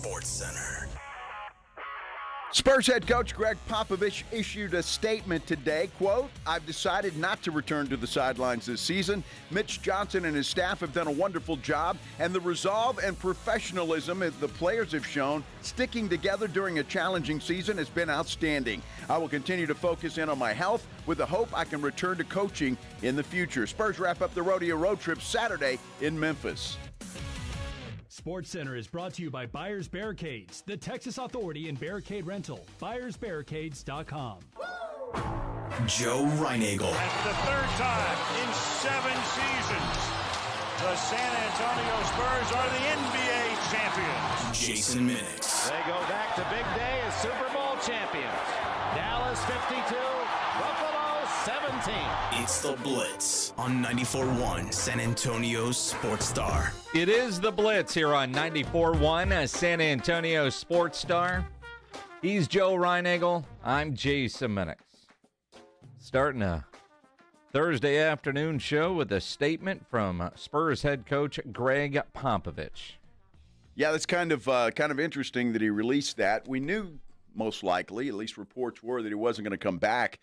Sports Center. Spurs head coach Greg Popovich issued a statement today, quote, "I've decided not to return to the sidelines this season. Mitch Johnson and his staff have done a wonderful job, and the resolve and professionalism the players have shown sticking together during a challenging season has been outstanding. I will continue to focus in on my health with the hope I can return to coaching in the future." Spurs wrap up the rodeo road trip Saturday in Memphis. Sports Center is brought to you by Buyers Barricades, the Texas authority in barricade rental. BuyersBarricades.com. Joe Reinagel. And for the third time in 7 seasons, the San Antonio Spurs are the NBA champions. Jason Minix. They go back to big day as Super Bowl champions. Dallas 52, Buffalo 17. It's the Blitz on 94.1 San Antonio's Sports Star. It is the Blitz here on 94.1 San Antonio Sports Star. He's Joe Reinagel. I'm Jason Minix. Starting a Thursday afternoon show with a statement from Spurs head coach Greg Popovich. Yeah, that's kind of interesting that he released that. We knew most likely, at least reports were, that he wasn't going to come back.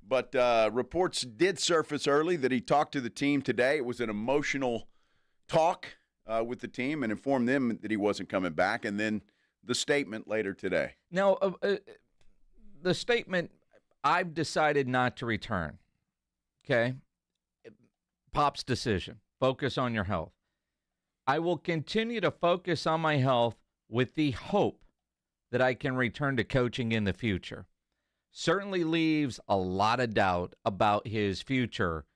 But reports did surface early that he talked to the team today. It was an emotional talk with the team and informed them that he wasn't coming back. And then the statement later today. Now, the statement, "I've decided not to return." Okay? Pop's decision. Focus on your health. "I will continue to focus on my health with the hope that I can return to coaching in the future." Certainly leaves a lot of doubt about his future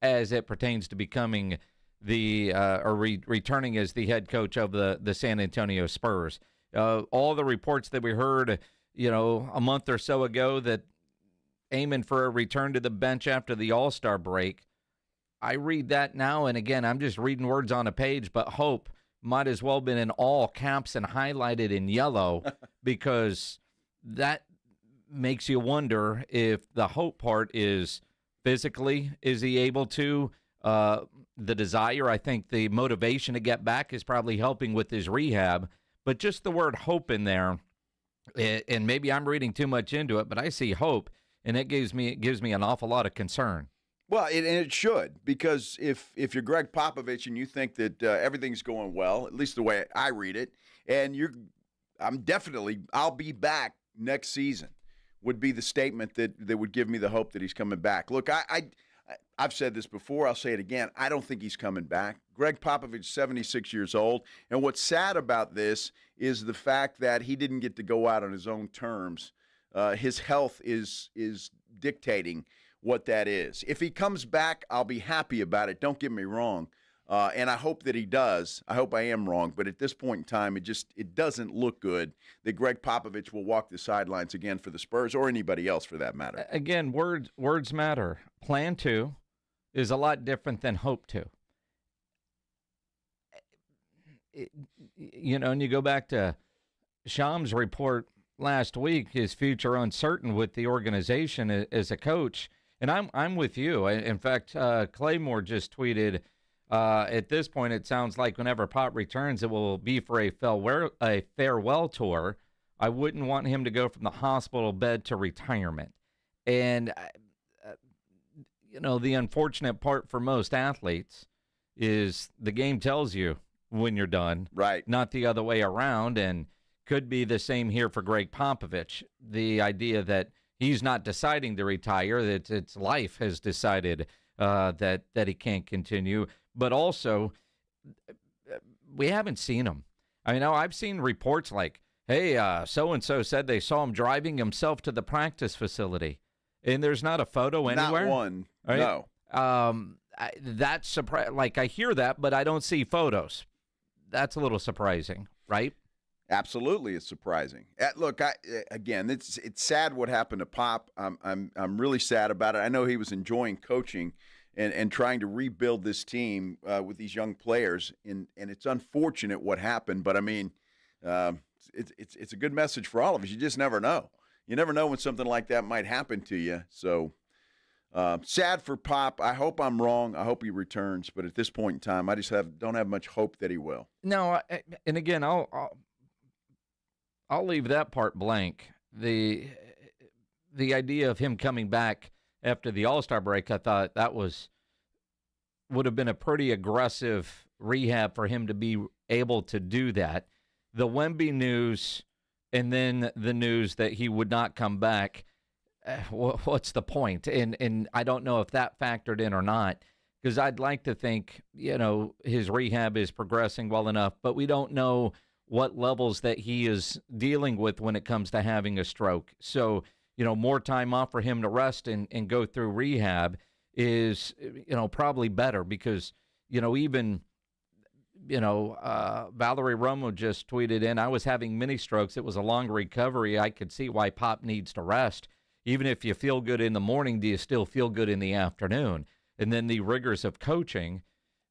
as it pertains to becoming returning as the head coach of the San Antonio Spurs. All the reports that we heard, a month or so ago that aiming for a return to the bench after the All-Star break, I read that now, and again, I'm just reading words on a page, but hope might as well have been in all caps and highlighted in yellow because that makes you wonder if the hope part is physically, is he able to? The desire, I think the motivation to get back is probably helping with his rehab, but just the word hope in there, and maybe I'm reading too much into it, but I see hope, and it gives me an awful lot of concern. Well, and it should, because if you're Greg Popovich and you think that everything's going well, at least the way I read it, and I'll be back next season, would be the statement that would give me the hope that he's coming back. Look, I've said this before. I'll say it again. I don't think he's coming back. Greg Popovich, 76 years old. And what's sad about this is the fact that he didn't get to go out on his own terms. His health is dictating what that is. If he comes back, I'll be happy about it. Don't get me wrong. And I hope that he does. I hope I am wrong. But at this point in time, it doesn't look good that Greg Popovich will walk the sidelines again for the Spurs or anybody else for that matter. Again, words matter. Plan to is a lot different than hope to. And you go back to Sham's report last week, his future uncertain with the organization as a coach. And I'm with you. In fact, Claymore just tweeted, at this point, it sounds like whenever Pop returns, it will be for a farewell tour. I wouldn't want him to go from the hospital bed to retirement. And, the unfortunate part for most athletes is the game tells you when you're done. Right. Not the other way around. And could be the same here for Greg Popovich. The idea that he's not deciding to retire, that it's life has decided that he can't continue. But also, we haven't seen him. I mean, I've seen reports like, hey, so-and-so said they saw him driving himself to the practice facility. And there's not a photo anywhere? Not one, right? No. That's surprising. Like, I hear that, but I don't see photos. That's a little surprising, right? Absolutely, it's surprising. Look, again, it's sad what happened to Pop. I'm really sad about it. I know he was enjoying coaching and trying to rebuild this team with these young players, and it's unfortunate what happened. But I mean, it's a good message for all of us. You just never know. You never know when something like that might happen to you. So sad for Pop. I hope I'm wrong. I hope he returns. But at this point in time, I just don't have much hope that he will. No, and again, I'll leave that part blank. The idea of him coming back after the All-Star break, I thought that would have been a pretty aggressive rehab for him to be able to do that. The Wemby news and then the news that he would not come back, what's the point? And I don't know if that factored in or not, because I'd like to think, his rehab is progressing well enough, but we don't know what levels that he is dealing with when it comes to having a stroke. So, more time off for him to rest and go through rehab is, probably better because, even, Valerie Romo just tweeted in, I was having mini strokes. It was a long recovery. I could see why Pop needs to rest. Even if you feel good in the morning, do you still feel good in the afternoon? And then the rigors of coaching,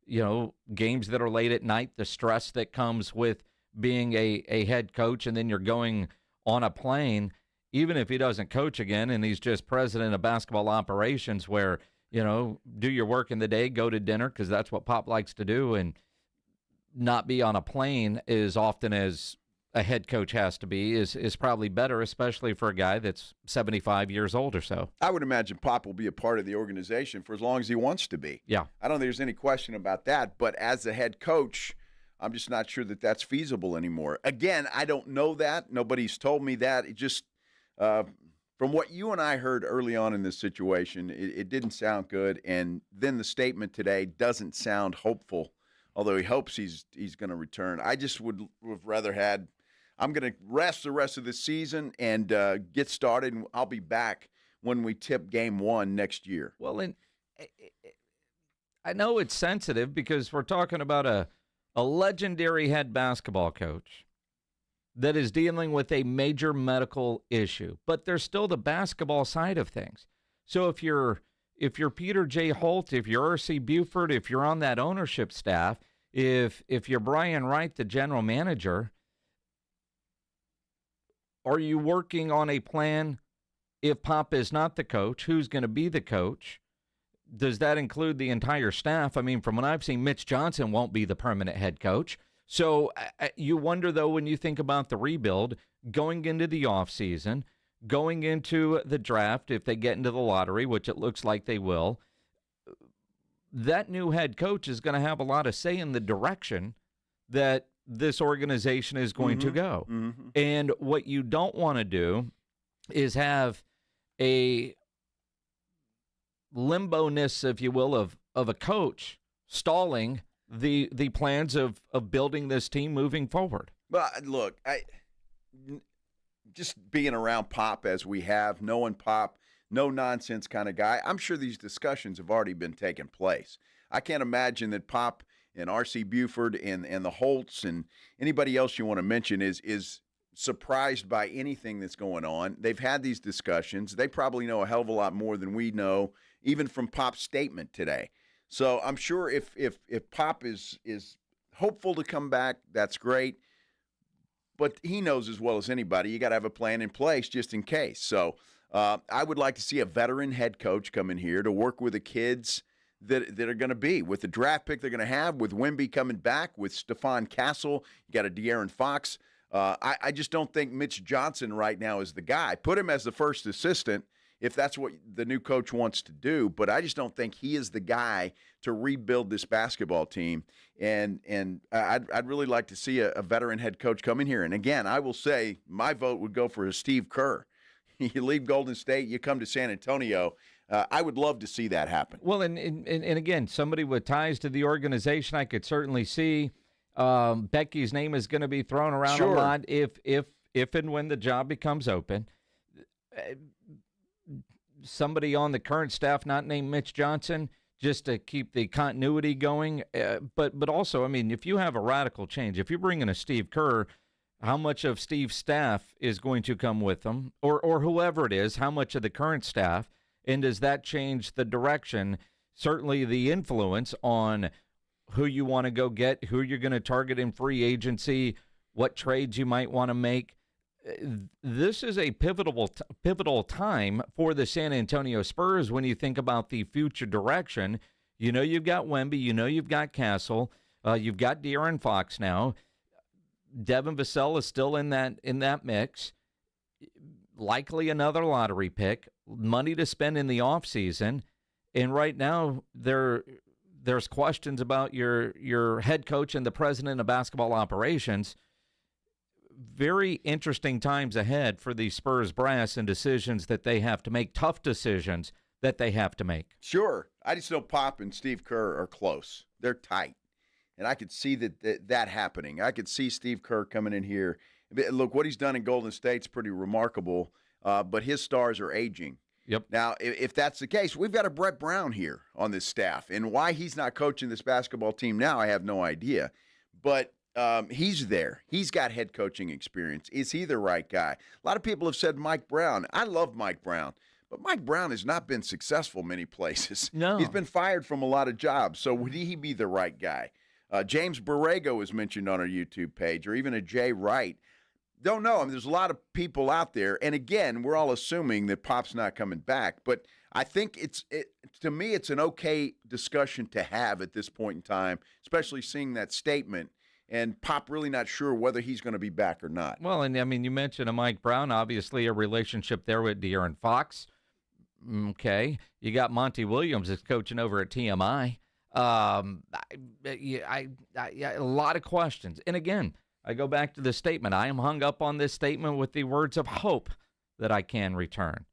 games that are late at night, the stress that comes with being a head coach, and then you're going on a plane, even if he doesn't coach again and he's just president of basketball operations where, do your work in the day, go to dinner because that's what Pop likes to do, and not be on a plane as often as a head coach has to be is probably better, especially for a guy that's 75 years old or so. I would imagine Pop will be a part of the organization for as long as he wants to be. Yeah. I don't think there's any question about that. But as a head coach, I'm just not sure that that's feasible anymore. Again, I don't know that. Nobody's told me that. It just, from what you and I heard early on in this situation, it didn't sound good. And then the statement today doesn't sound hopeful, although he hopes he's going to return. I just would have rather had, I'm going to rest the rest of the season and get started, and I'll be back when we tip game 1 next year. Well, and I know it's sensitive because we're talking about a legendary head basketball coach that is dealing with a major medical issue, but there's still the basketball side of things. So if you're Peter J. Holt, if you're R.C. Buford, if you're on that ownership staff, if you're Brian Wright, the general manager, are you working on a plan if Pop is not the coach? Who's going to be the coach? Does that include the entire staff? I mean, from what I've seen, Mitch Johnson won't be the permanent head coach. So you wonder, though, when you think about the rebuild, going into the offseason, going into the draft, if they get into the lottery, which it looks like they will, that new head coach is going to have a lot of say in the direction that this organization is going to go. Mm-hmm. And what you don't want to do is have a limbo-ness, if you will, of a coach stalling the plans of building this team moving forward. But look, just being around Pop as we have, knowing Pop, no nonsense kind of guy, I'm sure these discussions have already been taking place. I can't imagine that Pop and R.C. Buford and the Holtz and anybody else you want to mention is surprised by anything that's going on. They've had these discussions. They probably know a hell of a lot more than we know, even from Pop's statement today. So I'm sure if Pop is hopeful to come back, that's great. But he knows as well as anybody, you got to have a plan in place just in case. So I would like to see a veteran head coach come in here to work with the kids that are going to be, with the draft pick they're going to have, with Wemby coming back, with Stephon Castle, you got a De'Aaron Fox. I just don't think Mitch Johnson right now is the guy. Put him as the first assistant if that's what the new coach wants to do, but I just don't think he is the guy to rebuild this basketball team. And I'd really like to see a veteran head coach come in here. And again, I will say my vote would go for Steve Kerr. You leave Golden State, you come to San Antonio. I would love to see that happen. Well, and again, somebody with ties to the organization, I could certainly see Becky's name is going to be thrown around a lot if and when the job becomes open. Somebody on the current staff not named Mitch Johnson, just to keep the continuity going. But also, I mean, if you have a radical change, if you bring in a Steve Kerr, how much of Steve's staff is going to come with them, or whoever it is, how much of the current staff, and does that change the direction, certainly the influence on who you want to go get, who you're going to target in free agency, what trades you might want to make? This is a pivotal time for the San Antonio Spurs when you think about the future direction. You know you've got Wemby, you know you've got Castle, you've got De'Aaron Fox now. Devin Vassell is still in that mix. Likely another lottery pick. Money to spend in the offseason. And right now, there's questions about your head coach and the president of basketball operations. Very interesting times ahead for the Spurs brass and decisions that they have to make, tough decisions that they have to make. Sure. I just know Pop and Steve Kerr are close. They're tight. And I could see that happening. I could see Steve Kerr coming in here. Look, what he's done in Golden State's pretty remarkable, but his stars are aging. Yep. Now, if that's the case, we've got a Brett Brown here on this staff. And why he's not coaching this basketball team now, I have no idea. But he's there. He's got head coaching experience. Is he the right guy? A lot of people have said Mike Brown. I love Mike Brown. But Mike Brown has not been successful many places. No. He's been fired from a lot of jobs. So would he be the right guy? James Borrego was mentioned on our YouTube page, or even a Jay Wright. Don't know. I mean, there's a lot of people out there. And again, we're all assuming that Pop's not coming back. But I think to me, it's an okay discussion to have at this point in time, especially seeing that statement and Pop really not sure whether he's going to be back or not. Well, and I mean, you mentioned a Mike Brown, obviously a relationship there with De'Aaron Fox. Okay. You got Monty Williams that's coaching over at TMI. A lot of questions. And again, I go back to the statement. I am hung up on this statement with the words of hope that I can return.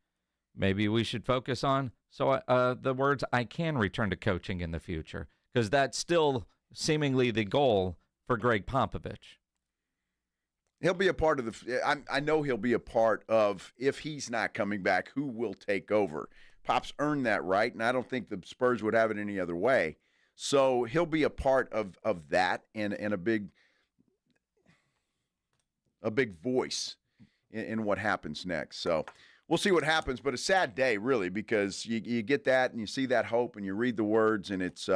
Maybe we should focus on the words I can return to coaching in the future, because that's still seemingly the goal for Greg Popovich. He'll be a part of I know he'll be a part of, if he's not coming back, who will take over. Pop's earned that right, and I don't think the Spurs would have it any other way. So he'll be a part of that and a big voice in what happens next. So we'll see what happens, but a sad day, really, because you get that and you see that hope and you read the words, and it's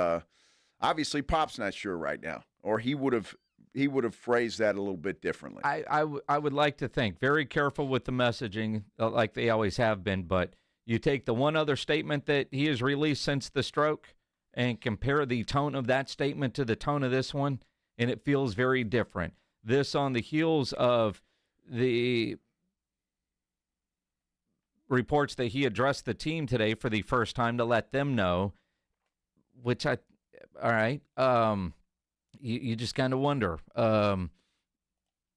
obviously Pop's not sure right now, or he would have phrased that a little bit differently. I would like to think. Very careful with the messaging, like they always have been, but you take the one other statement that he has released since the stroke and compare the tone of that statement to the tone of this one, and it feels very different. This on the heels of the reports that he addressed the team today for the first time to let them know, which all right, you just kind of wonder,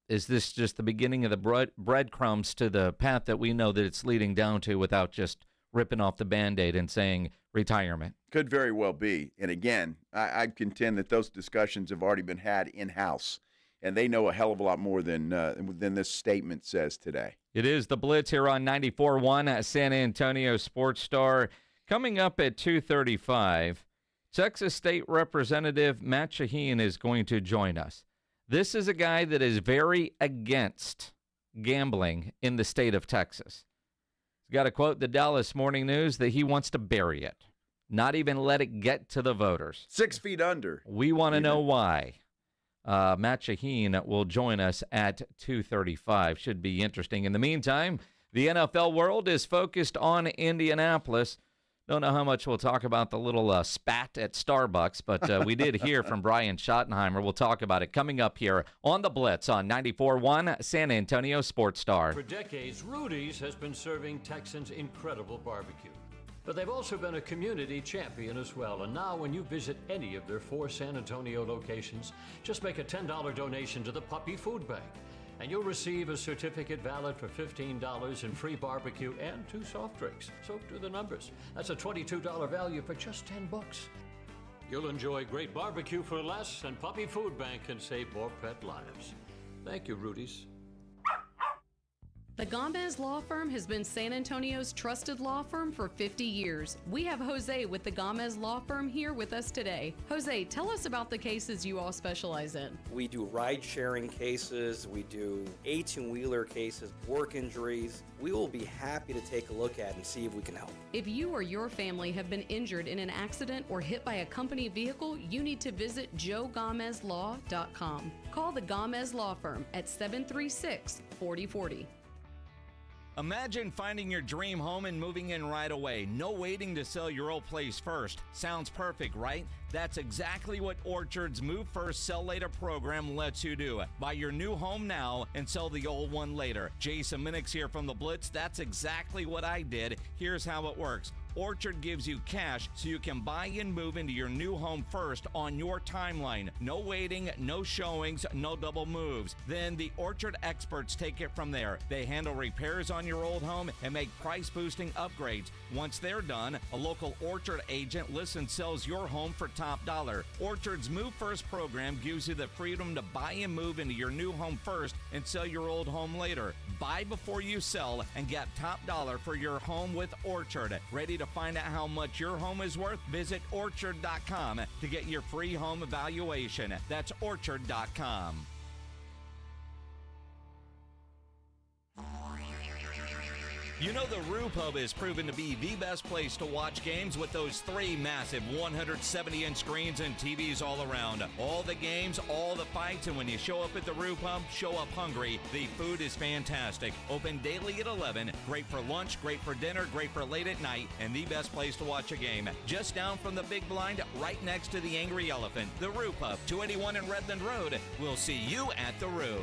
is this just the beginning of the breadcrumbs to the path that we know that it's leading down to, without just ripping off the Band-Aid and saying retirement? Could very well be. And again, I contend that those discussions have already been had in-house, and they know a hell of a lot more than this statement says today. It is the Blitz here on 94.1 at San Antonio Sports Star. Coming up at 2:35, Texas State Representative Matt Shaheen is going to join us. This is a guy that is very against gambling in the state of Texas. He's got to quote the Dallas Morning News that he wants to bury it, not even let it get to the voters. 6 feet under. We want to know why. Matt Shaheen will join us at 2:35. Should be interesting. In the meantime, the NFL world is focused on Indianapolis. Don't know how much we'll talk about the little spat at Starbucks, but we did hear from Brian Schottenheimer. We'll talk about it coming up here on the Blitz on 94.1 San Antonio Sports Star. For decades, Rudy's has been serving Texans incredible barbecue. But they've also been a community champion as well. And now when you visit any of their 4 San Antonio locations, just make a $10 donation to the Puppy Food Bank, and you'll receive a certificate valid for $15 in free barbecue and 2 soft drinks. So do the numbers. That's a $22 value for just $10. You'll enjoy great barbecue for less, and Puppy Food Bank can save more pet lives. Thank you, Rudy's. The Gomez Law Firm has been San Antonio's trusted law firm for 50 years. We have Jose with the Gomez Law Firm here with us today. Jose, tell us about the cases you all specialize in. We do ride-sharing cases, we do 18-wheeler cases, work injuries. We will be happy to take a look at and see if we can help. If you or your family have been injured in an accident or hit by a company vehicle, you need to visit joegomezlaw.com. Call the Gomez Law Firm at 736-4040. Imagine finding your dream home and moving in right away. No waiting to sell your old place first. Sounds perfect, right? That's exactly what Orchard's Move First, Sell Later program lets you do. Buy your new home now and sell the old one later. Jason Minix here from the Blitz. That's exactly what I did. Here's how it works. Orchard gives you cash so you can buy and move into your new home first on your timeline. No waiting, no showings, no double moves. Then the Orchard experts take it from there. They handle repairs on your old home and make price-boosting upgrades. Once they're done, a local Orchard agent lists and sells your home for top dollar. Orchard's Move First program gives you the freedom to buy and move into your new home first and sell your old home later. Buy before you sell and get top dollar for your home with Orchard. Ready to find out how much your home is worth? Visit Orchard.com to get your free home evaluation. That's Orchard.com. You know the Roo Pub has proven to be the best place to watch games with those 3 massive 170-inch screens and TVs all around. All the games, all the fights, and when you show up at the Roo Pub, show up hungry. The food is fantastic. Open daily at 11. Great for lunch, great for dinner, great for late at night, and the best place to watch a game. Just down from the big blind, right next to the Angry Elephant. The Roo Pub, 281 in Redland Road. We'll see you at the Roo.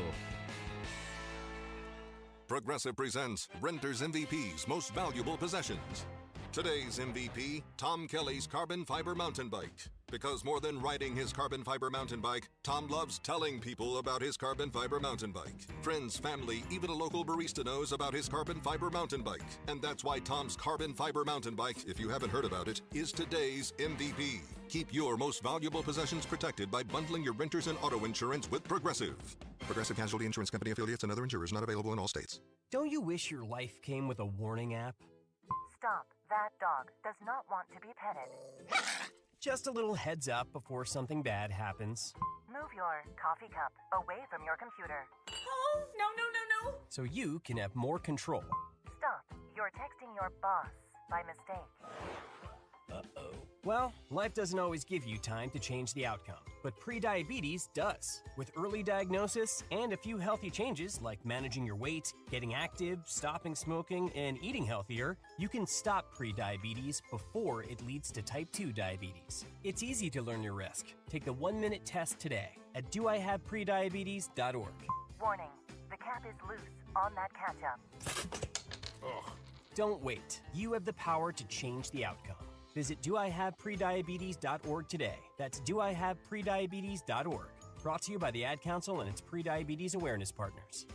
Progressive presents Renter's MVP's Most Valuable Possessions. Today's MVP, Tom Kelly's carbon fiber mountain bike. Because more than riding his carbon fiber mountain bike, Tom loves telling people about his carbon fiber mountain bike. Friends, family, even a local barista knows about his carbon fiber mountain bike. And that's why Tom's carbon fiber mountain bike, if you haven't heard about it, is today's MVP. Keep your most valuable possessions protected by bundling your renters and auto insurance with Progressive. Progressive Casualty Insurance Company affiliates and other insurers not available in all states. Don't you wish your life came with a warning app? Stop. That dog does not want to be petted. Just a little heads up before something bad happens. Move your coffee cup away from your computer. Oh, no. So you can have more control. Stop. You're texting your boss by mistake. Uh-oh. Well, life doesn't always give you time to change the outcome, but prediabetes does. With early diagnosis and a few healthy changes like managing your weight, getting active, stopping smoking, and eating healthier, you can stop prediabetes before it leads to type 2 diabetes. It's easy to learn your risk. Take the 1-minute test today at doihaveprediabetes.org. Warning, the cap is loose on that ketchup. Ugh. Don't wait. You have the power to change the outcome. Visit doihaveprediabetes.org today. That's doihaveprediabetes.org. Brought to you by the Ad Council and its prediabetes awareness partners.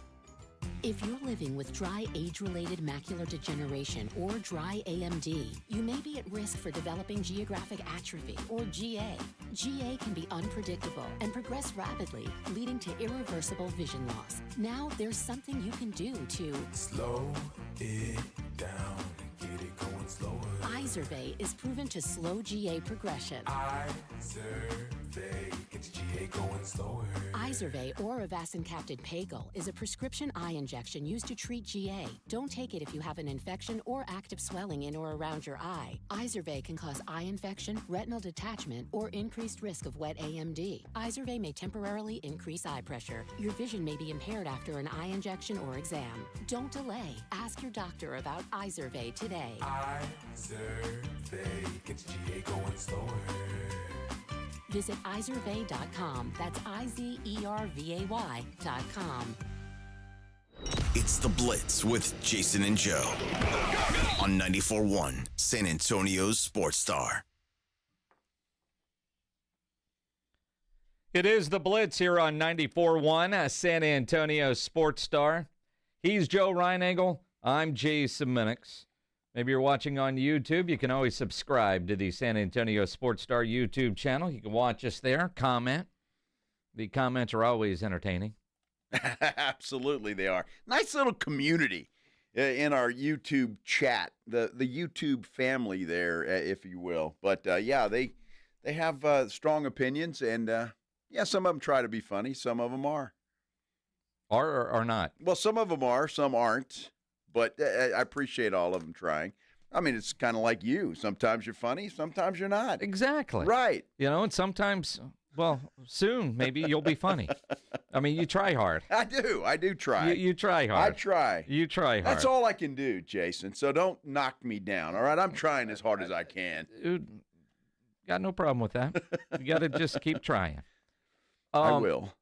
If you're living with dry age-related macular degeneration or dry AMD, you may be at risk for developing geographic atrophy or GA. GA can be unpredictable and progress rapidly, leading to irreversible vision loss. Now there's something you can do to slow it down and get it going slower. Izervay is proven to slow GA progression. Izervay gets GA going slower. Izervay or avacincaptad pagel is a prescription eye injection used to treat GA. Don't take it if you have an infection or active swelling in or around your eye. Izervay can cause eye infection, retinal detachment, or increased risk of wet AMD. Izervay may temporarily increase eye pressure. Your vision may be impaired after an eye injection or exam. Don't delay. Ask your doctor about Izervay today. Izervay gets GA going slower. Visit Izervay.com. That's IZERVAY.com. It's The Blitz with Jason and Joe on 94.1 San Antonio's Sports Star. It is The Blitz here on 94.1 San Antonio Sports Star. He's Joe Reinagel. I'm Jason Minix. Maybe you're watching on YouTube. You can always subscribe to the San Antonio Sports Star YouTube channel. You can watch us there, comment. The comments are always entertaining. Absolutely, they are. Nice little community in our YouTube chat, the YouTube family there, if you will. But, yeah, they have strong opinions, and, yeah, some of them try to be funny. Some of them are. Are or not? Well, some of them are. Some aren't. But I appreciate all of them trying. I mean, it's kind of like you. Sometimes you're funny, sometimes you're not. Exactly. Right. You know, and sometimes Well, soon maybe you'll be funny. I mean, you try hard. I do try. You try hard. I try. You try hard. That's all I can do, Jason. So don't knock me down, all right? I'm trying as hard as I can. Dude, got no problem with that. You got to just keep trying. I will.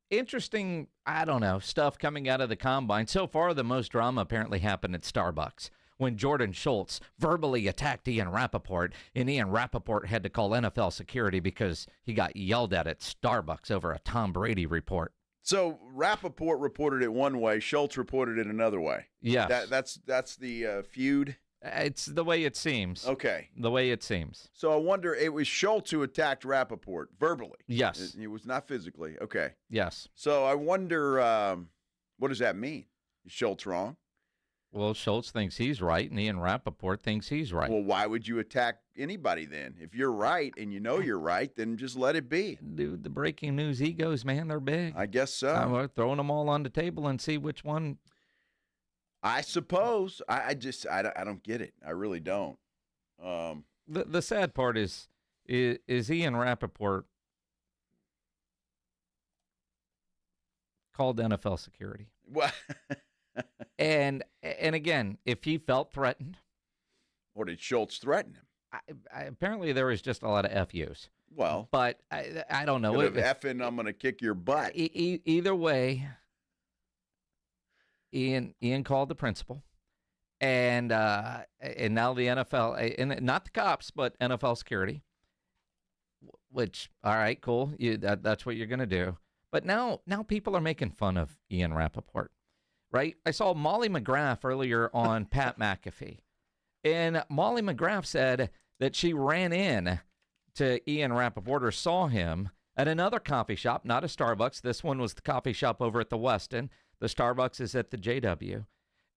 Interesting, I don't know, stuff coming out of the Combine. So far, the most drama apparently happened at Starbucks when Jordan Schultz verbally attacked Ian Rappaport, and Ian Rappaport had to call NFL security because he got yelled at Starbucks over a Tom Brady report. So Rappaport reported it one way, Schultz reported it another way. Yes. That's the feud? It's the way it seems. Okay. The way it seems. So I wonder, it was Schultz who attacked Rappaport verbally? Yes. It was not physically. Okay. Yes. So I wonder, what does that mean? Is Schultz wrong? Well, Schultz thinks he's right, and Ian Rappaport thinks he's right. Well, why would you attack anybody then? If you're right and you know you're right, then just let it be. Dude, the breaking news egos, man, they're big. I guess so. We're throwing them all on the table and see which one. I suppose. I don't get it. I really don't. The sad part is Ian Rappaport called NFL security. Well, and again, if he felt threatened. Or did Schultz threaten him? Apparently there was just a lot of FUs. Well. But I don't know. Effing, I'm going to kick your butt. Either way, Ian called the principal. And now the NFL, and not the cops, but NFL security, which, all right, cool. That's what you're going to do. But now people are making fun of Ian Rappaport, right? I saw Molly McGrath earlier on Pat McAfee. And Molly McGrath said that she ran in to Ian Rappaport or saw him at another coffee shop, not a Starbucks. This one was the coffee shop over at the Westin. The Starbucks is at the JW.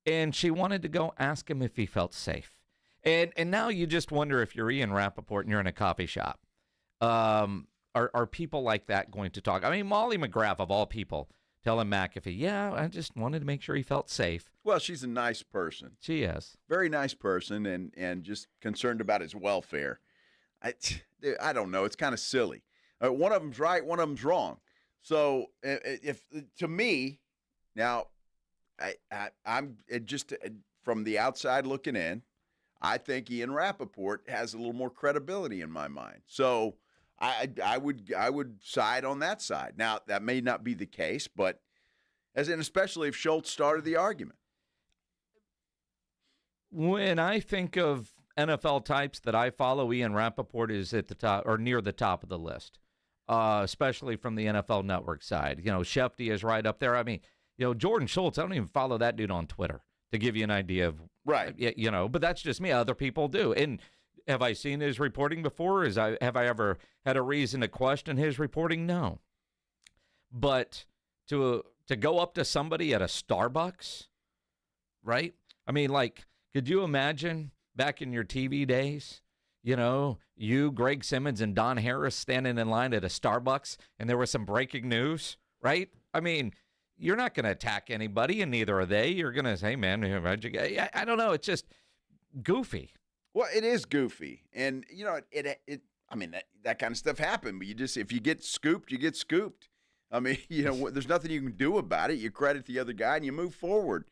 And she wanted to go ask him if he felt safe. And now you just wonder if you're Ian Rappaport and you're in a coffee shop. Are people like that going to talk? I mean, Molly McGrath, of all people, telling McAfee, yeah, I just wanted to make sure he felt safe. Well, she's a nice person. She is. Very nice person and just concerned about his welfare. I don't know. It's kind of silly. One of them's right, one of them's wrong. So if to me, now, I'm just from the outside looking in, I think Ian Rappaport has a little more credibility in my mind. So I would side on that side. Now, that may not be the case, but especially if Schultz started the argument. When I think of NFL types that I follow, Ian Rappaport is at the top or near the top of the list, especially from the NFL Network side. You know, Shefty is right up there. I mean, Jordan Schultz, I don't even follow that dude on Twitter to give you an idea of, right. But that's just me. Other people do. And have I seen his reporting before? Have I ever had a reason to question his reporting? No. But to go up to somebody at a Starbucks, right? I mean, like, could you imagine back in your TV days, you, Greg Simmons, and Don Harris standing in line at a Starbucks, and there was some breaking news, right? I mean, you're not going to attack anybody, and neither are they. You're going to say, man, I don't know. It's just goofy. Well, it is goofy. And, that kind of stuff happened. But if you get scooped, you get scooped. I mean, there's nothing you can do about it. You credit the other guy, and you move forward.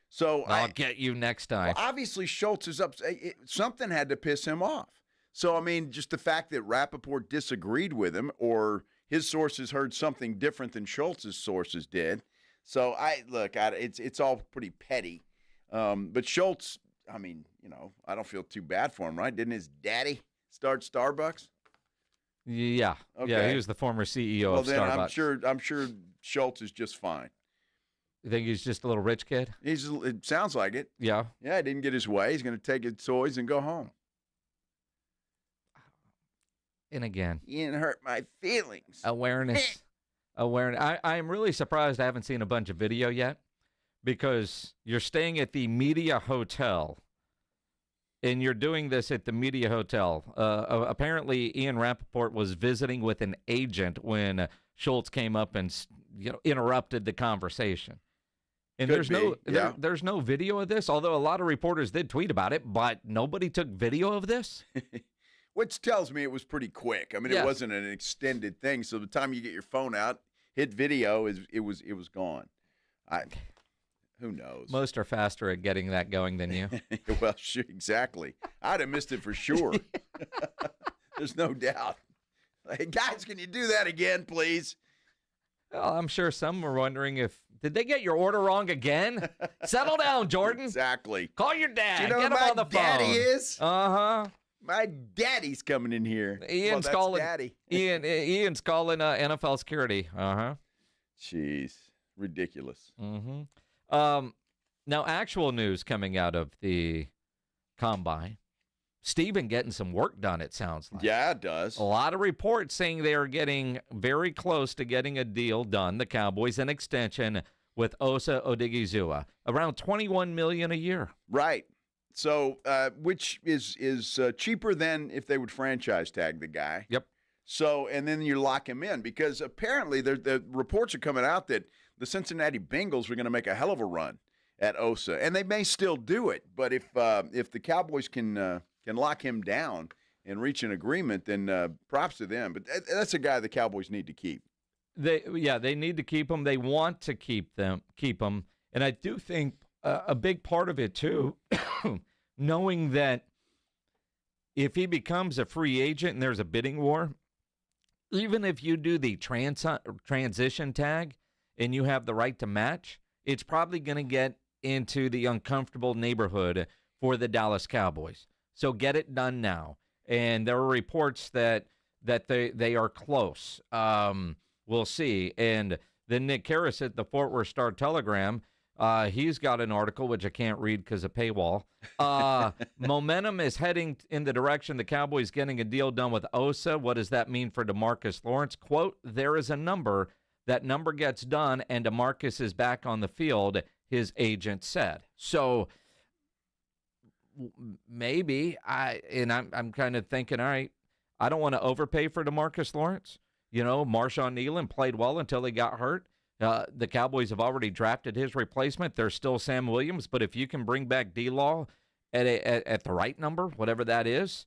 So I'll get you next time. Well, obviously, Schultz is up. Something had to piss him off. So, I mean, just the fact that Rappaport disagreed with him or his sources heard something different than Schultz's sources did. So, it's all pretty petty. But Schultz, I mean, I don't feel too bad for him, right? Didn't his daddy start Starbucks? Yeah. Okay. Yeah, he was the former CEO of Starbucks. I'm sure Schultz is just fine. You think he's just a little rich kid? It sounds like it. Yeah. Yeah, he didn't get his way. He's going to take his toys and go home. And again, Ian hurt my feelings. Awareness. I am really surprised I haven't seen a bunch of video yet, because you're staying at the media hotel, and you're doing this at the media hotel. Apparently, Ian Rappaport was visiting with an agent when Schultz came up and interrupted the conversation. And there's no video of this, although a lot of reporters did tweet about it, but nobody took video of this. Which tells me it was pretty quick. I mean, Yes. it wasn't an extended thing. So the time you get your phone out, hit video, it was gone. Who knows? Most are faster at getting that going than you. Well, sure, exactly. I'd have missed it for sure. There's no doubt. Hey, guys, can you do that again, please? Well, I'm sure some were wondering did they get your order wrong again? Settle down, Jordan. Exactly. Call your dad. Do you know Get who him my on the daddy phone. is? Uh-huh. My daddy's coming in here. Ian's calling. Daddy. Ian's calling NFL security. Uh-huh. Jeez. Ridiculous. Mm-hmm. Now, actual news coming out of the Combine. Steven getting some work done, it sounds like. Yeah, it does. A lot of reports saying they are getting very close to getting a deal done, the Cowboys, an extension with Osa Odighizuwa, around $21 million a year. Right. So, which is cheaper than if they would franchise tag the guy. Yep. So, and then you lock him in because apparently the reports are coming out that the Cincinnati Bengals are going to make a hell of a run at Osa, and they may still do it. But if the Cowboys can lock him down and reach an agreement, then props to them. But that's a guy the Cowboys need to keep. They need to keep him. They want to keep him, and I do think a big part of it too, knowing that if he becomes a free agent and there's a bidding war, even if you do the transition tag and you have the right to match, it's probably going to get into the uncomfortable neighborhood for the Dallas Cowboys. So get it done now. And there are reports that they are close. We'll see. And then Nick Karras at the Fort Worth Star-Telegram, he's got an article, which I can't read because of paywall. Momentum is heading in the direction the Cowboys getting a deal done with Osa. What does that mean for DeMarcus Lawrence? Quote, there is a number. That number gets done, and DeMarcus is back on the field, his agent said. So maybe I'm kind of thinking, all right, I don't want to overpay for DeMarcus Lawrence. You know, Marshawn Nealon played well until he got hurt. The Cowboys have already drafted his replacement. There's still Sam Williams, but if you can bring back D-Law at the right number, whatever that is,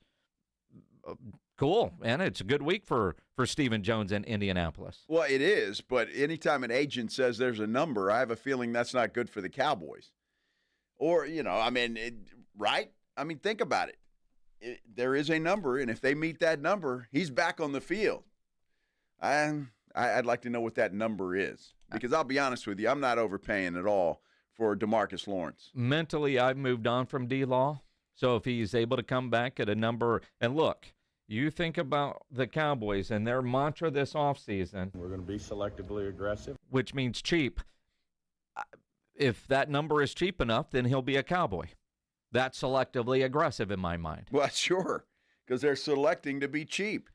cool. And it's a good week for Stephen Jones in Indianapolis. Well, it is, but anytime an agent says there's a number, I have a feeling that's not good for the Cowboys. Or, right? I mean, think about it. There is a number, and if they meet that number, he's back on the field. I'd like to know what that number is because I'll be honest with you, I'm not overpaying at all for DeMarcus Lawrence. Mentally, I've moved on from D-Law, so if he's able to come back at a number, and look, you think about the Cowboys and their mantra this offseason. We're going to be selectively aggressive. Which means cheap. If that number is cheap enough, then he'll be a Cowboy. That's selectively aggressive in my mind. Well, sure, because they're selecting to be cheap.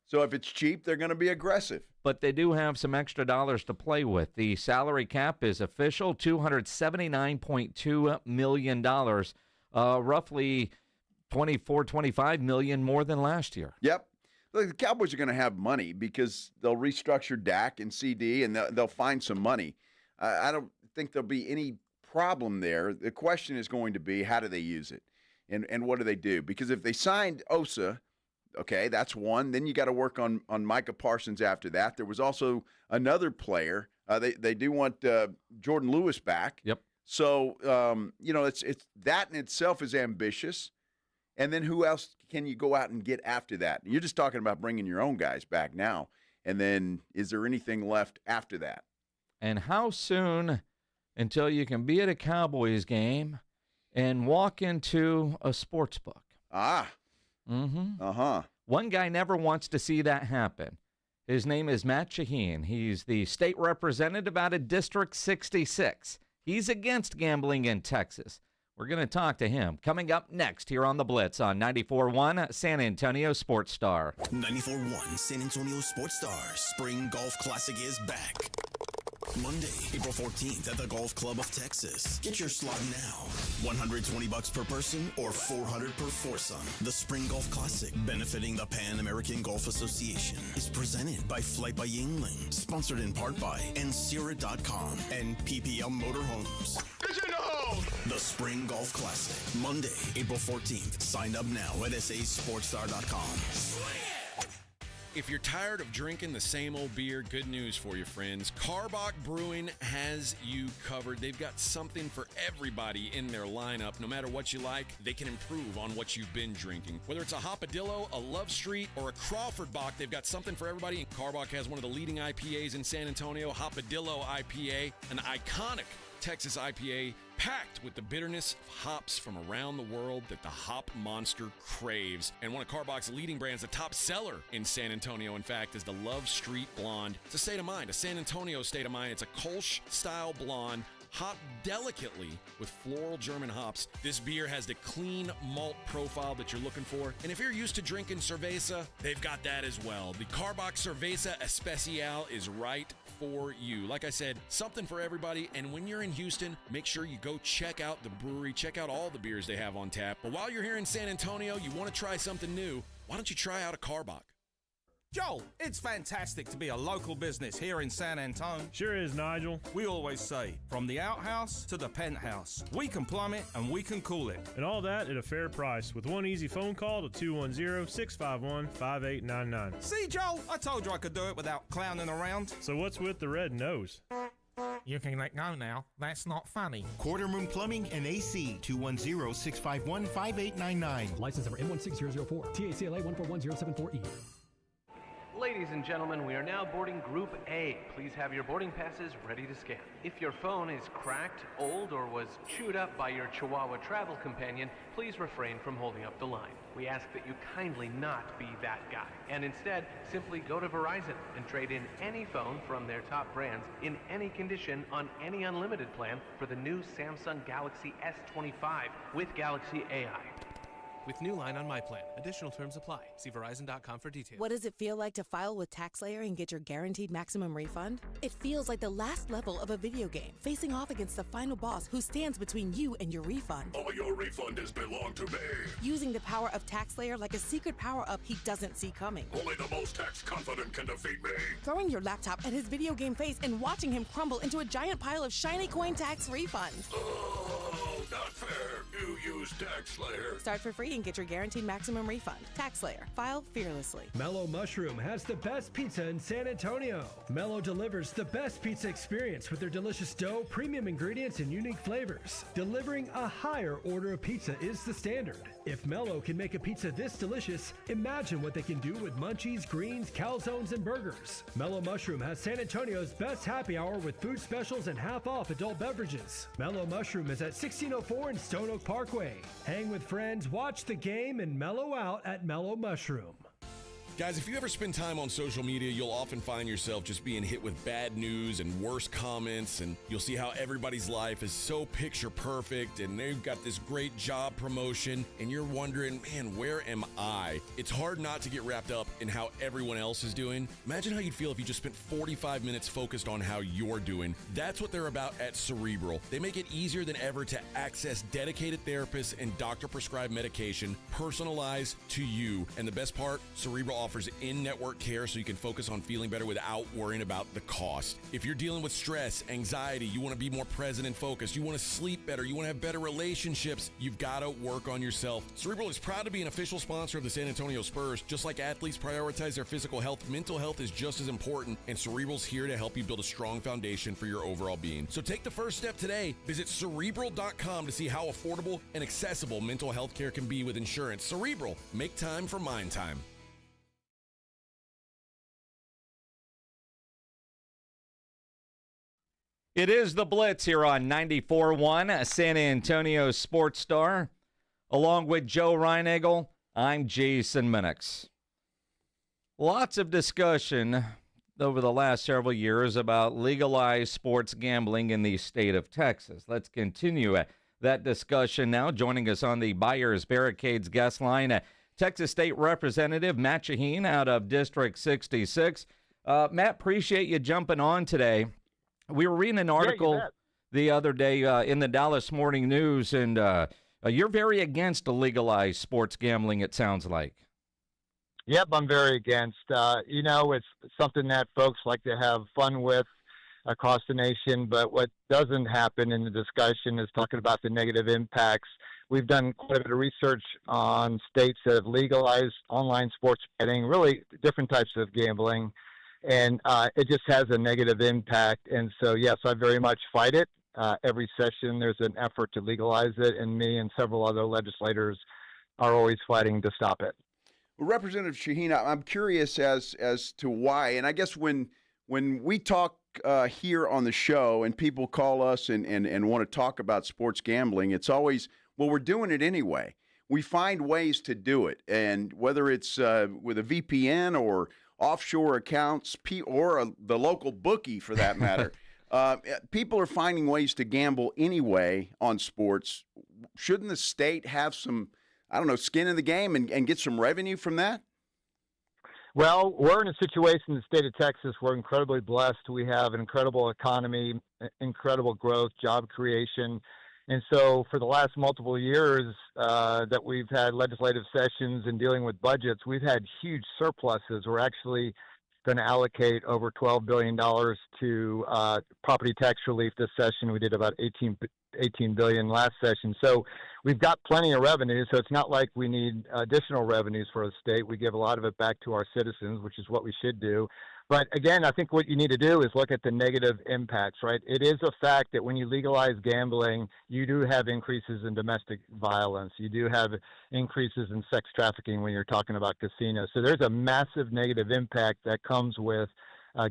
So if it's cheap, they're going to be aggressive. But they do have some extra dollars to play with. The salary cap is official, $279.2 million, roughly $24-25 million more than last year. Yep. Look, the Cowboys are going to have money because they'll restructure Dak and CD, and they'll find some money. I don't think there'll be any problem there. The question is going to be, how do they use it? And what do they do? Because if they signed Osa, okay, that's one. Then you got to work on Micah Parsons after that. There was also another player. They do want Jordan Lewis back. Yep. So, it's that in itself is ambitious. And then who else can you go out and get after that? You're just talking about bringing your own guys back now. And then is there anything left after that? And how soon until you can be at a Cowboys game and walk into a sports book? Mm-hmm. Uh-huh. One guy never wants to see that happen. His name is Matt Shaheen. He's the state representative out of District 66. He's against gambling in Texas. We're going to talk to him coming up next here on The Blitz on 94.1 San Antonio Sports Star. 94.1 San Antonio Sports Star Spring Golf Classic is back. Monday, April 14th at the Golf Club of Texas. Get your slot now. $120 per person or $400 per foursome. The Spring Golf Classic, benefiting the Pan American Golf Association, is presented by Flight by Yingling, sponsored in part by Ensira.com and PPL Motorhomes. It's in the hole! The Spring Golf Classic, Monday, April 14th. Sign up now at sasportstar.com. If you're tired of drinking the same old beer, good news for you, friends. Karbach Brewing has you covered. They've got something for everybody in their lineup. No matter what you like, they can improve on what you've been drinking. Whether it's a Hopadillo, a Love Street, or a Crawford Bock, they've got something for everybody. And Karbach has one of the leading IPAs in San Antonio, Hopadillo IPA, an iconic Texas IPA packed with the bitterness of hops from around the world that the hop monster craves. And one of Karbach's leading brands, the top seller in San Antonio, in fact, is the Love Street Blonde. It's a state of mind, a San Antonio state of mind. It's a Kolsch-style blonde, hopped delicately with floral German hops. This beer has the clean malt profile that you're looking for. And if you're used to drinking cerveza, they've got that as well. The Karbach Cerveza Especial is right for you. Like I said, something for everybody. And when you're in Houston, make sure you go check out the brewery, check out all the beers they have on tap. But while you're here in San Antonio, you want to try something new, why don't you try out a Karbach? Joel, it's fantastic to be a local business here in San Antonio. Sure is, Nigel. We always say, from the outhouse to the penthouse, we can plumb it and we can cool it. And all that at a fair price with one easy phone call to 210-651-5899. See, Joel, I told you I could do it without clowning around. So what's with the red nose? You can let go now. That's not funny. Quarter Moon Plumbing and AC, 210-651-5899. License number M16004, TACLA 141074E. Ladies and gentlemen, we are now boarding Group A. Please have your boarding passes ready to scan. If your phone is cracked, old, or was chewed up by your Chihuahua travel companion, please refrain from holding up the line. We ask that you kindly not be that guy, and instead simply go to Verizon and trade in any phone from their top brands in any condition on any unlimited plan for the new Samsung Galaxy S25 with Galaxy AI. With new line on my plan. Additional terms apply. See Verizon.com for details. What does it feel like to file with TaxSlayer and get your guaranteed maximum refund? It feels like the last level of a video game, facing off against the final boss who stands between you and your refund. All your refund has belonged to me. Using the power of TaxSlayer like a secret power-up he doesn't see coming. Only the most tax-confident can defeat me. Throwing your laptop at his video game face and watching him crumble into a giant pile of shiny coin tax refunds. Oh, not fair. You use TaxSlayer. Start for free and get your guaranteed maximum refund. TaxSlayer. File fearlessly. Mellow Mushroom has the best pizza in San Antonio. Mellow delivers the best pizza experience with their delicious dough, premium ingredients, and unique flavors. Delivering a higher order of pizza is the standard. If Mellow can make a pizza this delicious, imagine what they can do with munchies, greens, calzones, and burgers. Mellow Mushroom has San Antonio's best happy hour with food specials and half-off adult beverages. Mellow Mushroom is at 1604 in Stone Oak Parkway. Hang with friends, watch the game, and mellow out at Mellow Mushroom. Guys, if you ever spend time on social media, you'll often find yourself just being hit with bad news and worse comments, and you'll see how everybody's life is so picture perfect, and they've got this great job promotion, and you're wondering, man, where am I? It's hard not to get wrapped up in how everyone else is doing. Imagine how you'd feel if you just spent 45 minutes focused on how you're doing. That's what they're about at Cerebral. They make it easier than ever to access dedicated therapists and doctor-prescribed medication personalized to you. And the best part, Cerebral offers in-network care so you can focus on feeling better without worrying about the cost. If you're dealing with stress, anxiety, you want to be more present and focused, you want to sleep better, you want to have better relationships, you've got to work on yourself. Cerebral is proud to be an official sponsor of the San Antonio Spurs. Just like athletes prioritize their physical health, mental health is just as important, and Cerebral's here to help you build a strong foundation for your overall being. So take the first step today. Visit Cerebral.com to see how affordable and accessible mental health care can be with insurance. Cerebral, make time for mind time. It is the Blitz here on 94.1, San Antonio Sports Star. Along with Joe Reinagel, I'm Jason Minix. Lots of discussion over the last several years about legalized sports gambling in the state of Texas. Let's continue that discussion now. Joining us on the Buyers Barricades guest line, Texas State Representative Matt Shaheen out of District 66. Matt, appreciate you jumping on today. We were reading an article the other day in the Dallas Morning News, and you're very against the legalized sports gambling, it sounds like. Yep, I'm very against. It's something that folks like to have fun with. across the nation. But what doesn't happen in the discussion is talking about the negative impacts. We've done quite a bit of research on states that have legalized online sports betting, really different types of gambling, and it just has a negative impact. And so, yes, I very much fight it. Every session there's an effort to legalize it, and me and several other legislators are always fighting to stop it. Well, Representative Shaheen, I'm curious as to why, and I guess when we talk here on the show and people call us and want to talk about sports gambling, it's always, well, we're doing it anyway. We find ways to do it, and whether it's with a VPN or offshore accounts or the local bookie for that matter, people are finding ways to gamble anyway on sports. Shouldn't the state have some, I don't know, skin in the game and get some revenue from that? Well, we're in a situation in the state of Texas. We're incredibly blessed. We have an incredible economy, incredible growth, job creation. And so for the last multiple years that we've had legislative sessions and dealing with budgets, we've had huge surpluses. We're actually going to allocate over $12 billion to property tax relief this session. We did about $18 billion last session. So we've got plenty of revenue. So it's not like we need additional revenues for a state. We give a lot of it back to our citizens, which is what we should do. But again, I think what you need to do is look at the negative impacts, right? It is a fact that when you legalize gambling, you do have increases in domestic violence. You do have increases in sex trafficking when you're talking about casinos. So there's a massive negative impact that comes with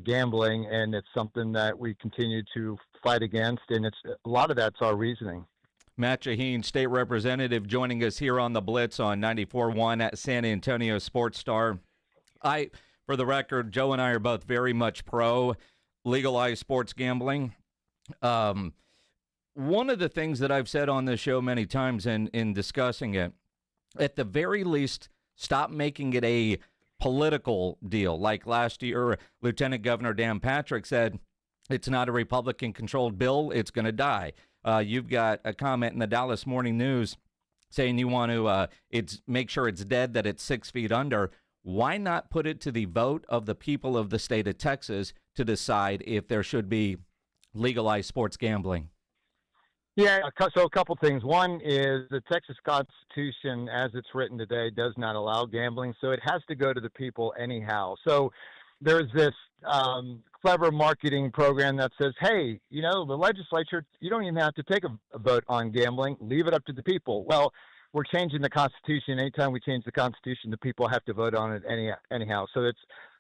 gambling, and it's something that we continue to fight against, and it's a lot of that's our reasoning. Matt Shaheen, state representative, joining us here on the Blitz on 94.1 at San Antonio Sports Star. For the record, Joe and I are both very much pro legalized sports gambling. One of the things that I've said on this show many times in discussing it, at the very least, stop making it a political deal. Like last year, Lieutenant Governor Dan Patrick said, it's not a Republican-controlled bill, it's going to die. You've got a comment in the Dallas Morning News saying you want to make sure it's dead, that it's 6 feet under. Why not put it to the vote of the people of the state of Texas to decide if there should be legalized sports gambling? Yeah, so a couple things. One is the Texas Constitution, as it's written today, does not allow gambling, so it has to go to the people anyhow. So there's this clever marketing program that says, hey, the legislature, you don't even have to take a vote on gambling. Leave it up to the people. Well, we're changing the Constitution. Anytime we change the Constitution, the people have to vote on it anyhow. So it's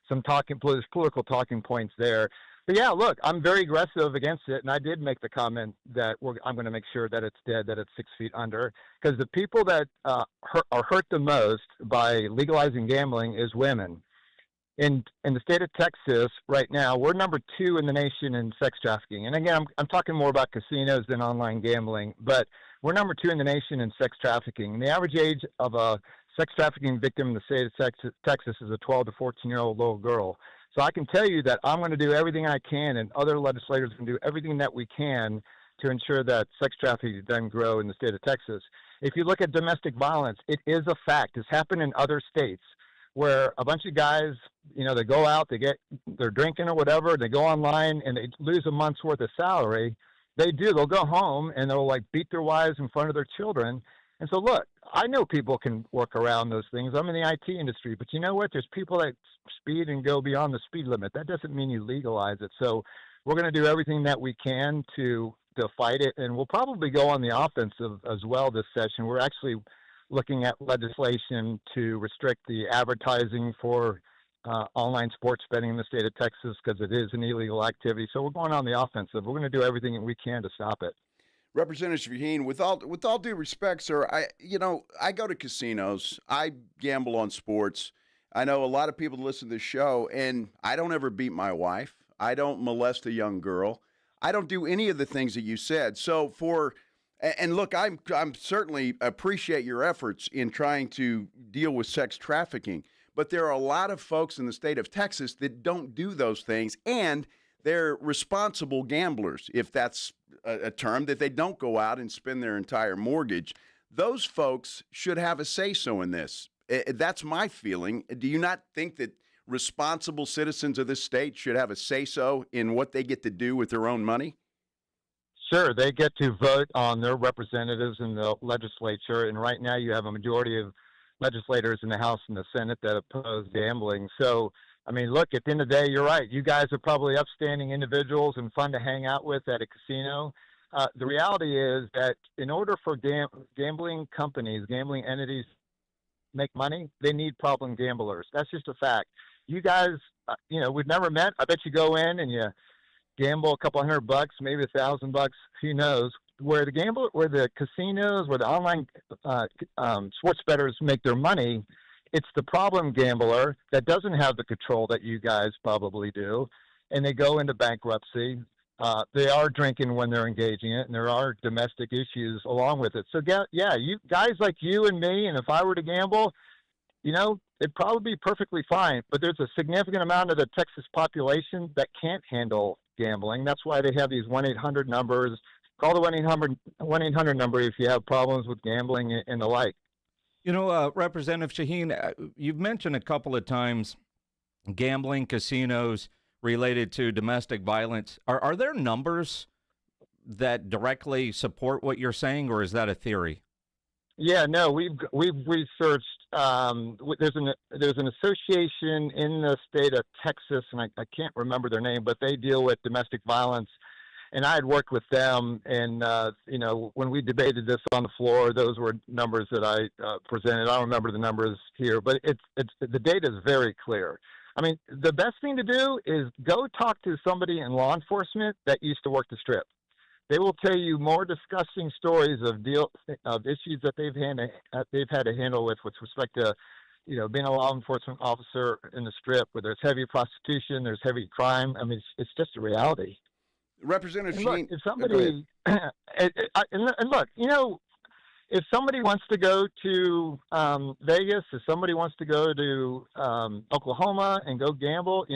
some political talking points there. But yeah, look, I'm very aggressive against it, and I did make the comment that I'm going to make sure that it's dead, that it's 6 feet under, because the people that are hurt the most by legalizing gambling is women. In the state of Texas right now, we're number 2 in the nation in sex trafficking. And again, I'm talking more about casinos than online gambling, but we're number 2 in the nation in sex trafficking. And the average age of a sex trafficking victim in the state of Texas is a 12 to 14-year-old little girl. So I can tell you that I'm going to do everything I can, and other legislators can do everything that we can to ensure that sex trafficking doesn't grow in the state of Texas. If you look at domestic violence, it is a fact. It's happened in other states where a bunch of guys, they go out, they're drinking or whatever, they go online and they lose a month's worth of salary. They'll go home and they'll beat their wives in front of their children. And so look, I know people can work around those things. I'm in the IT industry, but you know what? There's people that speed and go beyond the speed limit. That doesn't mean you legalize it. So we're going to do everything that we can to fight it. And we'll probably go on the offensive as well this session. We're actually looking at legislation to restrict the advertising for online sports betting in the state of Texas because it is an illegal activity. So we're going on the offensive. We're going to do everything that we can to stop it. Representative Shaheen, with all due respect, sir, I go to casinos. I gamble on sports. I know a lot of people listen to this show, and I don't ever beat my wife. I don't molest a young girl. I don't do any of the things that you said. So and look, I'm certainly appreciate your efforts in trying to deal with sex trafficking, but there are a lot of folks in the state of Texas that don't do those things, and they're responsible gamblers, if that's a term, that they don't go out and spend their entire mortgage. Those folks should have a say-so in this. That's my feeling. Do you not think that responsible citizens of this state should have a say-so in what they get to do with their own money? Sure, they get to vote on their representatives in the legislature, and right now you have a majority of legislators in the House and the Senate that oppose gambling. So, I mean, look, at the end of the day, you're right. You guys are probably upstanding individuals and fun to hang out with at a casino. The reality is that in order for gambling companies, gambling entities make money, they need problem gamblers. That's just a fact. You guys, we've never met. I bet you go in and you gamble a couple $100, maybe $1,000, who knows? Where the casinos, where the online sports bettors make their money, it's the problem gambler that doesn't have the control that you guys probably do, and they go into bankruptcy. They are drinking when they're engaging it, and there are domestic issues along with it. So, yeah, you guys like you and me, and if I were to gamble, it'd probably be perfectly fine. But there's a significant amount of the Texas population that can't handle gambling. That's why they have these 1-800 numbers. Call the 1-800 number if you have problems with gambling and the like. Representative Shaheen, you've mentioned a couple of times gambling, casinos related to domestic violence. Are there numbers that directly support what you're saying, or is that a theory? Yeah, no, we've researched. There's an association in the state of Texas, and I can't remember their name, but they deal with domestic violence. And I had worked with them, and when we debated this on the floor, those were numbers that I presented. I don't remember the numbers here, but it's the data is very clear. I mean, the best thing to do is go talk to somebody in law enforcement that used to work the Strip. They will tell you more disgusting stories of issues that they've had to handle with respect to, being a law enforcement officer in the Strip, where there's heavy prostitution, there's heavy crime. I mean, it's just a reality. Representative Shaheen, if somebody if somebody wants to go to Vegas, if somebody wants to go to Oklahoma and go gamble,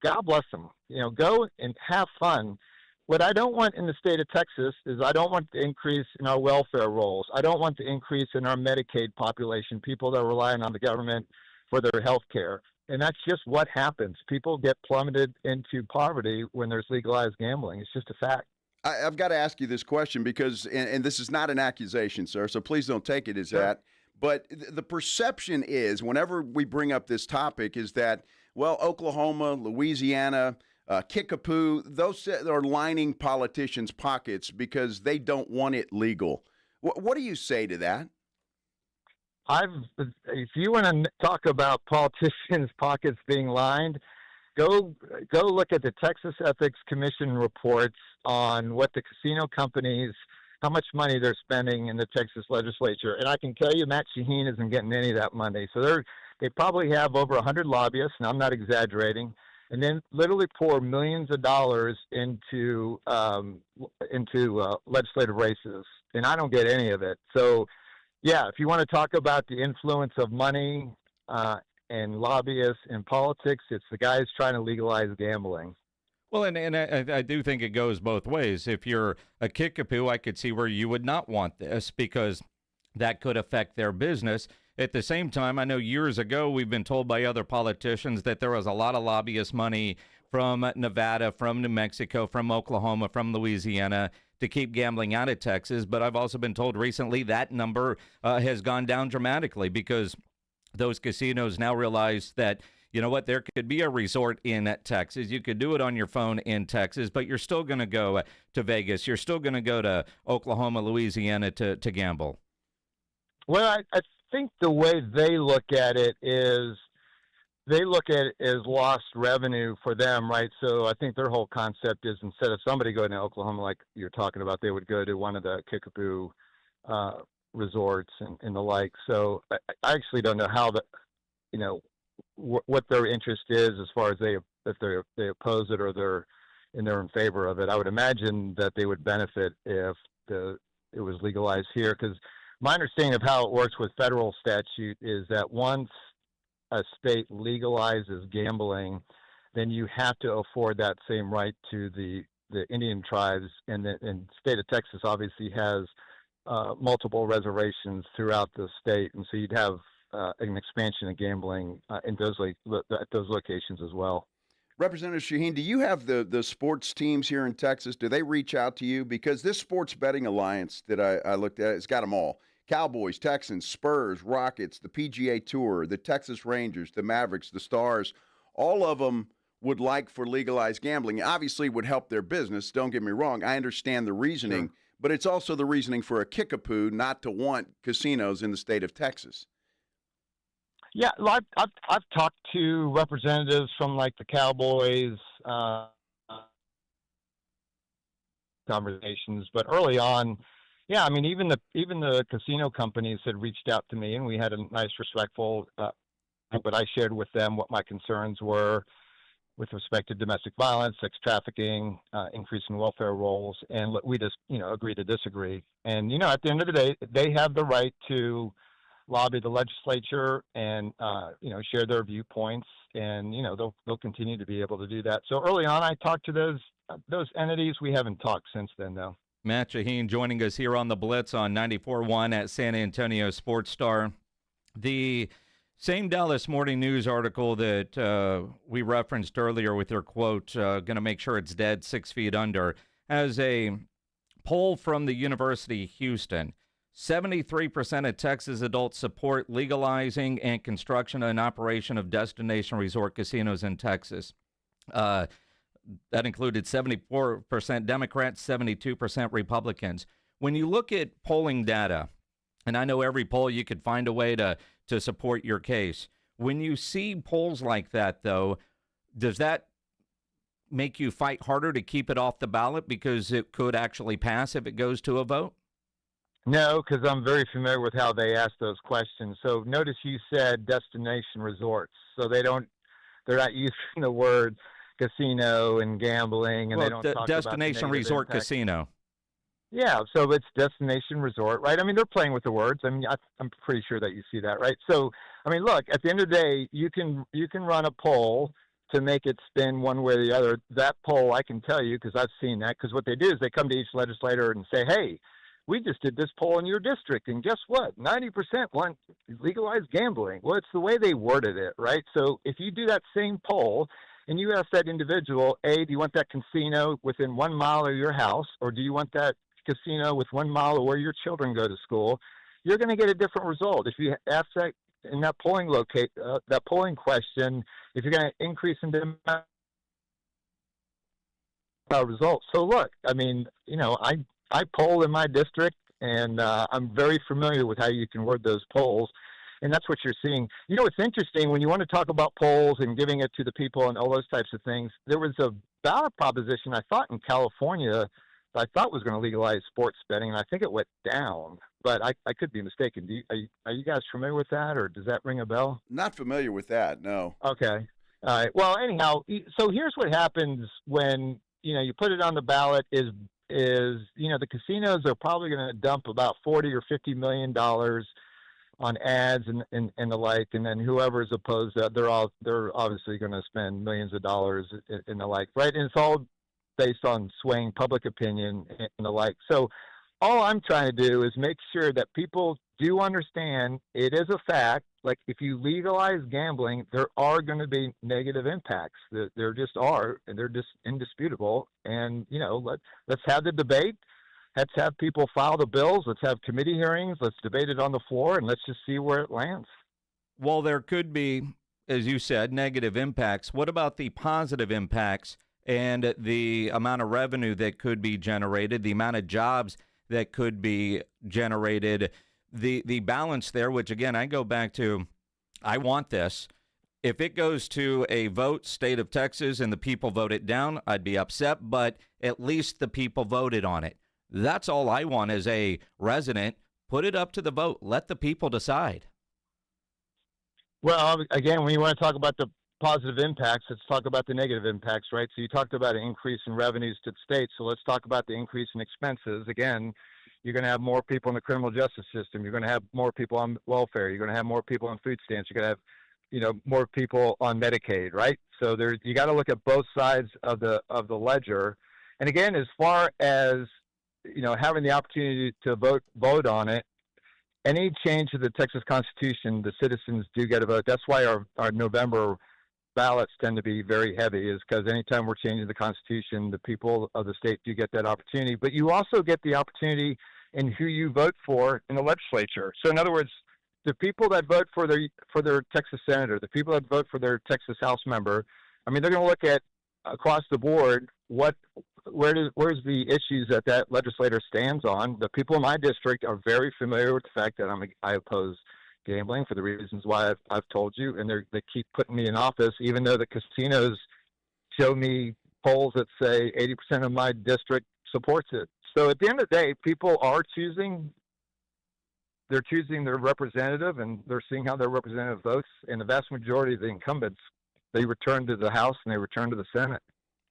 God bless them. Go and have fun. What I don't want in the state of Texas is I don't want the increase in our welfare rolls. I don't want the increase in our Medicaid population, people that are relying on the government for their health care. And that's just what happens. People get plummeted into poverty when there's legalized gambling. It's just a fact. I've got to ask you this question because, and this is not an accusation, sir, so please don't take it as that. But the perception is, whenever we bring up this topic, is that, well, Oklahoma, Louisiana, Kickapoo, those are lining politicians' pockets because they don't want it legal. What do you say to that? If you want to talk about politicians' pockets being lined, go look at the Texas Ethics Commission reports on what the casino companies, how much money they're spending in the Texas legislature. And I can tell you Matt Shaheen isn't getting any of that money. So they probably have over 100 lobbyists, and I'm not exaggerating, and then literally pour millions of dollars into legislative races. And I don't get any of it. So, yeah, if you want to talk about the influence of money and lobbyists in politics, it's the guys trying to legalize gambling. Well, and I do think it goes both ways. If you're a Kickapoo, I could see where you would not want this because that could affect their business. At the same time, I know years ago we've been told by other politicians that there was a lot of lobbyist money from Nevada, from New Mexico, from Oklahoma, from Louisiana to keep gambling out of Texas. But I've also been told recently that number has gone down dramatically because those casinos now realize that, you know what, there could be a resort in Texas. You could do it on your phone in Texas, but you're still going to go to Vegas. You're still going to go to Oklahoma, Louisiana to gamble. Well, I think the way they look at it is they look at it as lost revenue for them, right? So I think their whole concept is instead of somebody going to Oklahoma like you're talking about, they would go to one of the Kickapoo resorts and the like. So I actually don't know how what their interest is as far as if they oppose it or they're in favor of it. I would imagine that they would benefit if it was legalized here, because my understanding of how it works with federal statute is that once a state legalizes gambling, then you have to afford that same right to the Indian tribes, and the state of Texas obviously has multiple reservations throughout the state, and so you'd have an expansion of gambling in at those locations as well. Representative Shaheen, do you have the sports teams here in Texas? Do they reach out to you? Because this sports betting alliance that I looked at, it's got them all. Cowboys, Texans, Spurs, Rockets, the PGA Tour, the Texas Rangers, the Mavericks, the Stars, all of them would like for legalized gambling. Obviously would help their business, don't get me wrong. I understand the reasoning, but it's also the reasoning for a kickapoo not to want casinos in the state of Texas. Yeah, well, I've talked to representatives from like the Cowboys conversations, but early on, yeah, I mean even the casino companies had reached out to me, and we had a nice, respectful. But I shared with them what my concerns were with respect to domestic violence, sex trafficking, increase in welfare rolls, and we just agree to disagree. And at the end of the day, they have the right to lobby the legislature and share their viewpoints, and they'll continue to be able to do that. So early on, I talked to those entities. We haven't talked since then, though. Matt Shaheen joining us here on the Blitz on 94.1 at San Antonio Sports Star. The same Dallas Morning News article that we referenced earlier with your quote, going to make sure it's dead 6 feet under, has a poll from the University of Houston. 73% of Texas adults support legalizing and construction and operation of destination resort casinos in Texas. That included 74% Democrats, 72% Republicans. When you look at polling data, and I know every poll you could find a way to support your case. When you see polls like that, though, does that make you fight harder to keep it off the ballot because it could actually pass if it goes to a vote? No, because I'm very familiar with how they ask those questions. So notice you said destination resorts. So they're not using the word casino and gambling, and they don't talk about destination resort impact. Casino. Yeah, so it's destination resort, right? I mean, they're playing with the words. I mean, I'm pretty sure that you see that, right? So, I mean, look, at the end of the day, you can run a poll to make it spin one way or the other. That poll, I can tell you, because I've seen that, because what they do is they come to each legislator and say, hey, we just did this poll in your district, and guess what? 90% want legalized gambling. Well, it's the way they worded it, right? So if you do that same poll and you ask that individual, A, do you want that casino within 1 mile of your house, or do you want that casino with 1 mile of where your children go to school, you're going to get a different result. If you ask that in that polling question, if you're going to increase in demand results. So look, I mean, I poll in my district, and I'm very familiar with how you can word those polls, and that's what you're seeing. It's interesting when you want to talk about polls and giving it to the people and all those types of things. There was a ballot proposition, I thought, in California I thought was going to legalize sports betting, and I think it went down, but I could be mistaken. Are you guys familiar with that, or does that ring a bell? Not familiar with that, no. Okay. All right. Well, anyhow, so here's what happens when, you put it on the ballot is the casinos are probably going to dump about $40 or $50 million on ads and the like, and then whoever is opposed, they're obviously going to spend millions of dollars in the like, right? And it's all based on swaying public opinion and the like. So all I'm trying to do is make sure that people do understand it is a fact. Like, if you legalize gambling, there are going to be negative impacts. There just are, and they're just indisputable. And, let's have the debate. Let's have people file the bills. Let's have committee hearings. Let's debate it on the floor, and let's just see where it lands. Well, there could be, as you said, negative impacts. What about the positive impacts and the amount of revenue that could be generated, the amount of jobs that could be generated, the balance there, which, again, I go back to, I want this. If it goes to a vote, state of Texas, and the people vote it down, I'd be upset, but at least the people voted on it. That's all I want as a resident. Put it up to the vote. Let the people decide. Well, again, when you want to talk about the positive impacts, let's talk about the negative impacts, right? So you talked about an increase in revenues to the state, so let's talk about the increase in expenses. Again, you're going to have more people in the criminal justice system. You're going to have more people on welfare. You're going to have more people on food stamps. You're going to have, more people on Medicaid, right? So you got to look at both sides of the ledger. And again, as far as having the opportunity to vote on it, any change to the Texas Constitution, the citizens do get a vote. That's why our November ballots tend to be very heavy, is because anytime we're changing the Constitution, the people of the state do get that opportunity. But you also get the opportunity in who you vote for in the legislature. So in other words, the people that vote for their Texas senator, the people that vote for their Texas House member, I mean, they're going to look at across the board where's the issues that legislator stands on. The people in my district are very familiar with the fact that I oppose gambling for the reasons why I've told you, and they keep putting me in office, even though the casinos show me polls that say 80% of my district supports it. So at the end of the day, people are choosing their representative, and they're seeing how their representative votes, and the vast majority of the incumbents, they return to the House and they return to the Senate.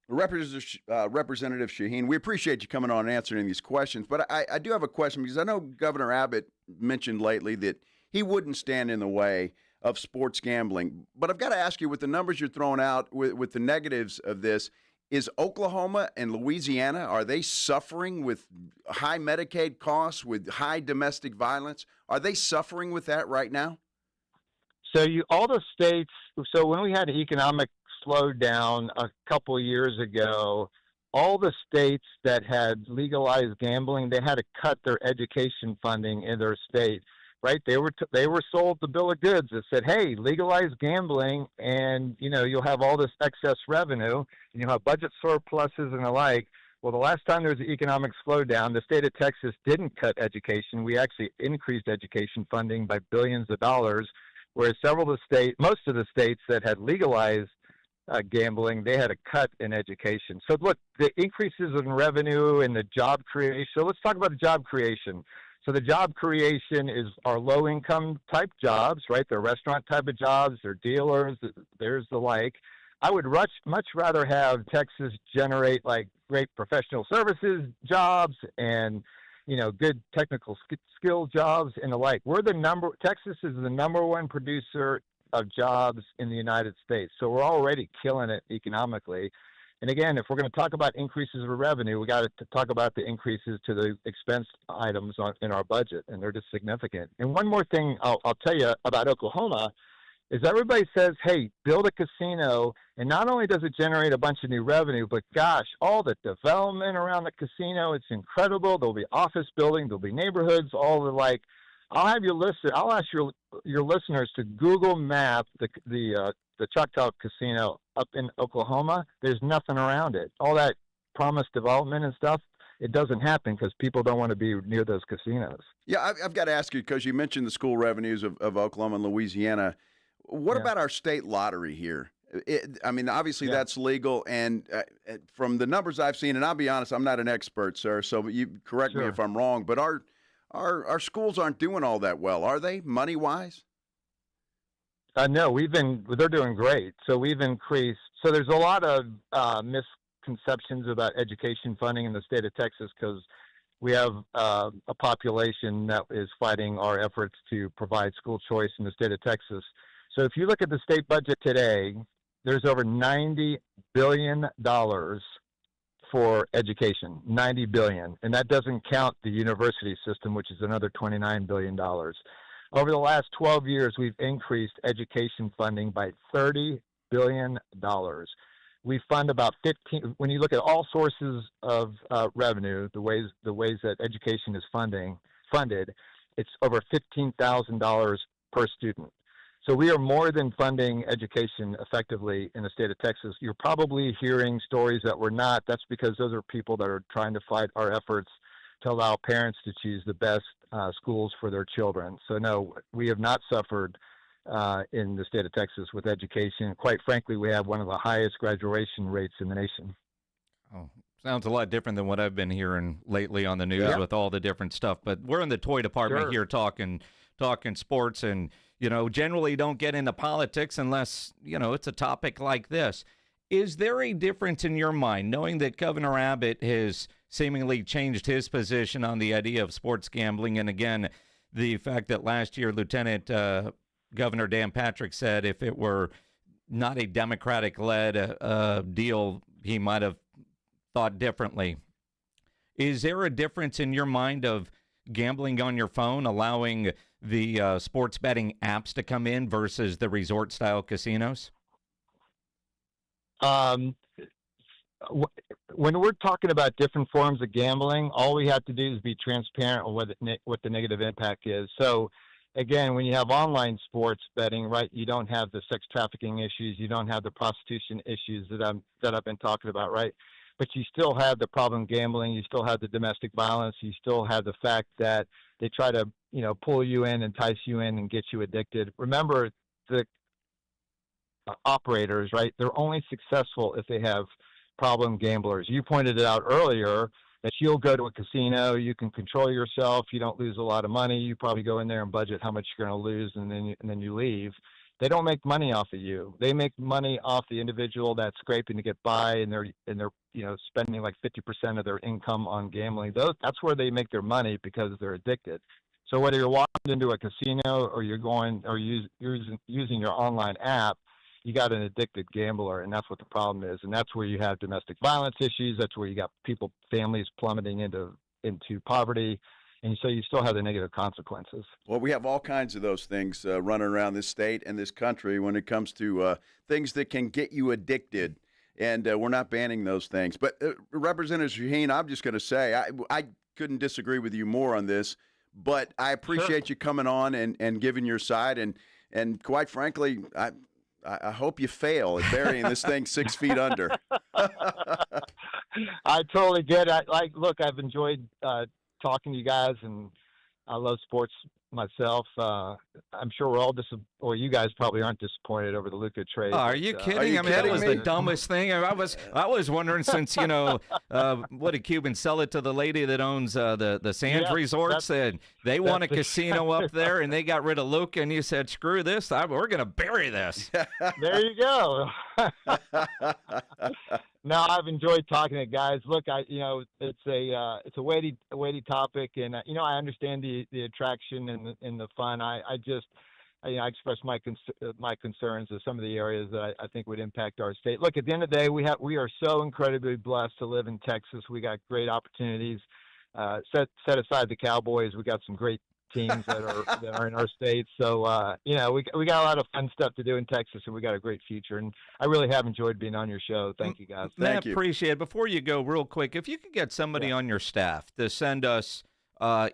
Representative Shaheen, we appreciate you coming on and answering these questions, but I do have a question, because I know Governor Abbott mentioned lately that he wouldn't stand in the way of sports gambling. But I've got to ask you, with the numbers you're throwing out, with the negatives of this, is Oklahoma and Louisiana, are they suffering with high Medicaid costs, with high domestic violence? Are they suffering with that right now? So all the states, so when we had an economic slowdown a couple of years ago, all the states that had legalized gambling, they had to cut their education funding in their state. Right, they were sold the bill of goods that said, "Hey, legalize gambling, and you'll have all this excess revenue, and you'll have budget surpluses and the like." Well, the last time there was an economic slowdown, the state of Texas didn't cut education. We actually increased education funding by billions of dollars, whereas most of the states that had legalized gambling, they had a cut in education. So look, the increases in revenue and the job creation. So let's talk about the job creation. So the job creation is our low-income type jobs, right? They're restaurant type of jobs, they're dealers, there's the like. I would much rather have Texas generate like great professional services jobs and, good technical skill jobs and the like. Texas is the number one producer of jobs in the United States. So we're already killing it economically. And again, if we're going to talk about increases of revenue, we got to talk about the increases to the expense items in our budget, and they're just significant. And one more thing I'll tell you about Oklahoma is everybody says, hey, build a casino, and not only does it generate a bunch of new revenue, but gosh, all the development around the casino, it's incredible. There'll be office building, there'll be neighborhoods, all the like. I'll ask your listeners to Google Map the Choctaw Casino up in Oklahoma. There's nothing around it. All that promised development and stuff, it doesn't happen because people don't want to be near those casinos. Yeah, I've got to ask you, because you mentioned the school revenues of Oklahoma and Louisiana. What about our state lottery here? Obviously that's legal, and from the numbers I've seen, and I'll be honest, I'm not an expert, sir, so you correct me if I'm wrong, but our schools aren't doing all that well, are they, money-wise? No, they're doing great. So we've increased. So there's a lot of misconceptions about education funding in the state of Texas, because we have a population that is fighting our efforts to provide school choice in the state of Texas. So if you look at the state budget today, there's over $90 billion for education, $90 billion. And that doesn't count the university system, which is another $29 billion. Over the last 12 years, we've increased education funding by $30 billion. We fund about 15. When you look at all sources of revenue, the ways that education is funded, it's over $15,000 per student. So we are more than funding education effectively in the state of Texas. You're probably hearing stories that we're not. That's because those are people that are trying to fight our efforts to allow parents to choose the best schools for their children. So no, we have not suffered in the state of Texas with education. Quite frankly, we have one of the highest graduation rates in the nation. Oh, sounds a lot different than what I've been hearing lately on the news with all the different stuff. But we're in the toy department here talking sports, and generally don't get into politics unless it's a topic like this. Is there a difference in your mind, knowing that Governor Abbott has seemingly changed his position on the idea of sports gambling, and again, the fact that last year Lieutenant Governor Dan Patrick said if it were not a Democratic-led deal, he might have thought differently. Is there a difference in your mind of gambling on your phone, allowing the sports betting apps to come in versus the resort-style casinos? When we're talking about different forms of gambling, all we have to do is be transparent on what the negative impact is. So, again, when you have online sports betting, right, you don't have the sex trafficking issues, you don't have the prostitution issues that I've been talking about, right? But you still have the problem gambling, you still have the domestic violence, you still have the fact that they try to, pull you in, entice you in, and get you addicted. Remember, the operators, right? They're only successful if they have problem gamblers. You pointed it out earlier that you'll go to a casino, you can control yourself, you don't lose a lot of money, you probably go in there and budget how much you're going to lose, and then you leave. They don't make money off of you. They make money off the individual that's scraping to get by, and they're spending like 50% of their income on gambling. That's where they make their money because they're addicted. So whether you're walking into a casino or you're going or using your online app, you got an addicted gambler, and that's what the problem is. And that's where you have domestic violence issues. That's where you got families plummeting into poverty. And so you still have the negative consequences. Well, we have all kinds of those things running around this state and this country when it comes to things that can get you addicted. And we're not banning those things. But Representative Shaheen, I'm just going to say I couldn't disagree with you more on this. But I appreciate you coming on and giving your side. And quite frankly, I hope you fail at burying this thing 6 feet under. I totally get it. Look, I've enjoyed talking to you guys, and I love sports myself. I'm sure we're all or you guys probably aren't disappointed over the Luka trade. Oh, are you kidding? That was the dumbest thing. I was wondering since, what did Cuban sell it to the lady that owns the Sands Resorts? And they want a casino up there, and they got rid of Luka, and you said, screw this. We're going to bury this. There you go. No, I've enjoyed talking to you guys. Look, it's a weighty topic, and I understand the attraction and the fun. I express my concerns of some of the areas that I think would impact our state. Look, at the end of the day, we are so incredibly blessed to live in Texas. We got great opportunities. Set aside the Cowboys, we got some great teams that are in our state. So we got a lot of fun stuff to do in Texas, and we got a great future. And I really have enjoyed being on your show. Thank you, guys. Thank you. Appreciate it. Before you go, real quick, if you could get somebody on your staff to send us,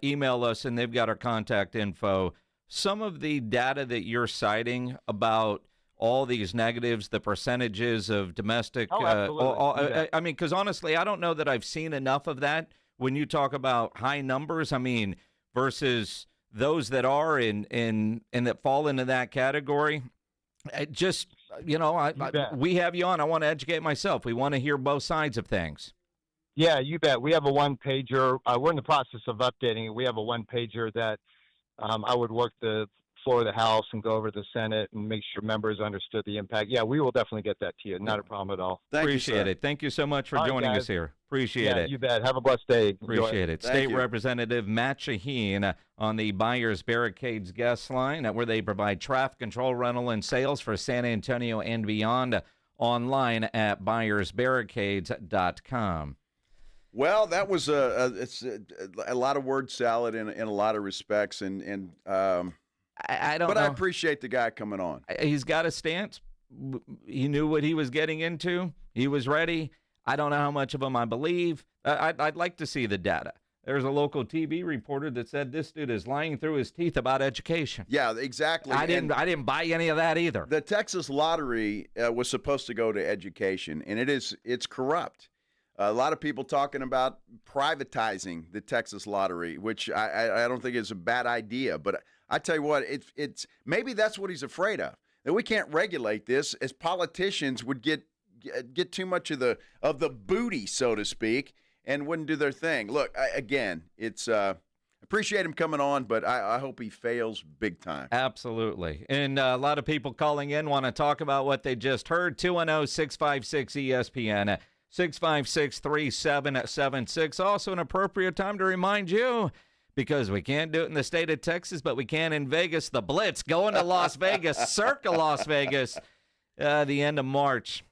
email us, and they've got our contact info. Some of the data that you're citing about all these negatives, the percentages of domestic. I mean, because honestly, I don't know that I've seen enough of that when you talk about high numbers. I mean, versus those that are in that fall into that category. We have you on. I want to educate myself. We want to hear both sides of things. Yeah, you bet. We have a one-pager. We're in the process of updating it. We have a one-pager that I would work the floor of the House and go over to the Senate and make sure members understood the impact. Yeah, we will definitely get that to you. Not a problem at all. Appreciate it. Thank you so much for joining us here. Appreciate it. You bet. Have a blessed day. Appreciate it. State Representative Matt Shaheen on the Buyers Barricades guest line, where they provide traffic control, rental, and sales for San Antonio and beyond, online at buyersbarricades.com. Well, that was it's a lot of word salad in a lot of respects, I don't know. I appreciate the guy coming on. He's got a stance. He knew what he was getting into. He was ready. I don't know how much of him I believe. I'd like to see the data. There's a local TV reporter that said this dude is lying through his teeth about education. Yeah, exactly. I didn't buy any of that either. The Texas lottery was supposed to go to education, and it's corrupt. A lot of people talking about privatizing the Texas lottery, which I don't think is a bad idea. But I tell you what, it's maybe that's what he's afraid of, that we can't regulate this, as politicians would get too much of the booty, so to speak, and wouldn't do their thing. Look, it's appreciate him coming on, but I hope he fails big time. Absolutely. And a lot of people calling in want to talk about what they just heard. 210-656-ESPN. 656-3776. Also an appropriate time to remind you, because we can't do it in the state of Texas, but we can in Vegas. The Blitz going to Las Vegas, Circa Las Vegas, the end of March.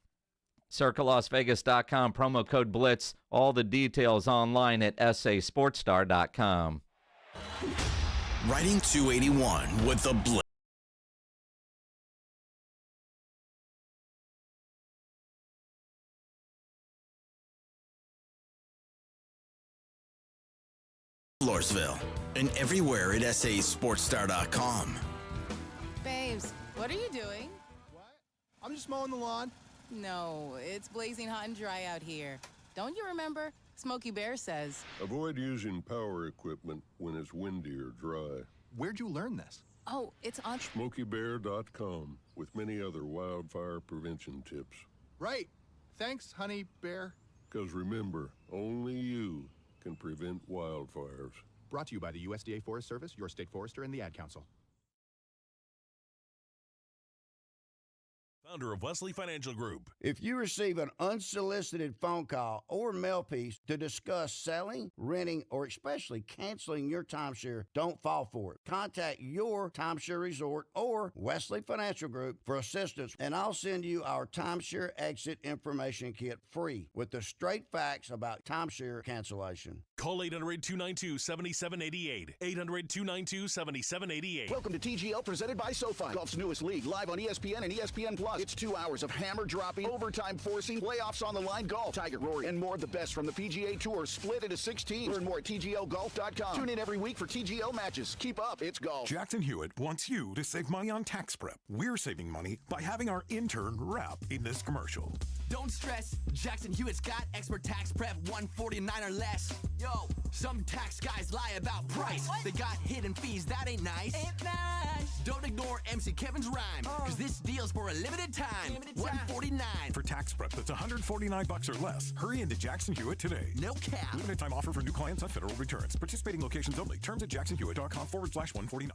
CircaLasVegas.com, promo code Blitz. All the details online at sasportstar.com. Riding 281 with the Blitz. Floresville and everywhere at sasportstar.com. Babes, what are you doing? I'm just mowing the lawn. No, it's blazing hot and dry out here. Don't you remember? Smokey Bear says. Avoid using power equipment when it's windy or dry. Where'd you learn this? Oh, it's on SmokeyBear.com with many other wildfire prevention tips. Right. Thanks, honey bear. Because remember, only you can prevent wildfires. Brought to you by the USDA Forest Service, your state forester, and the Ad Council. Founder of Wesley Financial Group. If you receive an unsolicited phone call or mail piece to discuss selling, renting, or especially canceling your timeshare, don't fall for it. Contact your timeshare resort or Wesley Financial Group for assistance, and I'll send you our timeshare exit information kit free with the straight facts about timeshare cancellation. Call 800-292-7788. 800-292-7788. Welcome to TGL, presented by SoFi. Golf's newest league, live on ESPN and ESPN Plus. It's 2 hours of hammer-dropping, overtime-forcing, playoffs on the line golf. Tiger, Rory, and more of the best from the PGA Tour, split into 6 teams. Learn more at TGLGolf.com. Tune in every week for TGL matches. Keep up, it's golf. Jackson Hewitt wants you to save money on tax prep. We're saving money by having our intern rap in this commercial. Don't stress, Jackson Hewitt's got expert tax prep, $149 or less. Yo, some tax guys lie about price. What? They got hidden fees, that ain't nice. Ain't nice. Don't ignore MC Kevin's rhyme, cause this deal's for a limited time. $149. For tax prep that's $149 or less, hurry into Jackson Hewitt today. No cap. Limited time offer for new clients on federal returns. Participating locations only. Terms at jacksonhewitt.com/149.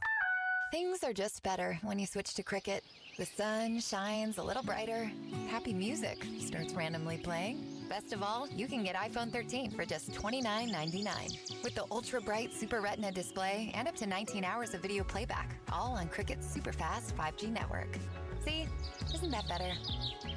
Things are just better when you switch to Cricket. The sun shines a little brighter. Happy music starts randomly playing. Best of all, you can get iPhone 13 for just $29.99. With the ultra-bright Super Retina display and up to 19 hours of video playback, all on Cricket's super-fast 5G network. See? Isn't that better?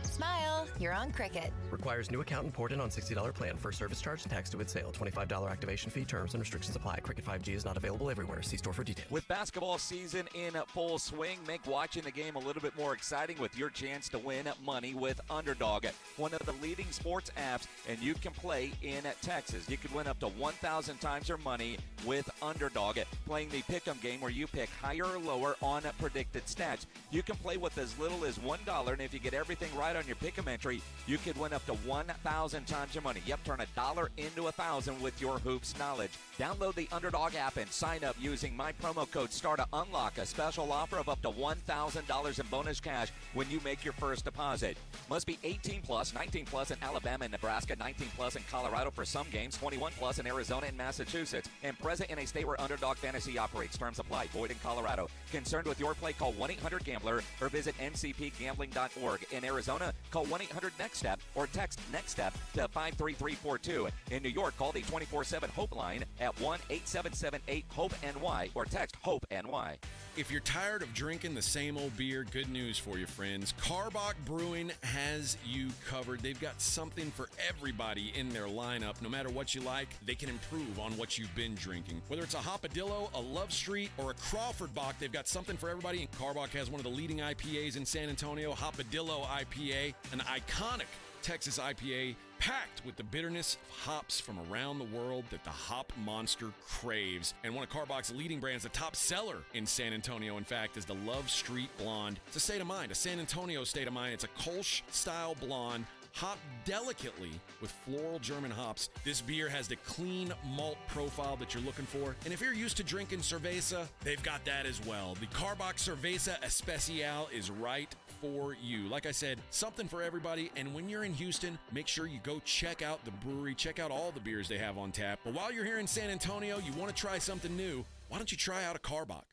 Smile, you're on Cricket. Requires new account imported on $60 plan. First service charge and tax due at sale. $25 activation fee. Terms and restrictions apply. Cricket 5G is not available everywhere. See store for details. With basketball season in full swing, make watching the game a little bit more exciting with your chance to win money with Underdog, one of the leading sports apps, and you can play in Texas. You could win up to 1,000 times your money with Underdog, playing the pick'em game where you pick higher or lower on predicted stats. You can play with as little as $1, and if you get everything right on your pick'em entry, you could win up to 1,000 times your money. Yep, turn $1 into 1,000 with your hoops knowledge. Download the Underdog app and sign up using my promo code STAR to unlock a special offer of up to $1,000 in bonus cash when you make your first deposit. Must be 18 plus, 19 plus in Alabama and Nebraska, 19 plus in Colorado for some games, 21 plus in Arizona and Massachusetts, and present in a state where Underdog Fantasy operates. Terms apply. Void in Colorado. Concerned with your play, call 1-800-GAMBLER or visit ncpgambling.org. In Arizona, call 1-800-NEXT-STEP or text NEXT-STEP to 53342. In New York, call the 24/7 HOPE line at 1-8778-HOPE-NY or text HOPE-NY. If you're tired of drinking the same old beer, good news for you, friends. Karbach Brewing has you covered. They've got something for everybody in their lineup. No matter what you like, they can improve on what you've been drinking. Whether it's a Hopadillo, a Love Street, or a Crawford Bock, they've got something for everybody. And Karbach has one of the leading IPAs in San Antonio, Hopadillo IPA, an iconic Texas IPA packed with the bitterness of hops from around the world that the hop monster craves. And one of Karbach's leading brands, the top seller in San Antonio, in fact, is the Love Street Blonde. It's a state of mind, a San Antonio state of mind. It's a Kolsch-style blonde, hopped delicately with floral German hops. This beer has the clean malt profile that you're looking for. And if you're used to drinking cerveza, they've got that as well. The Karbach Cerveza Especial is right for you. Like I said, something for everybody. And when you're in Houston, make sure you go check out the brewery, check out all the beers they have on tap. But while you're here in San Antonio, you want to try something new, why don't you try out a Karbach?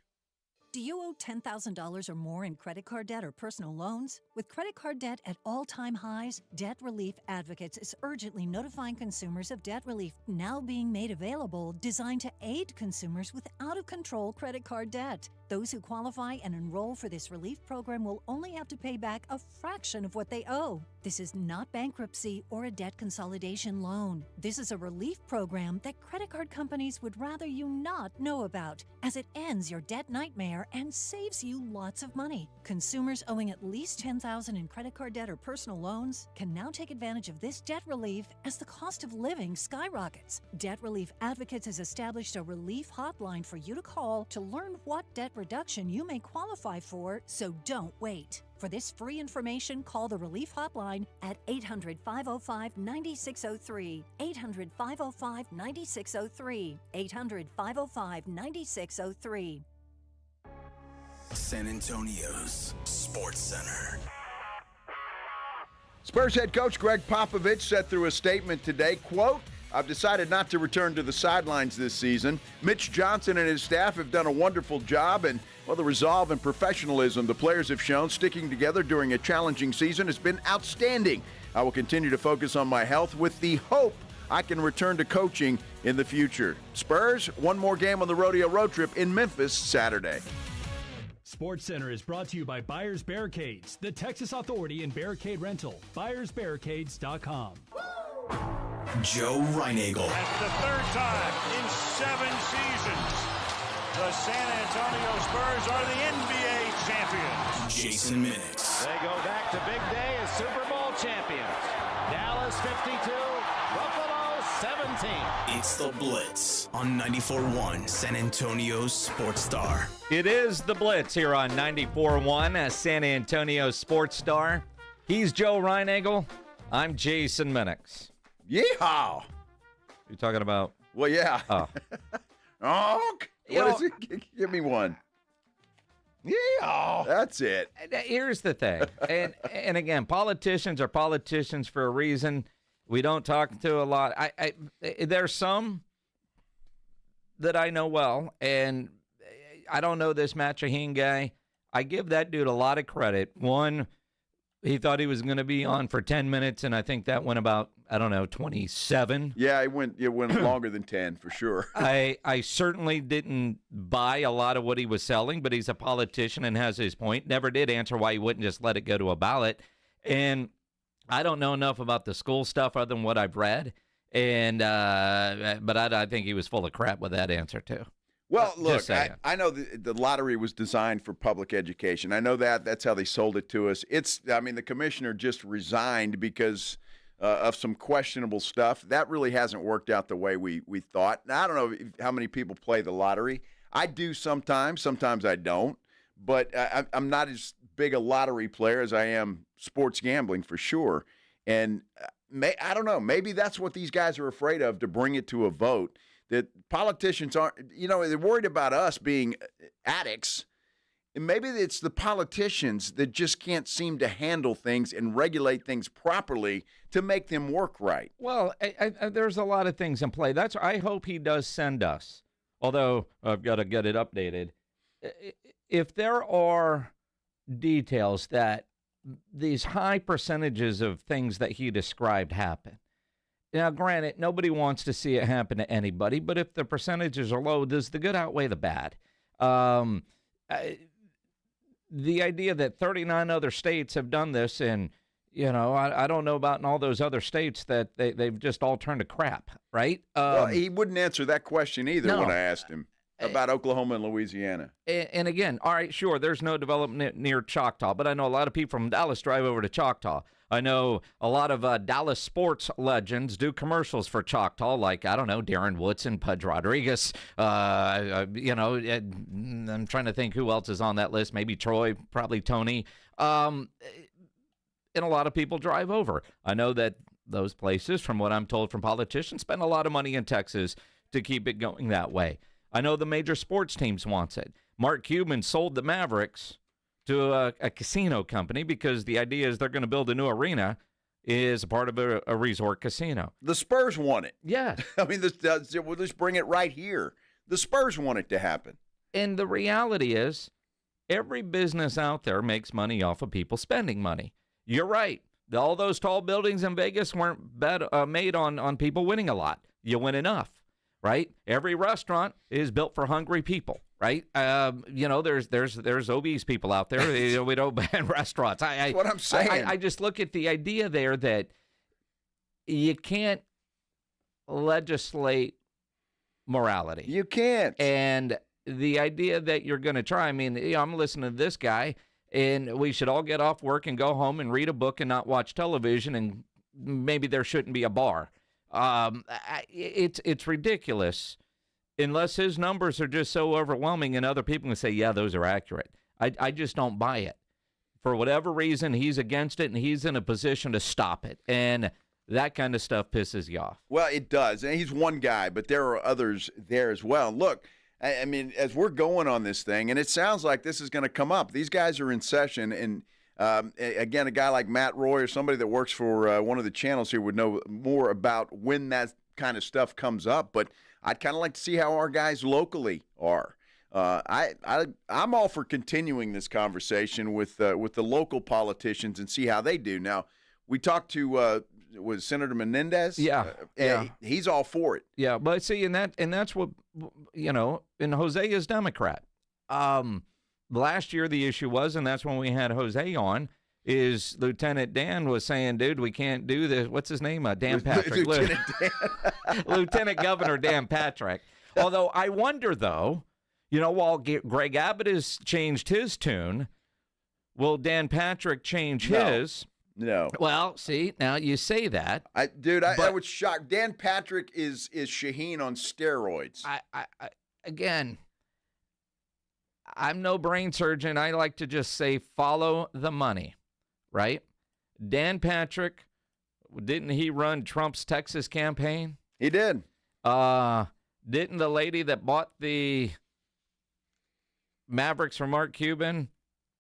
Do you owe $10,000 or more in credit card debt or personal loans? With credit card debt at all-time highs, Debt Relief Advocates is urgently notifying consumers of debt relief now being made available, designed to aid consumers with out-of-control credit card debt. Those who qualify and enroll for this relief program will only have to pay back a fraction of what they owe. This is not bankruptcy or a debt consolidation loan. This is a relief program that credit card companies would rather you not know about, as it ends your debt nightmare and saves you lots of money. Consumers owing at least $10,000 in credit card debt or personal loans can now take advantage of this debt relief as the cost of living skyrockets. Debt Relief Advocates has established a relief hotline for you to call to learn what debt reduction you may qualify for, so don't wait. For this free information, call the Relief Hotline at 800-505-9603, 800-505-9603, 800-505-9603. San Antonio's Sports Center. Spurs head coach Greg Popovich said through a statement today, quote, "I've decided not to return to the sidelines this season. Mitch Johnson and his staff have done a wonderful job, and, well, the resolve and professionalism the players have shown sticking together during a challenging season has been outstanding. I will continue to focus on my health with the hope I can return to coaching in the future." Spurs, one more game on the rodeo road trip in Memphis Saturday. Sports Center is brought to you by Buyers Barricades, the Texas authority in barricade rental. BuyersBarricades.com. Joe Reinagel. And for the third time in 7 seasons, the San Antonio Spurs are the NBA champions. Jason Minix. They go back to big day as Super Bowl champions. Dallas 52, Buffalo 17. It's the Blitz on 94.1 San Antonio's Sports Star. It is the Blitz here on 94.1 as San Antonio Sports Star. He's Joe Reinagel. I'm Jason Minix. Yeehaw! You talking about? Well, yeah. Oh. Oh, what is it? Give me one. Yeah, that's it. Here's the thing, and again, politicians are politicians for a reason. We don't talk to a lot. There's some that I know well, and I don't know this Matt Shaheen guy. I give that dude a lot of credit. One, he thought he was going to be on for 10 minutes, and I think that went about, 27. Yeah, it went longer than 10 for sure. I certainly didn't buy a lot of what he was selling, but he's a politician and has his point. Never did answer why he wouldn't just let it go to a ballot. And I don't know enough about the school stuff other than what I've read. And but I think he was full of crap with that answer too. Well, look, I know the lottery was designed for public education. I know that's how they sold it to us. The commissioner just resigned because of some questionable stuff. That really hasn't worked out the way we thought. Now, I don't know how many people play the lottery. I do sometimes I don't. But I'm not as big a lottery player as I am sports gambling for sure. And I don't know, maybe that's what these guys are afraid of, to bring it to a vote. That politicians aren't, they're worried about us being addicts. And maybe it's the politicians that just can't seem to handle things and regulate things properly to make them work right. Well, there's a lot of things in play. I hope he does send us, although I've got to get it updated. If there are details that these high percentages of things that he described happen. Now, granted, nobody wants to see it happen to anybody, but if the percentages are low, does the good outweigh the bad? The idea that 39 other states have done this, and, I don't know about in all those other states that they've just all turned to crap, right? Well, he wouldn't answer that question either when I asked him about Oklahoma and Louisiana. And again, all right, sure, there's no development near Choctaw, but I know a lot of people from Dallas drive over to Choctaw. I know a lot of Dallas sports legends do commercials for Choctaw, like, Darren Woodson, Pudge Rodriguez. I'm trying to think who else is on that list. Maybe Troy, probably Tony. And a lot of people drive over. I know that those places, from what I'm told from politicians, spend a lot of money in Texas to keep it going that way. I know the major sports teams wants it. Mark Cuban sold the Mavericks to a casino company because the idea is they're going to build a new arena is a part of a resort casino. The Spurs want it. Yeah. We'll just bring it right here. The Spurs want it to happen. And the reality is every business out there makes money off of people spending money. You're right. All those tall buildings in Vegas weren't made on people winning a lot. You win enough, right? Every restaurant is built for hungry people. right? There's obese people out there. We don't ban restaurants. That's what I'm saying. I just look at the idea there that you can't legislate morality. You can't. And the idea that you're going to try, I'm listening to this guy, and we should all get off work and go home and read a book and not watch television, and maybe there shouldn't be a bar. It's ridiculous unless his numbers are just so overwhelming and other people can say, yeah, those are accurate. I just don't buy it. For whatever reason, he's against it, and he's in a position to stop it. And that kind of stuff pisses you off. Well, it does. And he's one guy, but there are others there as well. Look, as we're going on this thing, and it sounds like this is going to come up. These guys are in session, and again, a guy like Matt Roy or somebody that works for one of the channels here would know more about when that kind of stuff comes up. But I'd kind of like to see how our guys locally are. I'm all for continuing this conversation with the local politicians and see how they do. Now, we talked to was Senator Menendez. Yeah, he's all for it. Yeah, but see, and that's what and Jose is Democrat. Last year the issue was, and that's when we had Jose on, is Lieutenant Dan was saying, dude, we can't do this. What's his name? Dan Patrick. Lieutenant Dan. Lieutenant Governor Dan Patrick. Although I wonder, though, while Greg Abbott has changed his tune, will Dan Patrick change his? No. Well, see, now you say that. I was shocked. Dan Patrick is Shaheen on steroids. Again, I'm no brain surgeon. I like to just say follow the money, right? Dan Patrick, didn't he run Trump's Texas campaign? He did. Didn't the lady that bought the Mavericks from Mark Cuban,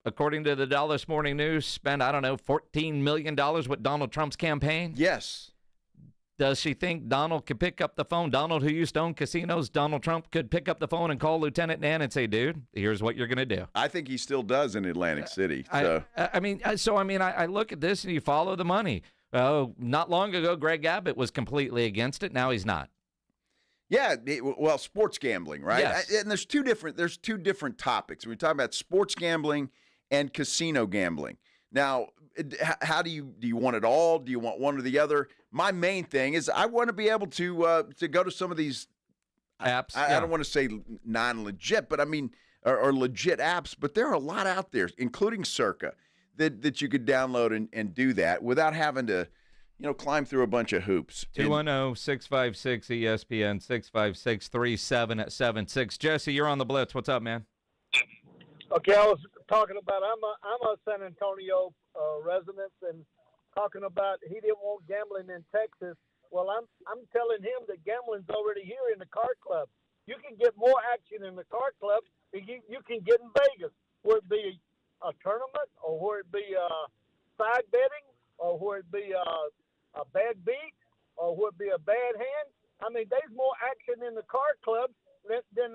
according to the Dallas Morning News, spend, $14 million with Donald Trump's campaign? Yes. Does she think Donald could pick up the phone? Donald, who used to own casinos, Donald Trump could pick up the phone and call Lieutenant Dan and say, dude, here's what you're going to do. I think he still does in Atlantic City. So. I look at this and you follow the money. Not long ago, Greg Abbott was completely against it. Now he's not. Yeah, well, sports gambling, right? Yes. And there's two different topics. We're talking about sports gambling and casino gambling. Now, how do you want it all? Do you want one or the other? My main thing is I want to be able to go to some of these apps. I don't want to say non-legit, but or legit apps, but there are a lot out there, including Circa, that you could download and do that without having to, climb through a bunch of hoops. 210-656-ESPN, 656-3776. Jesse, you're on the Blitz. What's up, man? Okay, I was talking about I'm a San Antonio resident, and talking about he didn't want gambling in Texas. Well, I'm telling him that gambling's already here in the card club. You can get more action in the card club than you can get in Vegas, where it be a tournament or where it be side betting or where it be a bad beat or where it be a bad hand. There's more action in the card club than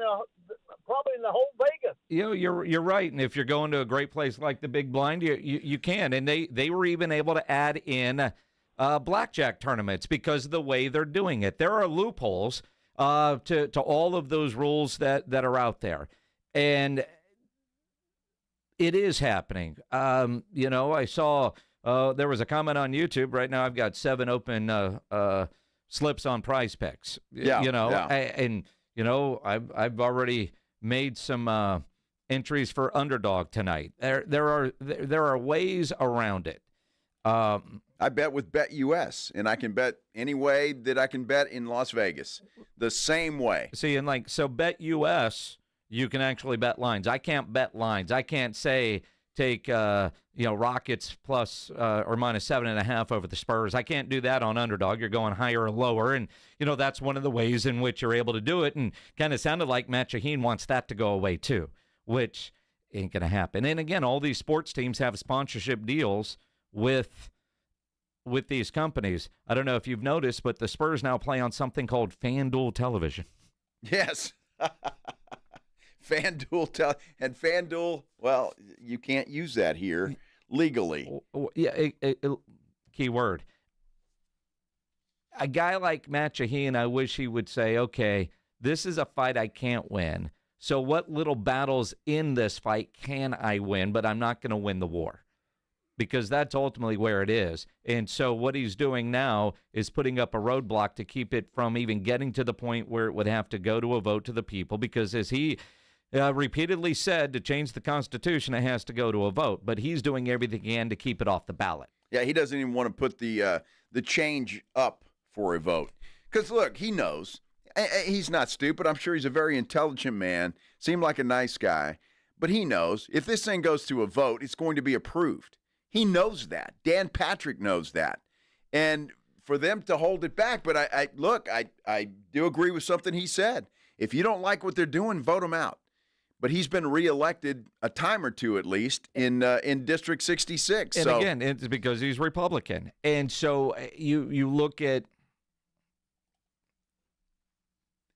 probably in the whole Vegas. You're right, and if you're going to a great place like the Big Blind, you can. And they were even able to add in blackjack tournaments because of the way they're doing it. There are loopholes to all of those rules that are out there, and it is happening. I saw there was a comment on YouTube. Right now, I've got 7 open slips on Prize Picks. I've already made some entries for underdog tonight. There are ways around it. I bet with BetUS, and I can bet any way that I can bet in Las Vegas, the same way. See, and BetUS, you can actually bet lines. I can't bet lines. I can't say take Rockets plus or minus 7.5 over the Spurs. I can't do that on underdog. You're going higher or lower, and that's one of the ways in which you're able to do it. And kind of sounded like Matt Shaheen wants that to go away too, which ain't gonna happen. And again, all these sports teams have sponsorship deals with these companies. I don't know if you've noticed, but the Spurs now play on something called FanDuel Television. Yes. FanDuel, well, you can't use that here legally. Yeah, key word. A guy like Matt Shaheen, I wish he would say, okay, this is a fight I can't win, So what little battles in this fight can I win? But I'm not going to win the war, because that's ultimately where it is. And so what he's doing now is putting up a roadblock to keep it from even getting to the point where it would have to go to a vote to the people, because as he repeatedly said, to change the Constitution, it has to go to a vote. But he's doing everything he can to keep it off the ballot. Yeah, he doesn't even want to put the change up for a vote. Because, look, he knows. He's not stupid. I'm sure he's a very intelligent man, seemed like a nice guy. But he knows if this thing goes to a vote, it's going to be approved. He knows that. Dan Patrick knows that. And for them to hold it back, but I do agree with something he said. If you don't like what they're doing, vote them out. But he's been reelected a time or two at least in District 66. And again, it's because he's Republican. And so you look at,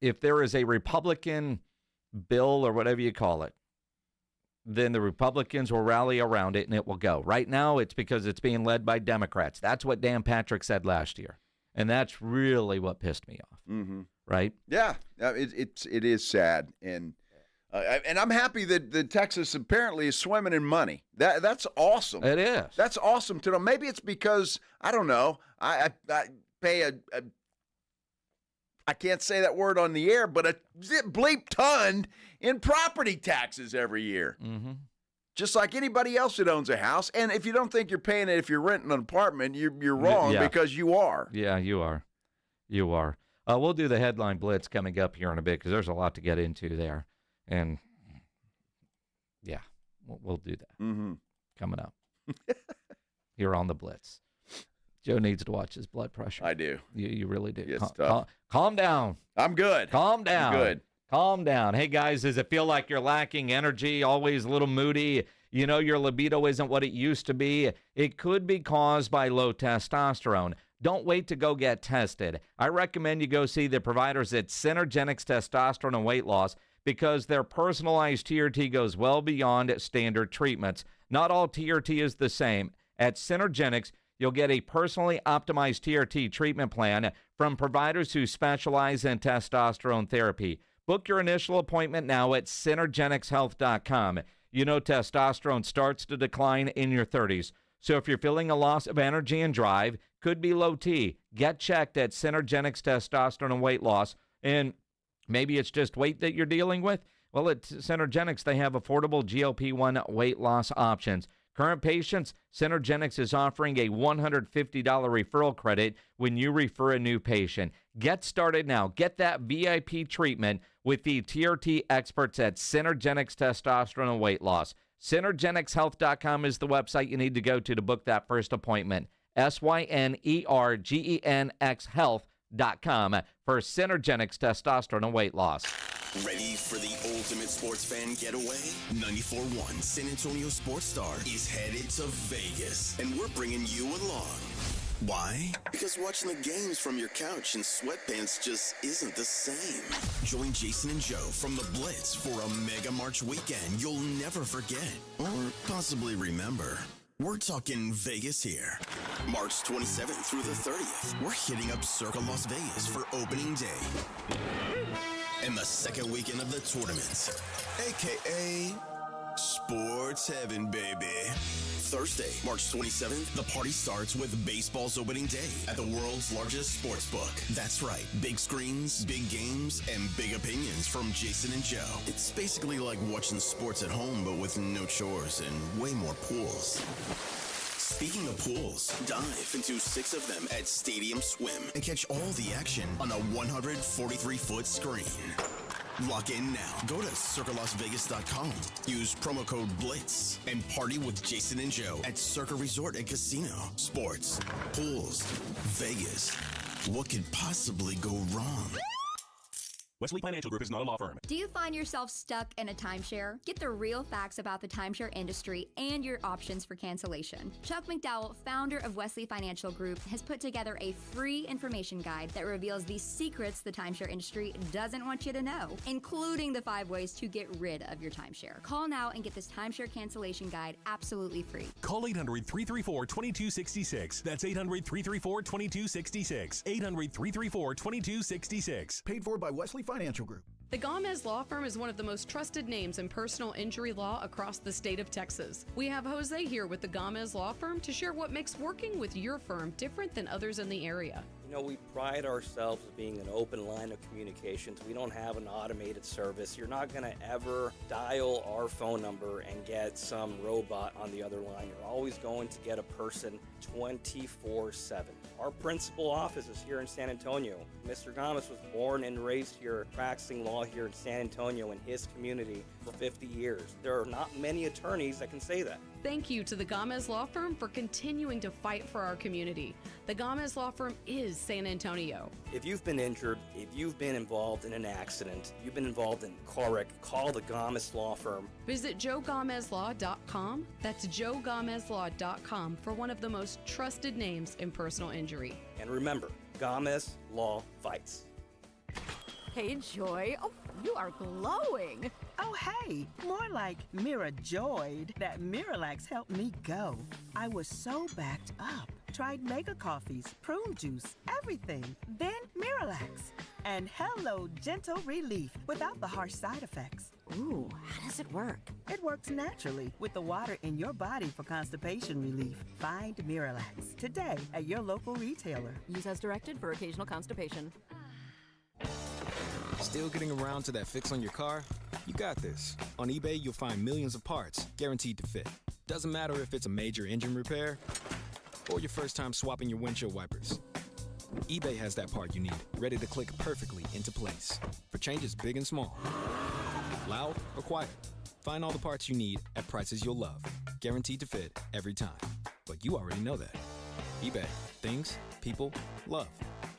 if there is a Republican bill or whatever you call it, then the Republicans will rally around it and it will go. Right now, it's because it's being led by Democrats. That's what Dan Patrick said last year. And that's really what pissed me off. Mm-hmm. Right? Yeah. It is sad. And I'm happy that Texas apparently is swimming in money. That's awesome. It is. That's awesome to know. Maybe it's because, I don't know, I pay I can't say that word on the air, but a bleep ton in property taxes every year. Mm-hmm. Just like anybody else that owns a house. And if you don't think you're paying it if you're renting an apartment, you're wrong because you are. Yeah, you are. You are. We'll do the headline blitz coming up here in a bit because there's a lot to get into there. And, yeah, we'll do that coming up here on the blitz. Joe needs to watch his blood pressure. I do. You really do. It's tough. Calm down. I'm good. Calm down. I'm good. Calm down. Hey, guys, does it feel like you're lacking energy, always a little moody? You know your libido isn't what it used to be? It could be caused by low testosterone. Don't wait to go get tested. I recommend you go see the providers at Synergenics Testosterone and Weight Loss because their personalized TRT goes well beyond standard treatments. Not all TRT is the same. At Synergenics, you'll get a personally optimized TRT treatment plan from providers who specialize in testosterone therapy. Book your initial appointment now at synergenicshealth.com. You know testosterone starts to decline in your 30s. So if you're feeling a loss of energy and drive, could be low T, get checked at Synergenics Testosterone and Weight Loss. And maybe it's just weight that you're dealing with. Well, at Synergenics, they have affordable GLP-1 weight loss options. Current patients, Synergenics is offering a $150 referral credit when you refer a new patient. Get started now. Get that VIP treatment with the TRT experts at Synergenics Testosterone and Weight Loss. Synergenicshealth.com is the website you need to go to book that first appointment. SYNERGENX health.com for Synergenics Testosterone and Weight Loss. Ready for the ultimate sports fan getaway? 94.1 San Antonio Sports Star is headed to Vegas, and we're bringing you along. Why? Because watching the games from your couch in sweatpants just isn't the same. Join Jason and Joe from the Blitz for a mega March weekend you'll never forget or possibly remember. We're talking Vegas here. March 27th through the 30th, we're hitting up Circa Las Vegas for opening day. And the second weekend of the tournament, a.k.a. Sports Heaven, baby. Thursday, March 27th, the party starts with baseball's opening day at the world's largest sports book. That's right, big screens, big games, and big opinions from Jason and Joe. It's basically like watching sports at home, but with no chores and way more pools. Speaking of pools, dive into 6 of them at Stadium Swim and catch all the action on a 143-foot screen. Lock in now. Go to CircaLasVegas.com. Use promo code BLITZ and party with Jason and Joe at Circa Resort and Casino. Sports, pools, Vegas. What could possibly go wrong? Wesley Financial Group is not a law firm. Do you find yourself stuck in a timeshare? Get the real facts about the timeshare industry and your options for cancellation. Chuck McDowell, founder of Wesley Financial Group, has put together a free information guide that reveals the secrets the timeshare industry doesn't want you to know, including the 5 ways to get rid of your timeshare. Call now and get this timeshare cancellation guide absolutely free. Call 800-334-2266. That's 800-334-2266. 800-334-2266. Paid for by Wesley Financial Group. The Gomez Law Firm is one of the most trusted names in personal injury law across the state of Texas. We have Jose here with the Gomez Law Firm to share what makes working with your firm different than others in the area. You know, we pride ourselves as being an open line of communications. We don't have an automated service. You're not going to ever dial our phone number and get some robot on the other line. You're always going to get a person 24/7. Our principal office is here in San Antonio. Mr. Gomez was born and raised here, practicing law here in San Antonio in his community for 50 years. There are not many attorneys that can say that. Thank you to the Gomez Law Firm for continuing to fight for our community. The Gomez Law Firm is San Antonio. If you've been injured, if you've been involved in an accident, you've been involved in a car wreck, call the Gomez Law Firm. Visit joegomezlaw.com. That's joegomezlaw.com for one of the most trusted names in personal injury. And remember, Gomez Law fights. Hey, Joy. Oh, you are glowing. Oh, hey, more like Mira joyed that Miralax helped me go. I was so backed up. Tried mega coffees, prune juice, everything. Then Miralax. And hello, gentle relief without the harsh side effects. Ooh, how does it work? It works naturally with the water in your body for constipation relief. Find Miralax today at your local retailer. Use as directed for occasional constipation. Still getting around to that fix on your car? You got this. On eBay, you'll find millions of parts guaranteed to fit. Doesn't matter if it's a major engine repair or your first time swapping your windshield wipers. eBay has that part you need, ready to click perfectly into place for changes big and small, loud or quiet. Find all the parts you need at prices you'll love, guaranteed to fit every time. But you already know that. eBay. Things, people, love.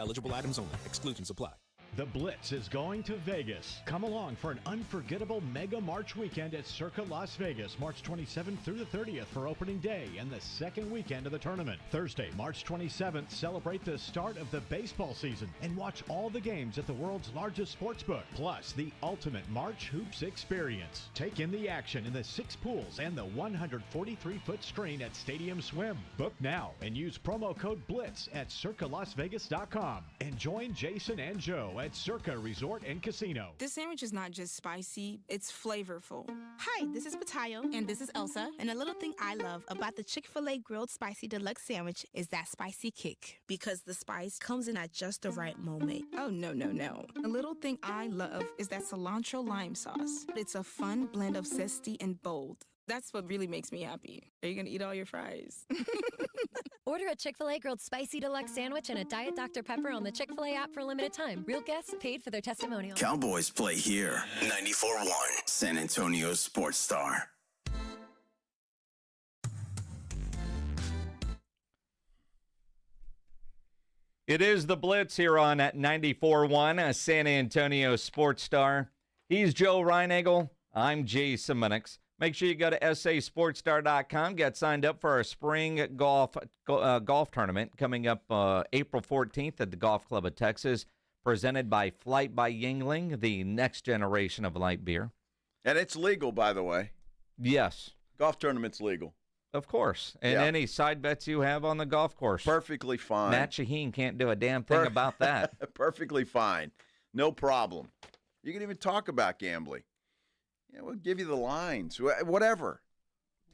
Eligible items only. Exclusions apply. The Blitz is going to Vegas. Come along for an unforgettable Mega March weekend at Circa Las Vegas, March 27th through the 30th for opening day and the second weekend of the tournament. Thursday, March 27th, celebrate the start of the baseball season and watch all the games at the world's largest sports book, plus the ultimate March Hoops experience. Take in the action in the 6 pools and the 143-foot screen at Stadium Swim. Book now and use promo code BLITZ at circalasvegas.com and join Jason and Joe at Circa Resort and Casino. This sandwich is not just spicy, it's flavorful. Hi, this is Patayo. And this is Elsa. And a little thing I love about the Chick-fil-A Grilled Spicy Deluxe Sandwich is that spicy kick. Because the spice comes in at just the right moment. Oh, no. A little thing I love is that cilantro lime sauce. It's a fun blend of zesty and bold. That's what really makes me happy. Are you going to eat all your fries? Order a Chick-fil-A Grilled Spicy Deluxe Sandwich and a Diet Dr. Pepper on the Chick-fil-A app for a limited time. Real guests paid for their testimonial. Cowboys play here. 94.1 San Antonio Sports Star. It is the Blitz here on at 94.1 San Antonio Sports Star. He's Joe Reinagel. I'm Jason Minix. Make sure you go to sasportstar.com. Get signed up for our spring golf tournament coming up April 14th at the Golf Club of Texas, presented by Flight by Yingling, the next generation of light beer. And it's legal, by the way. Yes. Golf tournament's legal. Of course. And any side bets you have on the golf course. Perfectly fine. Matt Shaheen can't do a damn thing about that. Perfectly fine. No problem. You can even talk about gambling. Yeah, we'll give you the lines, whatever.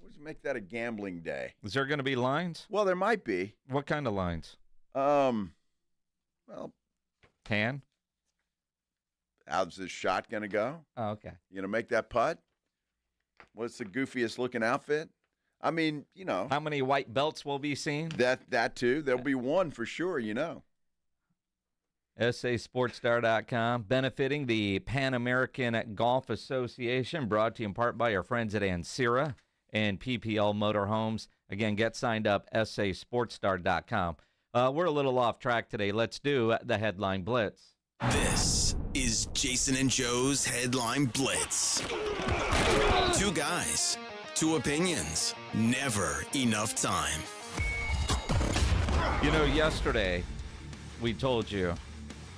We'll just make that a gambling day. Is there going to be lines? Well, there might be. What kind of lines? Well, Tan? How's this shot going to go? Oh, okay. You going to make that putt? What's the goofiest looking outfit? I mean, you know. How many white belts will be seen? That too. There'll be one for sure, you know. sasportstar.com, benefiting the Pan American Golf Association, brought to you in part by our friends at Ancira and PPL Motorhomes. Again, get signed up, sasportstar.com. We're a little off track today. Let's do the Headline Blitz. This is Jason and Joe's Headline Blitz. 2 guys, 2 opinions, never enough time. You know, yesterday we told you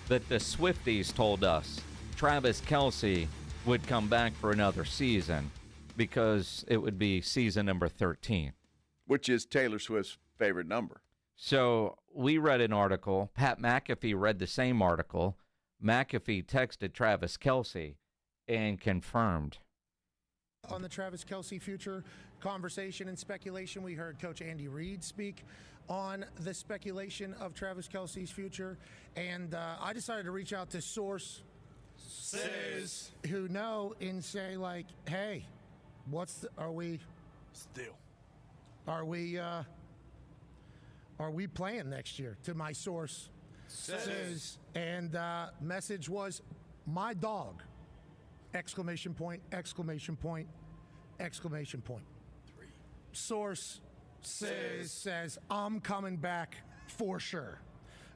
that the Swifties told us Travis Kelce would come back for another season because it would be season number 13. Which is Taylor Swift's favorite number. So we read an article. Pat McAfee read the same article. McAfee texted Travis Kelce and confirmed. On the Travis Kelce future conversation and speculation, we heard Coach Andy Reid speak on the speculation of Travis Kelce's future, and I decided to reach out to sources who know and say, like, hey, are we playing next year? To my source says, and message was, my dog! Exclamation point, exclamation point, exclamation point. Source says, I'm coming back for sure.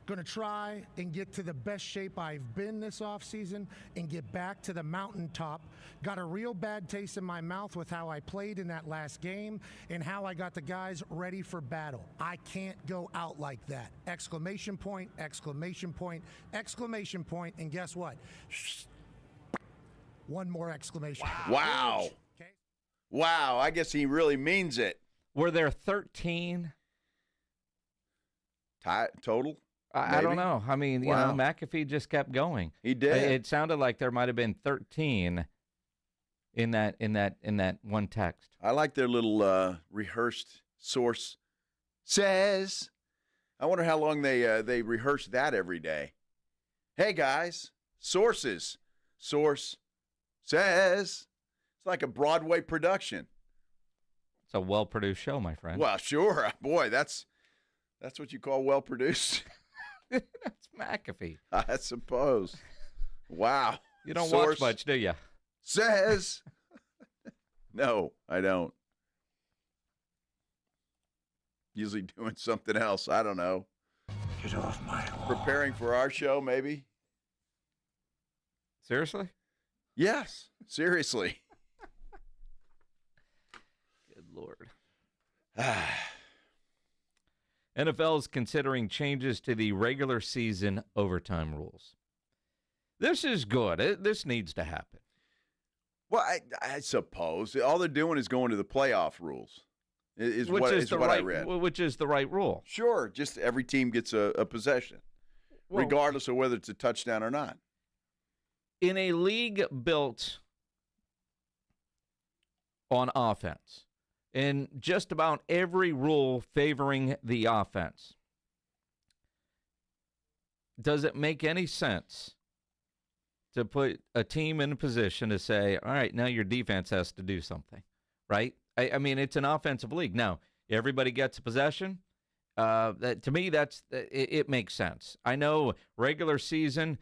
Going to try and get to the best shape I've been this offseason and get back to the mountaintop. Got a real bad taste in my mouth with how I played in that last game and how I got the guys ready for battle. I can't go out like that. Exclamation point, exclamation point, exclamation point, and guess what? One more exclamation point. Wow. Okay. Wow, I guess he really means it. Were there 13? Total? I don't know. I mean, you know, McAfee just kept going. He did. It sounded like there might have been 13 in that one text. I like their little rehearsed source says. I wonder how long they rehearse that every day. Hey guys, sources. Source says. It's like a Broadway production. It's a well-produced show, my friend. Well, sure. Boy, that's what you call well-produced. That's McAfee. I suppose. Wow. You don't Source watch much, do you? Says. No, I don't. Usually doing something else. I don't know. Get off my lawn. Preparing for our show, maybe. Seriously? Yes, seriously. Good Lord. NFL is considering changes to the regular season overtime rules. This is good. This needs to happen. Well, I suppose. All they're doing is going to the playoff rules. Is what I read. Which is the right rule. Sure. Just every team gets a possession, regardless of whether it's a touchdown or not. In a league built on offense, in just about every rule favoring the offense, does it make any sense to put a team in a position to say, all right, now your defense has to do something, right? I mean, it's an offensive league. Now, everybody gets a possession. To me, it makes sense. I know regular season,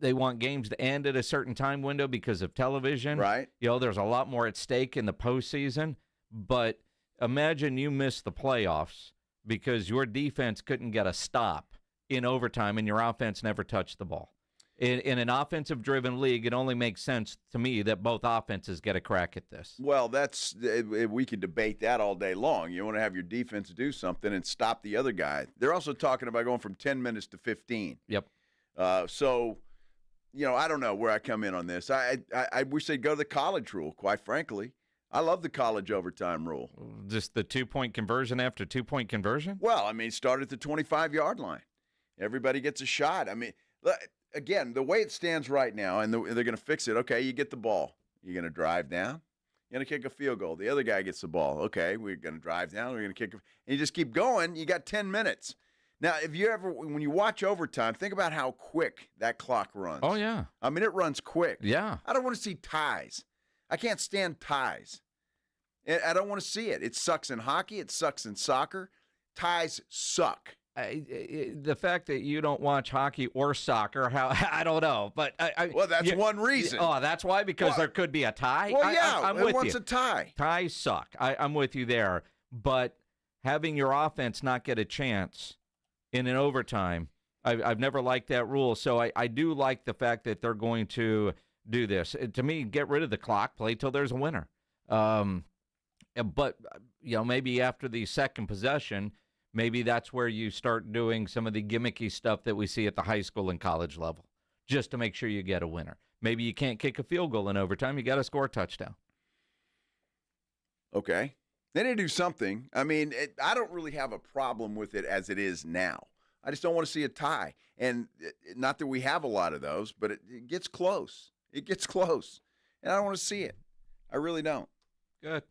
they want games to end at a certain time window because of television. Right. You know, there's a lot more at stake in the postseason. But imagine you miss the playoffs because your defense couldn't get a stop in overtime and your offense never touched the ball. In an offensive-driven league, it only makes sense to me that both offenses get a crack at this. Well, we could debate that all day long. You want to have your defense do something and stop the other guy. They're also talking about going from 10 minutes to 15. Yep. So, you know, I don't know where I come in on this. I wish they'd go to the college rule, quite frankly. I love the college overtime rule. Just the 2-point conversion after 2-point conversion? Well, I mean, start at the 25-yard line. Everybody gets a shot. I mean, again, the way it stands right now, and they're going to fix it. Okay, you get the ball. You're going to drive down. You're going to kick a field goal. The other guy gets the ball. Okay, we're going to drive down. We're going to kick. And you just keep going. You got 10 minutes. Now, when you watch overtime, think about how quick that clock runs. Oh, yeah. I mean, it runs quick. Yeah. I don't want to see ties. I can't stand ties. I don't want to see it. It sucks in hockey. It sucks in soccer. Ties suck. The fact that you don't watch hockey or soccer, I don't know. But well, that's one reason. Oh, that's why? Because there could be a tie? Well, yeah, I'm with wants you. A tie. Ties suck. I'm with you there. But having your offense not get a chance in an overtime, I've never liked that rule. So I do like the fact that they're going to do this. To me, get rid of the clock, play till there's a winner. But, you know, maybe after the second possession, maybe that's where you start doing some of the gimmicky stuff that we see at the high school and college level, just to make sure you get a winner. Maybe you can't kick a field goal in overtime. You got to score a touchdown. Okay. They need to do something. I mean, I don't really have a problem with it as it is now. I just don't want to see a tie. And not that we have a lot of those, but it gets close. It gets close. And I don't want to see it. I really don't. Good.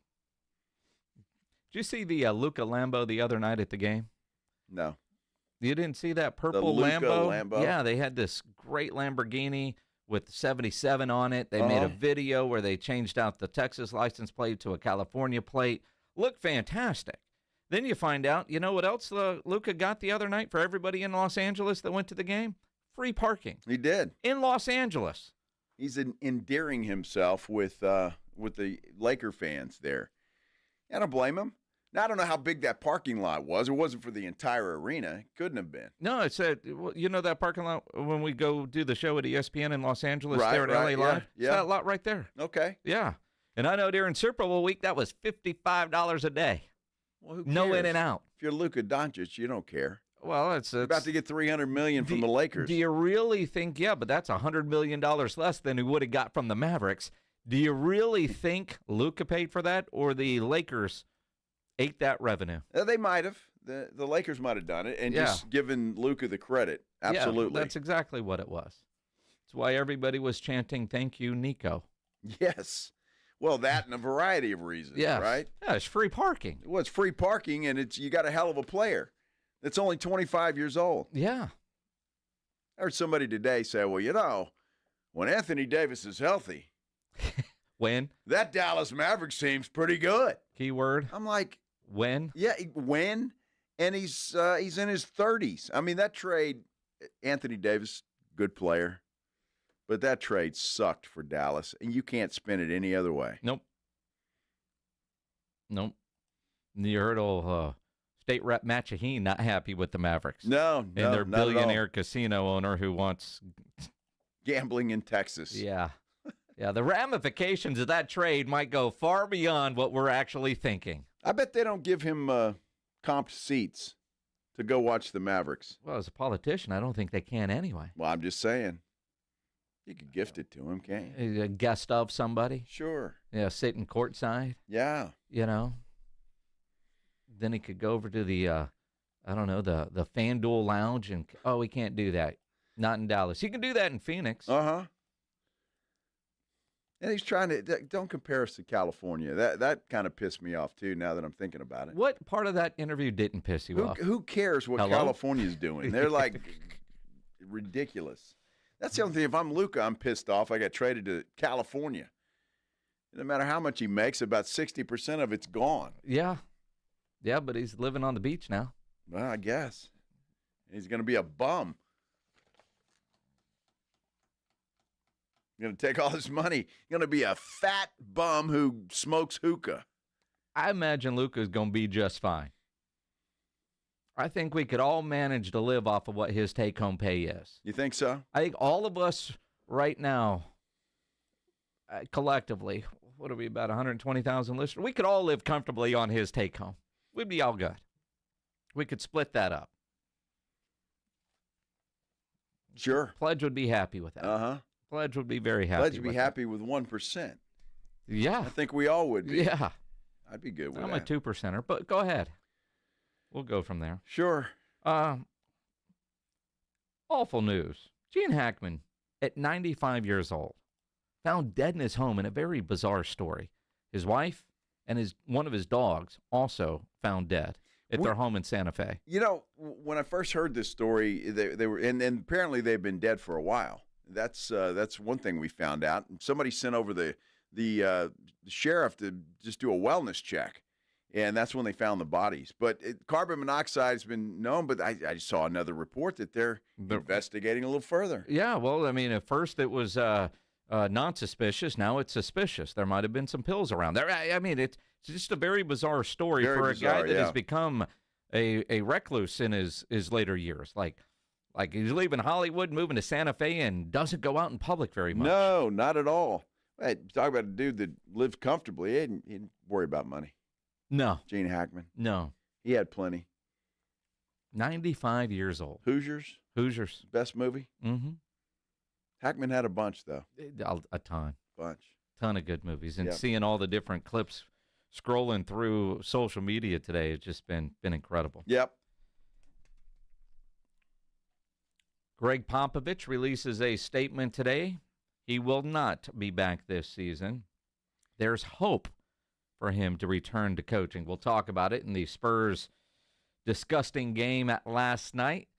Did you see the Luka Lambo the other night at the game? No. You didn't see that purple the Luka Lambo? Yeah, they had this great Lamborghini with 77 on it. They made a video where they changed out the Texas license plate to a California plate. Looked fantastic. Then you find out, you know what else Luka got the other night for everybody in Los Angeles that went to the game? Free parking. He did. In Los Angeles. He's endearing himself with the Laker fans there. I don't blame him. Now, I don't know how big that parking lot was. It wasn't for the entire arena. It couldn't have been. No, it's you know that parking lot when we go do the show at ESPN in Los Angeles right, there at right, LA Live? Yeah. It's that lot right there. Okay. Yeah. And I know during Super Bowl week, that was $55 a day. Well, who cares? No in and out. If you're Luka Doncic, you don't care. Well, it's about to get $300 million from the Lakers. Do you really think? Yeah, but that's $100 million less than he would have got from the Mavericks. Do you really think Luka paid for that, or the Lakers ate that revenue? They might have. The Lakers might have done it and just given Luka the credit. Absolutely. Yeah, that's exactly what it was. That's why everybody was chanting, "Thank you, Nico." Yes. Well, that and a variety of reasons, right? Yeah, it's free parking. Well, it's free parking, and you got a hell of a player that's only 25 years old. Yeah. I heard somebody today say, well, you know, when Anthony Davis is healthy, when? That Dallas Mavericks team's pretty good. Keyword. I'm like, when? Yeah, when? And he's in his 30s. I mean, that trade, Anthony Davis, good player. But that trade sucked for Dallas, and you can't spin it any other way. Nope. You heard old State Rep Matt Shaheen not happy with the Mavericks. No, and their billionaire casino owner who wants gambling in Texas. Yeah. Yeah, the ramifications of that trade might go far beyond what we're actually thinking. I bet they don't give him comped seats to go watch the Mavericks. Well, as a politician, I don't think they can anyway. Well, I'm just saying. You could gift it to him, can't you? A guest of somebody. Sure. Yeah, sitting courtside. Yeah. You know. Then he could go over to the, I don't know, the FanDuel Lounge and, we can't do that. Not in Dallas. You can do that in Phoenix. Uh-huh. And he's trying to, don't compare us to California. That kind of pissed me off, too, now that I'm thinking about it. What part of that interview didn't piss you off? Who cares what California's doing? They're like ridiculous. That's the only thing. If I'm Luka, I'm pissed off. I got traded to California. No matter how much he makes, about 60% of it's gone. Yeah. Yeah, but he's living on the beach now. Well, I guess. He's going to be a bum. He's going to take all his money. He's going to be a fat bum who smokes hookah. I imagine Luka's going to be just fine. I think we could all manage to live off of what his take-home pay is. You think so? I think all of us right now, collectively, what are we, about 120,000 listeners? We could all live comfortably on his take-home. We'd be all good. We could split that up. Sure. Pledge would be happy with that. Uh-huh. Pledge would be very happy Pledge would be happy with 1%. Yeah. I think we all would be. Yeah. I'd be good with I'm that. a 2%er, but go ahead. We'll go from there. Sure. Awful news. Gene Hackman, at 95 years old, found dead in his home in a very bizarre story. His wife and one of his dogs also found dead at their home in Santa Fe. You know, when I first heard this story, they were, and apparently they've been dead for a while. That's one thing we found out. Somebody sent over the sheriff to just do a wellness check. And that's when they found the bodies. But carbon monoxide has been known, but I saw another report that they're investigating a little further. Yeah, well, I mean, at first it was non-suspicious. Now it's suspicious. There might have been some pills around there. I mean, it's just a very bizarre story for a guy that has become a recluse in his later years. Like he's leaving Hollywood, moving to Santa Fe, and doesn't go out in public very much. No, not at all. Hey, talk about a dude that lived comfortably. He didn't worry about money. No. Gene Hackman. No. He had plenty. 95 years old. Hoosiers. Best movie? Mm-hmm. Hackman had a bunch, though. A ton. Bunch. Ton of good movies. And seeing all the different clips scrolling through social media today has just been incredible. Yep. Greg Popovich releases a statement today. He will not be back this season. There's hope for him to return to coaching. We'll talk about it in the Spurs' disgusting game last night.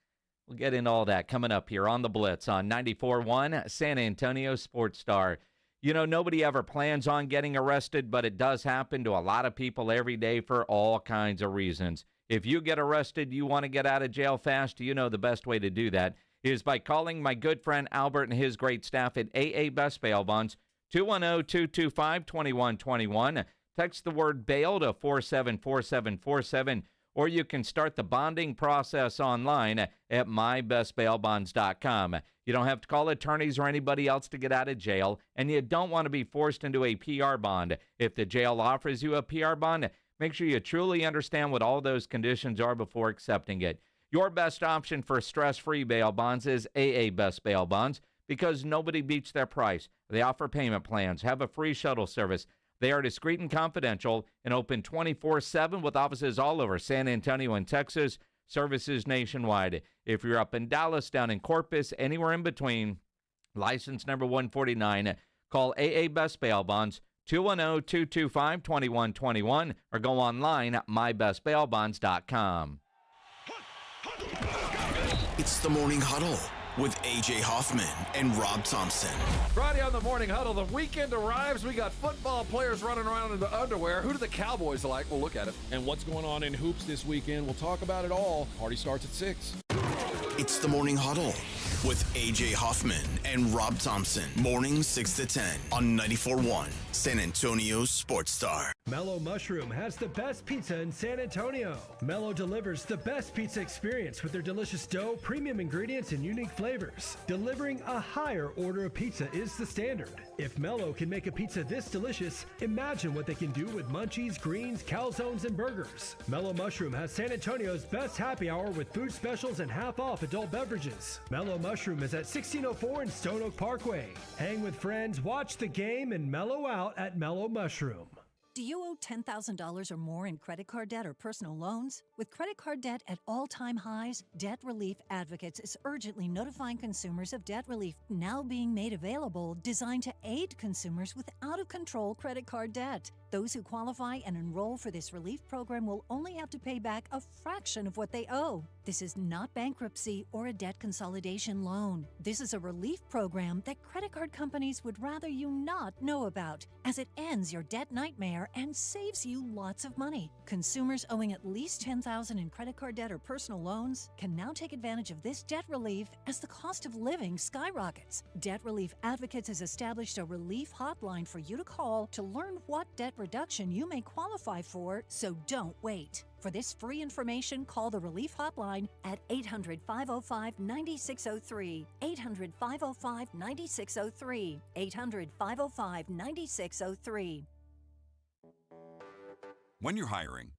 We'll get into all that coming up here on the Blitz on 94.1 San Antonio Sports Star. You know, nobody ever plans on getting arrested, but it does happen to a lot of people every day for all kinds of reasons. If you get arrested, you want to get out of jail fast, you know the best way to do that is by calling my good friend Albert and his great staff at AA Best Bail Bonds, 210-225-2121. Text the word bail to 474747, or you can start the bonding process online at mybestbailbonds.com. You don't have to call attorneys or anybody else to get out of jail, and you don't want to be forced into a PR bond. If the jail offers you a PR bond, make sure you truly understand what all those conditions are before accepting it. Your best option for stress-free bail bonds is AA Best Bail Bonds because nobody beats their price. They offer payment plans, have a free shuttle service. They are discreet and confidential and open 24/7 with offices all over San Antonio and Texas, services nationwide. If you're up in Dallas, down in Corpus, anywhere in between, license number 149, call AA Best Bail Bonds, 210-225-2121, or go online at mybestbailbonds.com. It's the Morning Huddle with A.J. Hoffman and Rob Thompson. Friday on the Morning Huddle, the weekend arrives. We got football players running around in the underwear. Who do the Cowboys like? We'll look at it. And what's going on in hoops this weekend? We'll talk about it all. Party starts at 6. It's the Morning Huddle with A.J. Hoffman and Rob Thompson. Mornings 6 to 10 on 94.1 San Antonio Sports Star. Mellow Mushroom has the best pizza in San Antonio. Mellow delivers the best pizza experience with their delicious dough, premium ingredients, and unique flavors. Delivering a higher order of pizza is the standard. If Mellow can make a pizza this delicious, imagine what they can do with munchies, greens, calzones, and burgers. Mellow Mushroom has San Antonio's best happy hour with food specials and half-off adult beverages. Mellow Mushroom is at 1604 in Stone Oak Parkway. Hang with friends, watch the game, and mellow out at Mellow Mushroom. Do you owe $10,000 or more in credit card debt or personal loans? With credit card debt at all-time highs, Debt Relief Advocates is urgently notifying consumers of debt relief now being made available, designed to aid consumers with out-of-control credit card debt. Those who qualify and enroll for this relief program will only have to pay back a fraction of what they owe. This is not bankruptcy or a debt consolidation loan. This is a relief program that credit card companies would rather you not know about, as it ends your debt nightmare and saves you lots of money. Consumers owing at least $10,000 in credit card debt or personal loans can now take advantage of this debt relief as the cost of living skyrockets. Debt Relief Advocates has established a relief hotline for you to call to learn what debt reduction you may qualify for, so don't wait. For this free information, call the Relief Hotline at 800-505-9603, 800-505-9603, 800-505-9603. When you're hiring,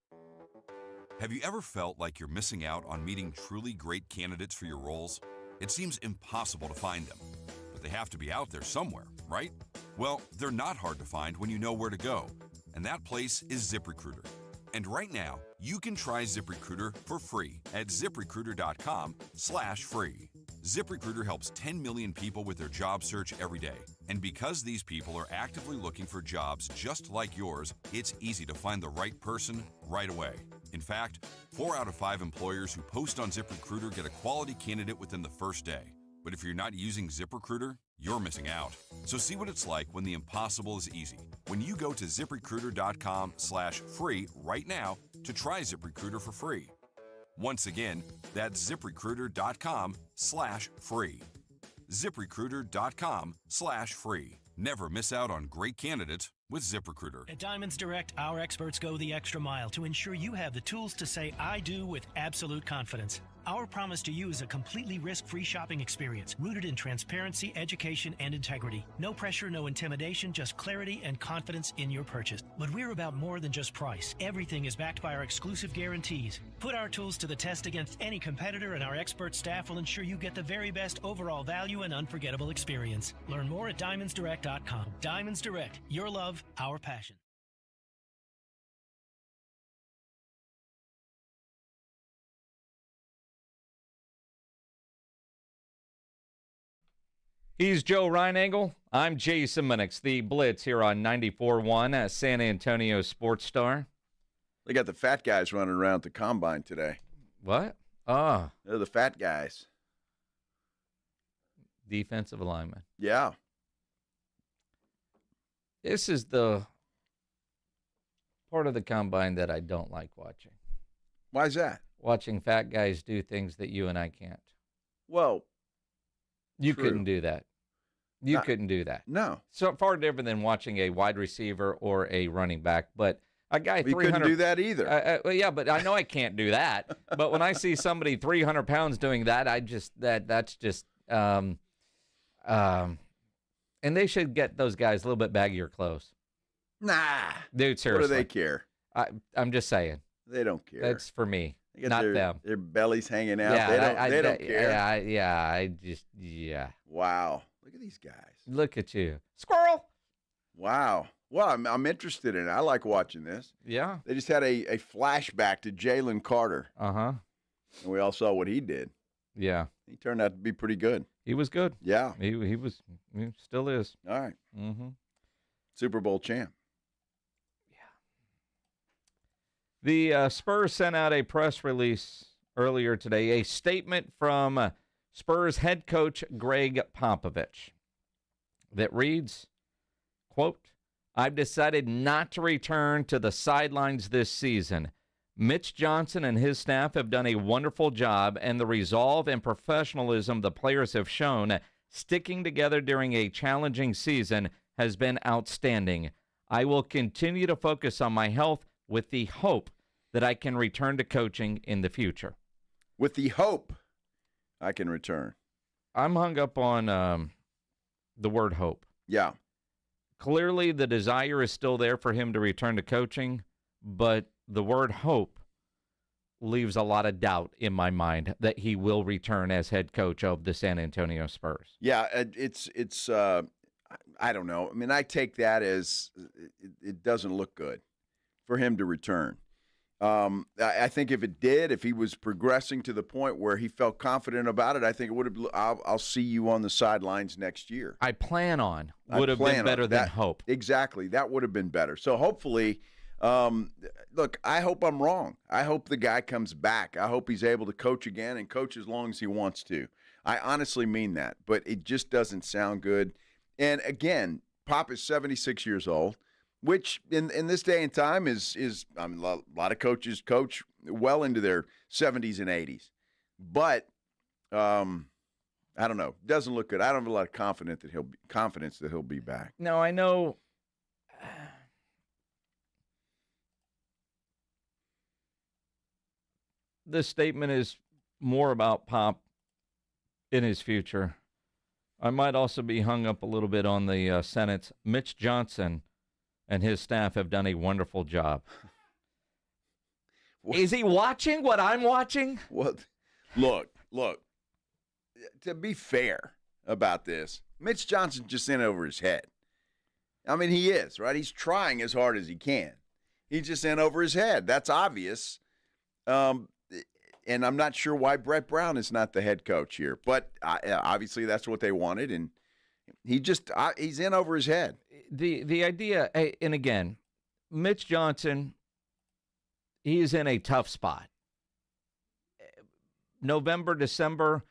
have you ever felt like you're missing out on meeting truly great candidates for your roles? It seems impossible to find them, but they have to be out there somewhere, right? Well, they're not hard to find when you know where to go, and that place is ZipRecruiter. And right now, you can try ZipRecruiter for free at ZipRecruiter.com/free. ZipRecruiter helps 10 million people with their job search every day. And because these people are actively looking for jobs just like yours, it's easy to find the right person right away. In fact, 4 out of 5 employers who post on ZipRecruiter get a quality candidate within the first day. But if you're not using ZipRecruiter, you're missing out. So see what it's like when the impossible is easy. When you go to ZipRecruiter.com/free right now to try ZipRecruiter for free. Once again, that's ZipRecruiter.com/free. ZipRecruiter.com/free. Never miss out on great candidates with ZipRecruiter. At Diamonds Direct, our experts go the extra mile to ensure you have the tools to say I do with absolute confidence. Our promise to you is a completely risk-free shopping experience rooted in transparency, education, and integrity. No pressure, no intimidation, just clarity and confidence in your purchase. But we're about more than just price. Everything is backed by our exclusive guarantees. Put our tools to the test against any competitor, and our expert staff will ensure you get the very best overall value and unforgettable experience. Learn more at DiamondsDirect.com. Diamonds Direct, your love, our passion. He's Joe Reinagel. I'm Jason Minix. The Blitz here on 94.1 San Antonio Sports Star. They got the fat guys running around at the combine today. What? Oh. They're the fat guys. Defensive lineman. Yeah. This is the part of the combine that I don't like watching. Why is that? Watching fat guys do things that you and I can't. Well, you true. couldn't do that. You couldn't do that. No. So far different than watching a wide receiver or a running back. But a guy 300. You couldn't do that either. Well, yeah, but I know I can't do that. But when I see somebody 300 pounds doing that, that's just. And they should get those guys a little bit baggier clothes. Nah. Dude, seriously. What do they care? I'm just saying. They don't care. That's for me, They got not their, them. Their bellies hanging out. Yeah, they don't care. Yeah. Wow. Look at these guys. Look at you. Squirrel. Wow. Well, I'm interested in it. I like watching this. Yeah. They just had a flashback to Jalen Carter. Uh-huh. And we all saw what he did. Yeah. He turned out to be pretty good. He was good. Yeah. He still is. All right. Mm-hmm. Super Bowl champ. The Spurs sent out a press release earlier today, a statement from Spurs head coach Greg Popovich that reads, quote, "I've decided not to return to the sidelines this season. Mitch Johnson and his staff have done a wonderful job, and the resolve and professionalism the players have shown sticking together during a challenging season has been outstanding. I will continue to focus on my health with the hope that I can return to coaching in the future." With the hope I can return. I'm hung up on the word hope. Yeah. Clearly, the desire is still there for him to return to coaching, but the word hope leaves a lot of doubt in my mind that he will return as head coach of the San Antonio Spurs. Yeah, it's I don't know. I mean, I take that as it doesn't look good for him to return. I think if he was progressing to the point where he felt confident about it, I think it would have. I'll see you on the sidelines next year. I plan on would have been better than hope. Exactly, that would have been better. So hopefully, look, I hope I'm wrong. I hope the guy comes back. I hope he's able to coach again and coach as long as he wants to. I honestly mean that, but it just doesn't sound good. And again, Pop is 76 years old. Which in this day and time is I mean, a lot of coaches coach well into their 70s and 80s. But I don't know. Doesn't look good. I don't have a lot of confidence that he'll be back. No, I know. This statement is more about Pop in his future. I might also be hung up a little bit on the sentence, Mitch Johnson and his staff have done a wonderful job. Is he watching what I'm watching? Well, look. To be fair about this, Mitch Johnson's just in over his head. I mean, he is, right? He's trying as hard as he can. He's just in over his head. That's obvious. And I'm not sure why Brett Brown is not the head coach here. But obviously that's what they wanted, and he's in over his head. The idea, and again, Mitch Johnson, he is in a tough spot. November, December,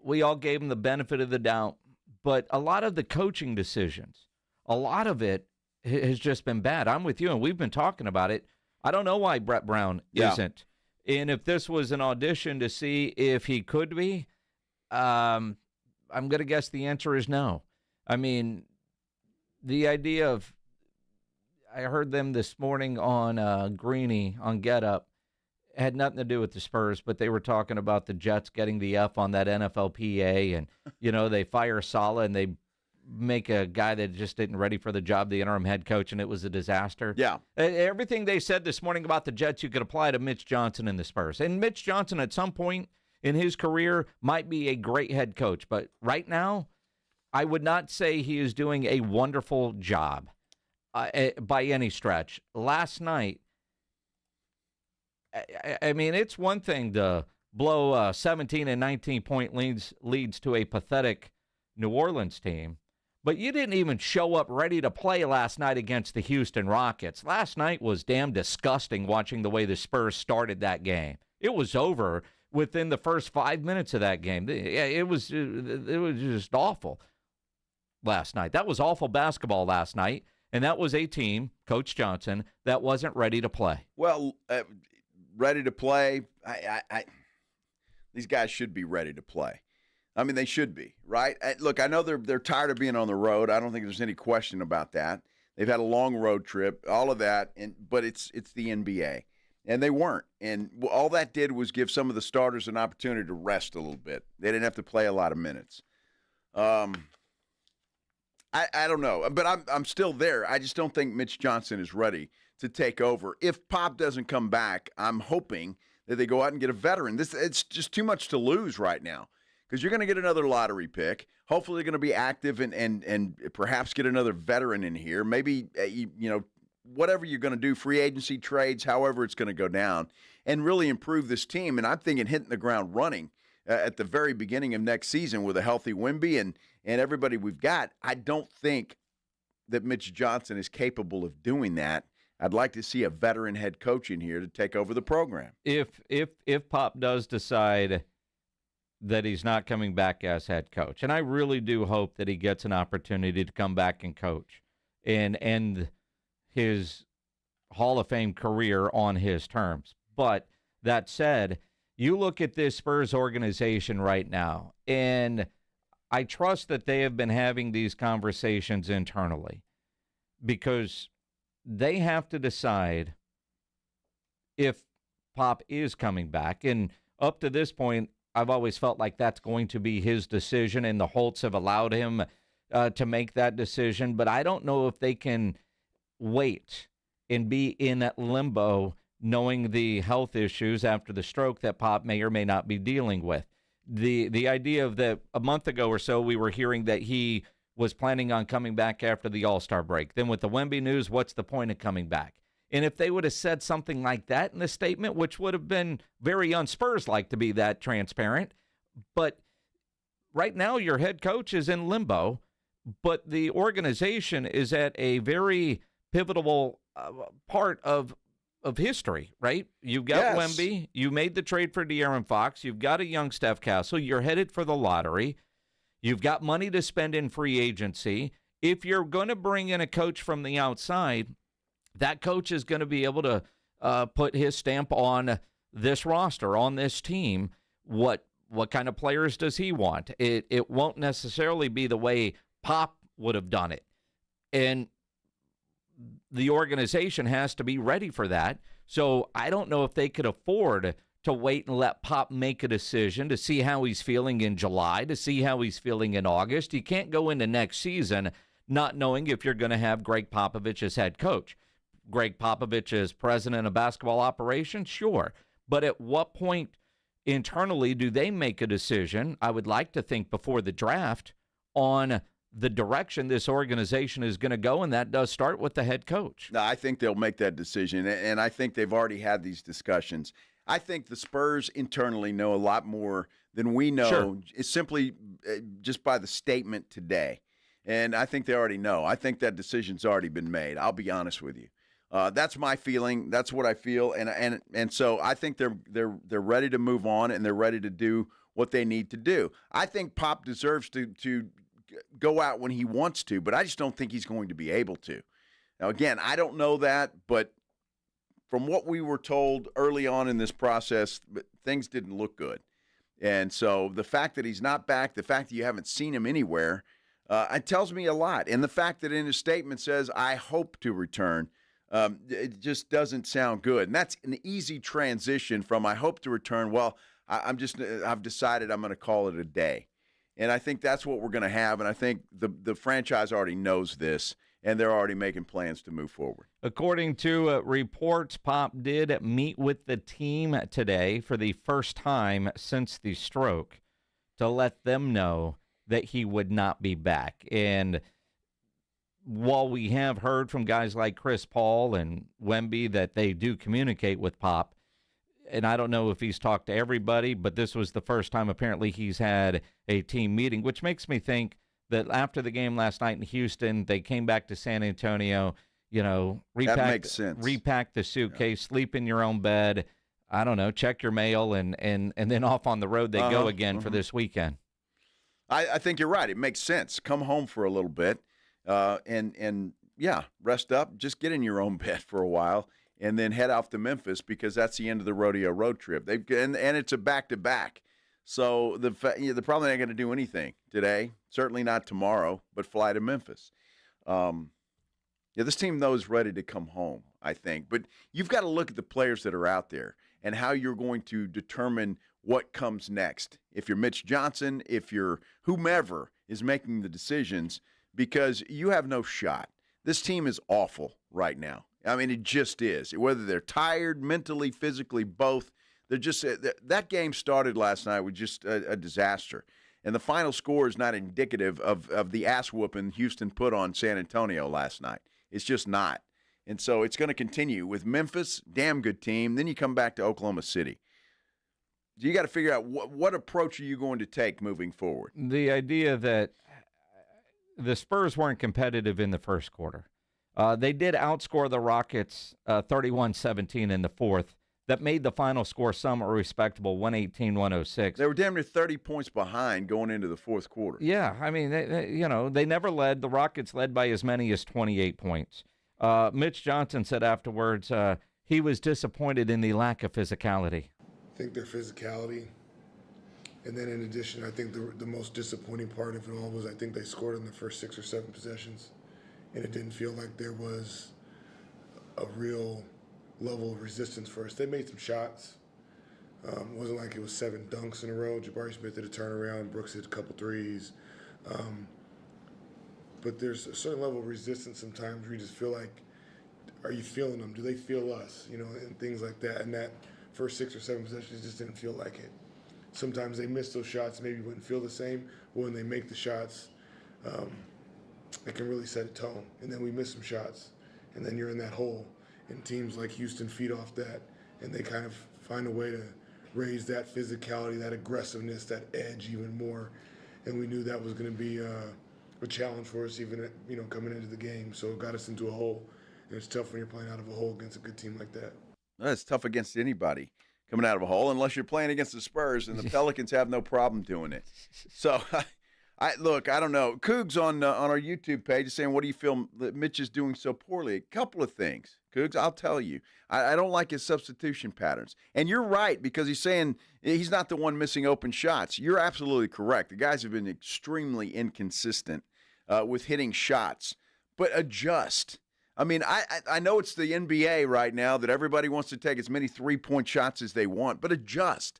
we all gave him the benefit of the doubt, but a lot of the coaching decisions, a lot of it has just been bad. I'm with you, and we've been talking about it. I don't know why Brett Brown isn't. And if this was an audition to see if he could be, I'm going to guess the answer is no. I mean, the idea of, I heard them this morning on Greeny on Get Up, had nothing to do with the Spurs, but they were talking about the Jets getting the F on that NFLPA, and, they fire Saleh and they make a guy that just isn't ready for the job, the interim head coach, and it was a disaster. Yeah. Everything they said this morning about the Jets, you could apply to Mitch Johnson and the Spurs. And Mitch Johnson at some point in his career might be a great head coach, but right now, I would not say he is doing a wonderful job by any stretch. Last night, I mean, it's one thing to blow 17 and 19-point leads to a pathetic New Orleans team, but you didn't even show up ready to play last night against the Houston Rockets. Last night was damn disgusting watching the way the Spurs started that game. It was over within the first 5 minutes of that game. It was just awful last night. That was awful basketball last night, and that was a team, Coach Johnson, that wasn't ready to play. Well, ready to play, these guys should be ready to play. I mean, they should be, right? Look, I know they're tired of being on the road. I don't think there's any question about that. They've had a long road trip, all of that, but it's the NBA, and they weren't. And all that did was give some of the starters an opportunity to rest a little bit. They didn't have to play a lot of minutes. I don't know, but I'm still there. I just don't think Mitch Johnson is ready to take over. If Pop doesn't come back, I'm hoping that they go out and get a veteran. It's just too much to lose right now. Because you're going to get another lottery pick. Hopefully they're going to be active and perhaps get another veteran in here. Maybe, whatever you're going to do, free agency trades, however it's going to go down, and really improve this team. And I'm thinking hitting the ground running at the very beginning of next season with a healthy Wemby and everybody we've got. I don't think that Mitch Johnson is capable of doing that. I'd like to see a veteran head coach in here to take over the program. If Pop does decide that he's not coming back as head coach. And I really do hope that he gets an opportunity to come back and coach and end his Hall of Fame career on his terms. But that said, you look at this Spurs organization right now, and I trust that they have been having these conversations internally because they have to decide if Pop is coming back. And up to this point, I've always felt like that's going to be his decision, and the Holtz have allowed him to make that decision. But I don't know if they can wait and be in that limbo knowing the health issues after the stroke that Pop may or may not be dealing with. The idea of that a month ago or so, we were hearing that he was planning on coming back after the All-Star break. Then with the Wemby news, what's the point of coming back? And if they would have said something like that in the statement, which would have been very un-Spurs-like to be that transparent, but right now your head coach is in limbo, but the organization is at a very pivotal part of history, right? You've got Wemby. You made the trade for De'Aaron Fox. You've got a young Steph Castle. You're headed for the lottery. You've got money to spend in free agency. If you're going to bring in a coach from the outside, that coach is going to be able to put his stamp on this roster, on this team. What kind of players does he want? It won't necessarily be the way Pop would have done it. And the organization has to be ready for that. So I don't know if they could afford to wait and let Pop make a decision to see how he's feeling in July, to see how he's feeling in August. You can't go into next season not knowing if you're going to have Greg Popovich as head coach. Greg Popovich is president of basketball operations? Sure. But at what point internally do they make a decision, I would like to think before the draft, on the direction this organization is going to go, and that does start with the head coach. No, I think they'll make that decision, and I think they've already had these discussions. I think the Spurs internally know a lot more than we know. Sure. It's simply just by the statement today. And I think they already know. I think that decision's already been made. I'll be honest with you. That's my feeling. That's what I feel, and so I think they're ready to move on, and they're ready to do what they need to do. I think Pop deserves to go out when he wants to, but I just don't think he's going to be able to. Now, again, I don't know that, but from what we were told early on in this process, things didn't look good. And so the fact that he's not back, the fact that you haven't seen him anywhere, it tells me a lot. And the fact that in his statement says, I hope to return, it just doesn't sound good. And that's an easy transition from I hope to return. Well, I've decided I'm going to call it a day. And I think that's what we're going to have. And I think the franchise already knows this, and they're already making plans to move forward. According to reports, Pop did meet with the team today for the first time since the stroke to let them know that he would not be back. And while we have heard from guys like Chris Paul and Wemby that they do communicate with Pop, and I don't know if he's talked to everybody, but this was the first time apparently he's had a team meeting, which makes me think that after the game last night in Houston, they came back to San Antonio, repack, that makes sense. Repack the suitcase, sleep in your own bed, I don't know, check your mail, and then off on the road they go again for this weekend. I think you're right. It makes sense. Come home for a little bit and rest up. Just get in your own bed for a while and then head off to Memphis because that's the end of the rodeo road trip. And it's a back-to-back. So they're probably not going to do anything today, certainly not tomorrow, but fly to Memphis. This team, though, is ready to come home, I think. But you've got to look at the players that are out there and how you're going to determine what comes next. If you're Mitch Johnson, if you're whomever is making the decisions, because you have no shot. This team is awful right now. I mean, it just is. Whether they're tired, mentally, physically, both. They're just that game started last night with just a disaster. And the final score is not indicative of the ass-whooping Houston put on San Antonio last night. It's just not. And so it's going to continue with Memphis, damn good team. Then you come back to Oklahoma City. You got to figure out what approach are you going to take moving forward. The idea that the Spurs weren't competitive in the first quarter. They did outscore the Rockets 31-17 in the fourth. That made the final score somewhat respectable, 118-106. They were damn near 30 points behind going into the fourth quarter. Yeah, I mean, they never led. The Rockets led by as many as 28 points. Mitch Johnson said afterwards he was disappointed in the lack of physicality. I think their physicality. And then in addition, I think the most disappointing part of it all was I think they scored in the first 6 or 7 possessions. And it didn't feel like there was a real level of resistance for us. They made some shots. It wasn't like it was 7 dunks in a row. Jabari Smith did a turnaround. Brooks hit a couple threes. But there's a certain level of resistance sometimes where you just feel like, are you feeling them? Do they feel us? And things like that. And that first 6 or 7 possessions just didn't feel like it. Sometimes they miss those shots, maybe wouldn't feel the same. But when they make the shots, it can really set a tone. And then we miss some shots, and then you're in that hole. And teams like Houston feed off that, and they kind of find a way to raise that physicality, that aggressiveness, that edge even more. And we knew that was going to be a challenge for us even coming into the game. So it got us into a hole. And it's tough when you're playing out of a hole against a good team like that. It's tough against anybody coming out of a hole, unless you're playing against the Spurs, and the Pelicans have no problem doing it. So, I don't know. Cougs on our YouTube page is saying, what do you feel that Mitch is doing so poorly? A couple of things, Cougs, I'll tell you. I don't like his substitution patterns. And you're right, because he's saying he's not the one missing open shots. You're absolutely correct. The guys have been extremely inconsistent with hitting shots. But adjust. I mean, I know it's the NBA right now that everybody wants to take as many three-point shots as they want, but adjust.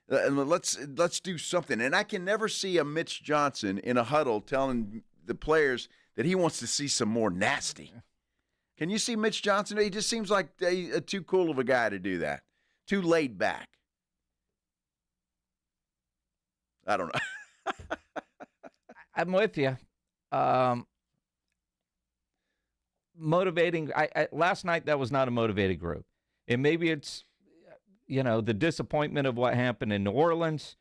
And let's do something. And I can never see a Mitch Johnson in a huddle telling the players that he wants to see some more nasty. Can you see Mitch Johnson? He just seems like too cool of a guy to do that. Too laid back. I don't know. I'm with you. Motivating. Last night, that was not a motivated group. And maybe it's, the disappointment of what happened in New Orleans.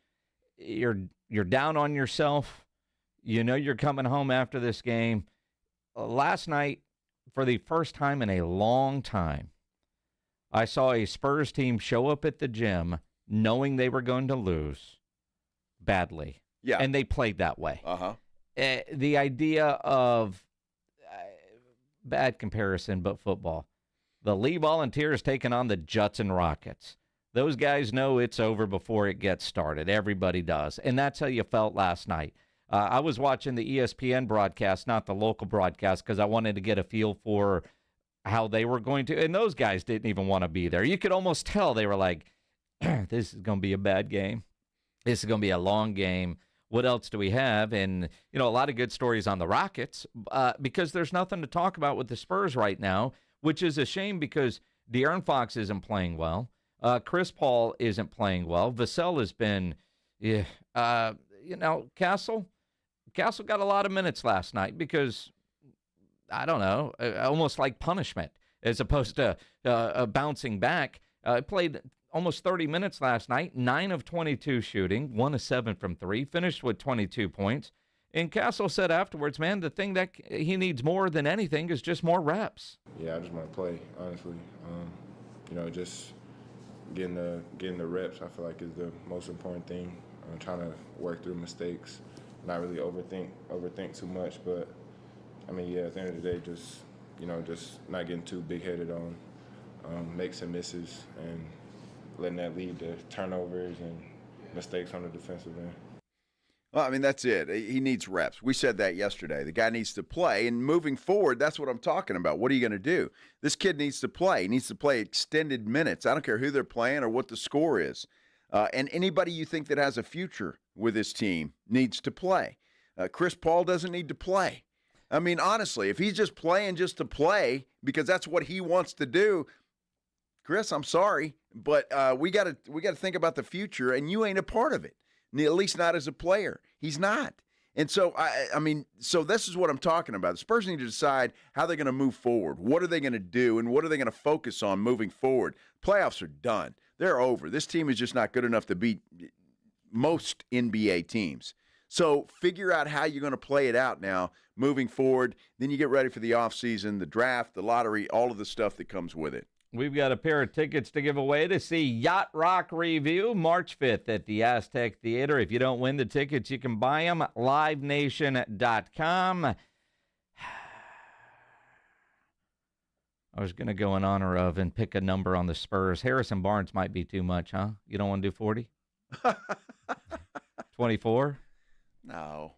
You're down on yourself. You're coming home after this game. Last night, for the first time in a long time, I saw a Spurs team show up at the gym knowing they were going to lose badly. Yeah. And they played that way. Uh-huh. The idea of bad comparison, but football. The Lee Volunteers taking on the Judson Rockets. Those guys know it's over before it gets started. Everybody does. And that's how you felt last night. I was watching the ESPN broadcast, not the local broadcast, because I wanted to get a feel for how they were going to. And those guys didn't even want to be there. You could almost tell they were like, this is going to be a bad game. This is going to be a long game. What else do we have? And, a lot of good stories on the Rockets because there's nothing to talk about with the Spurs right now, which is a shame because De'Aaron Fox isn't playing well. Chris Paul isn't playing well. Vassell has been, Castle got a lot of minutes last night because, I don't know, almost like punishment as opposed to bouncing back. Played almost 30 minutes last night, 9 of 22 shooting, 1 of 7 from 3, finished with 22 points. And Castle said afterwards, man, the thing that he needs more than anything is just more reps. Yeah, I just want to play, honestly. Just getting the reps, I feel like, is the most important thing. I'm trying to work through mistakes, not really overthink too much. But, at the end of the day, just not getting too big-headed on makes and misses and letting that lead to turnovers and mistakes on the defensive end. Well, that's it. He needs reps. We said that yesterday. The guy needs to play, and moving forward, that's what I'm talking about. What are you going to do? This kid needs to play. He needs to play extended minutes. I don't care who they're playing or what the score is. And anybody you think that has a future with this team needs to play. Chris Paul doesn't need to play. Honestly, if he's just playing just to play because that's what he wants to do, Chris, I'm sorry, but we got to think about the future, and you ain't a part of it. At least not as a player. He's not. And so, so this is what I'm talking about. The Spurs need to decide how they're going to move forward. What are they going to do, and what are they going to focus on moving forward? Playoffs are done. They're over. This team is just not good enough to beat most NBA teams. So figure out how you're going to play it out now moving forward. Then you get ready for the offseason, the draft, the lottery, all of the stuff that comes with it. We've got a pair of tickets to give away to see Yacht Rock Review March 5th at the Aztec Theater. If you don't win the tickets, you can buy them at livenation.com. I was going to go in honor of and pick a number on the Spurs. Harrison Barnes might be too much, huh? You don't want to do 40? 24? No.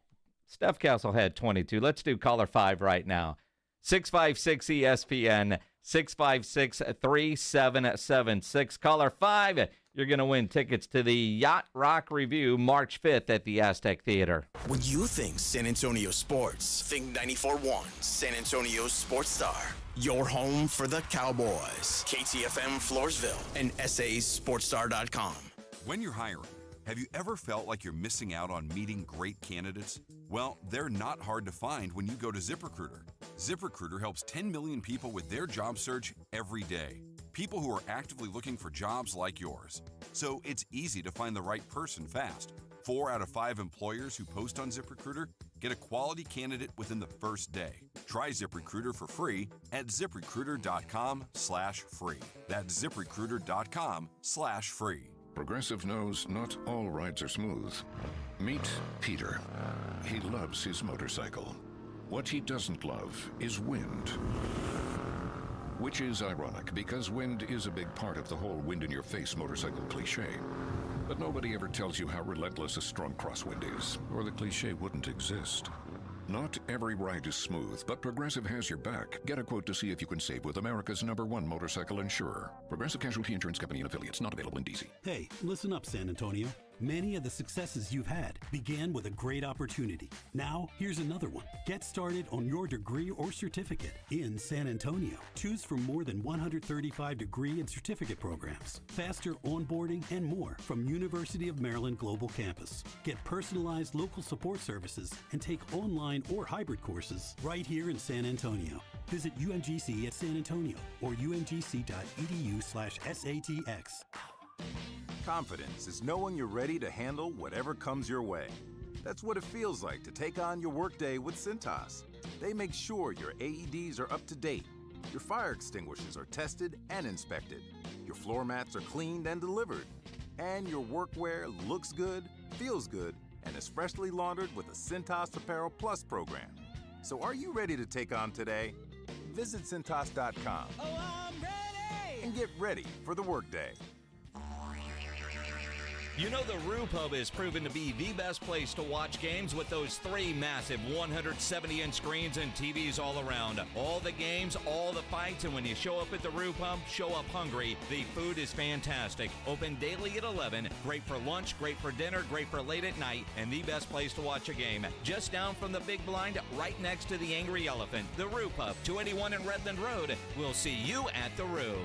Steph Castle had 22. Let's do caller 5 right now. 656-ESPN, 656-3776. Caller 5, you're going to win tickets to the Yacht Rock Review March 5th at the Aztec Theater. When you think San Antonio sports, think 94.1 San Antonio Sports Star. Your home for the Cowboys. KTFM Floresville and SASportsStar.com. When you're hiring, have you ever felt like you're missing out on meeting great candidates? Well, they're not hard to find when you go to ZipRecruiter. ZipRecruiter helps 10 million people with their job search every day. People who are actively looking for jobs like yours. So it's easy to find the right person fast. 4 out of 5 employers who post on ZipRecruiter get a quality candidate within the first day. Try ZipRecruiter for free at ZipRecruiter.com/free. That's ZipRecruiter.com/free. Progressive knows not all rides are smooth. Meet Peter. He loves his motorcycle. What he doesn't love is wind. Which is ironic, because wind is a big part of the whole wind-in-your-face motorcycle cliche. But nobody ever tells you how relentless a strong crosswind is, or the cliche wouldn't exist. Not every ride is smooth, but Progressive has your back. Get a quote to see if you can save with America's #1 motorcycle insurer. Progressive Casualty Insurance Company and affiliates, not available in D.C. Hey, listen up, San Antonio. Many of the successes you've had began with a great opportunity. Now, here's another one. Get started on your degree or certificate in San Antonio. Choose from more than 135 degree and certificate programs, faster onboarding, and more from University of Maryland Global Campus. Get personalized local support services and take online or hybrid courses right here in San Antonio. Visit UMGC at San Antonio or umgc.edu/SATX. Confidence is knowing you're ready to handle whatever comes your way. That's what it feels like to take on your workday with Cintas. They make sure your AEDs are up to date, your fire extinguishers are tested and inspected, your floor mats are cleaned and delivered, and your workwear looks good, feels good, and is freshly laundered with a Cintas Apparel Plus program. So are you ready to take on today? Visit Cintas.com and get ready for the workday. You know the Roo Pub is proven to be the best place to watch games with those 3 massive 170-inch screens and TVs all around. All the games, all the fights, and when you show up at the Roo Pub, show up hungry. The food is fantastic. Open daily at 11. Great for lunch, great for dinner, great for late at night, and the best place to watch a game. Just down from the big blind, right next to the Angry Elephant. The Roo Pub, 281 in Redland Road. We'll see you at the Roo.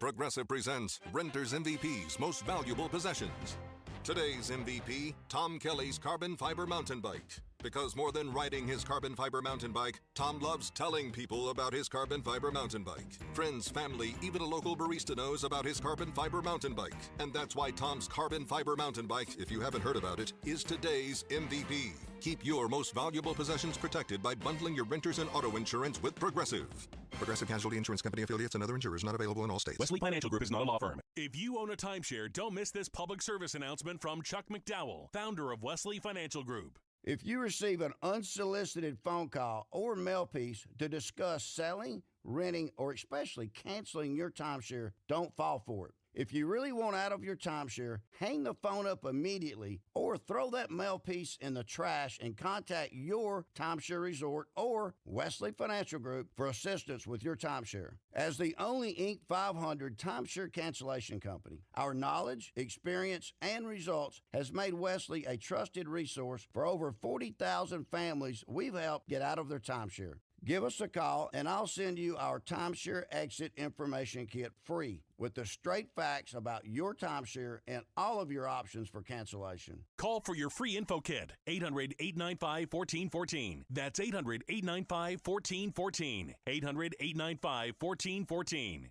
Progressive presents Renter's MVP's Most Valuable Possessions. Today's MVP, Tom Kelly's carbon fiber mountain bike. Because more than riding his carbon fiber mountain bike, Tom loves telling people about his carbon fiber mountain bike. Friends, family, even a local barista knows about his carbon fiber mountain bike. And that's why Tom's carbon fiber mountain bike, if you haven't heard about it, is today's MVP. Keep your most valuable possessions protected by bundling your renters and auto insurance with Progressive. Progressive Casualty Insurance Company affiliates and other insurers not available in all states. Wesley Financial Group is not a law firm. If you own a timeshare, don't miss this public service announcement from Chuck McDowell, founder of Wesley Financial Group. If you receive an unsolicited phone call or mail piece to discuss selling, renting, or especially canceling your timeshare, don't fall for it. If you really want out of your timeshare, hang the phone up immediately or throw that mail piece in the trash and contact your timeshare resort or Wesley Financial Group for assistance with your timeshare. As the only Inc. 500 timeshare cancellation company, our knowledge, experience, and results has made Wesley a trusted resource for over 40,000 families we've helped get out of their timeshare. Give us a call, and I'll send you our timeshare exit information kit free with the straight facts about your timeshare and all of your options for cancellation. Call for your free info kit, 800-895-1414. That's 800-895-1414. 800-895-1414.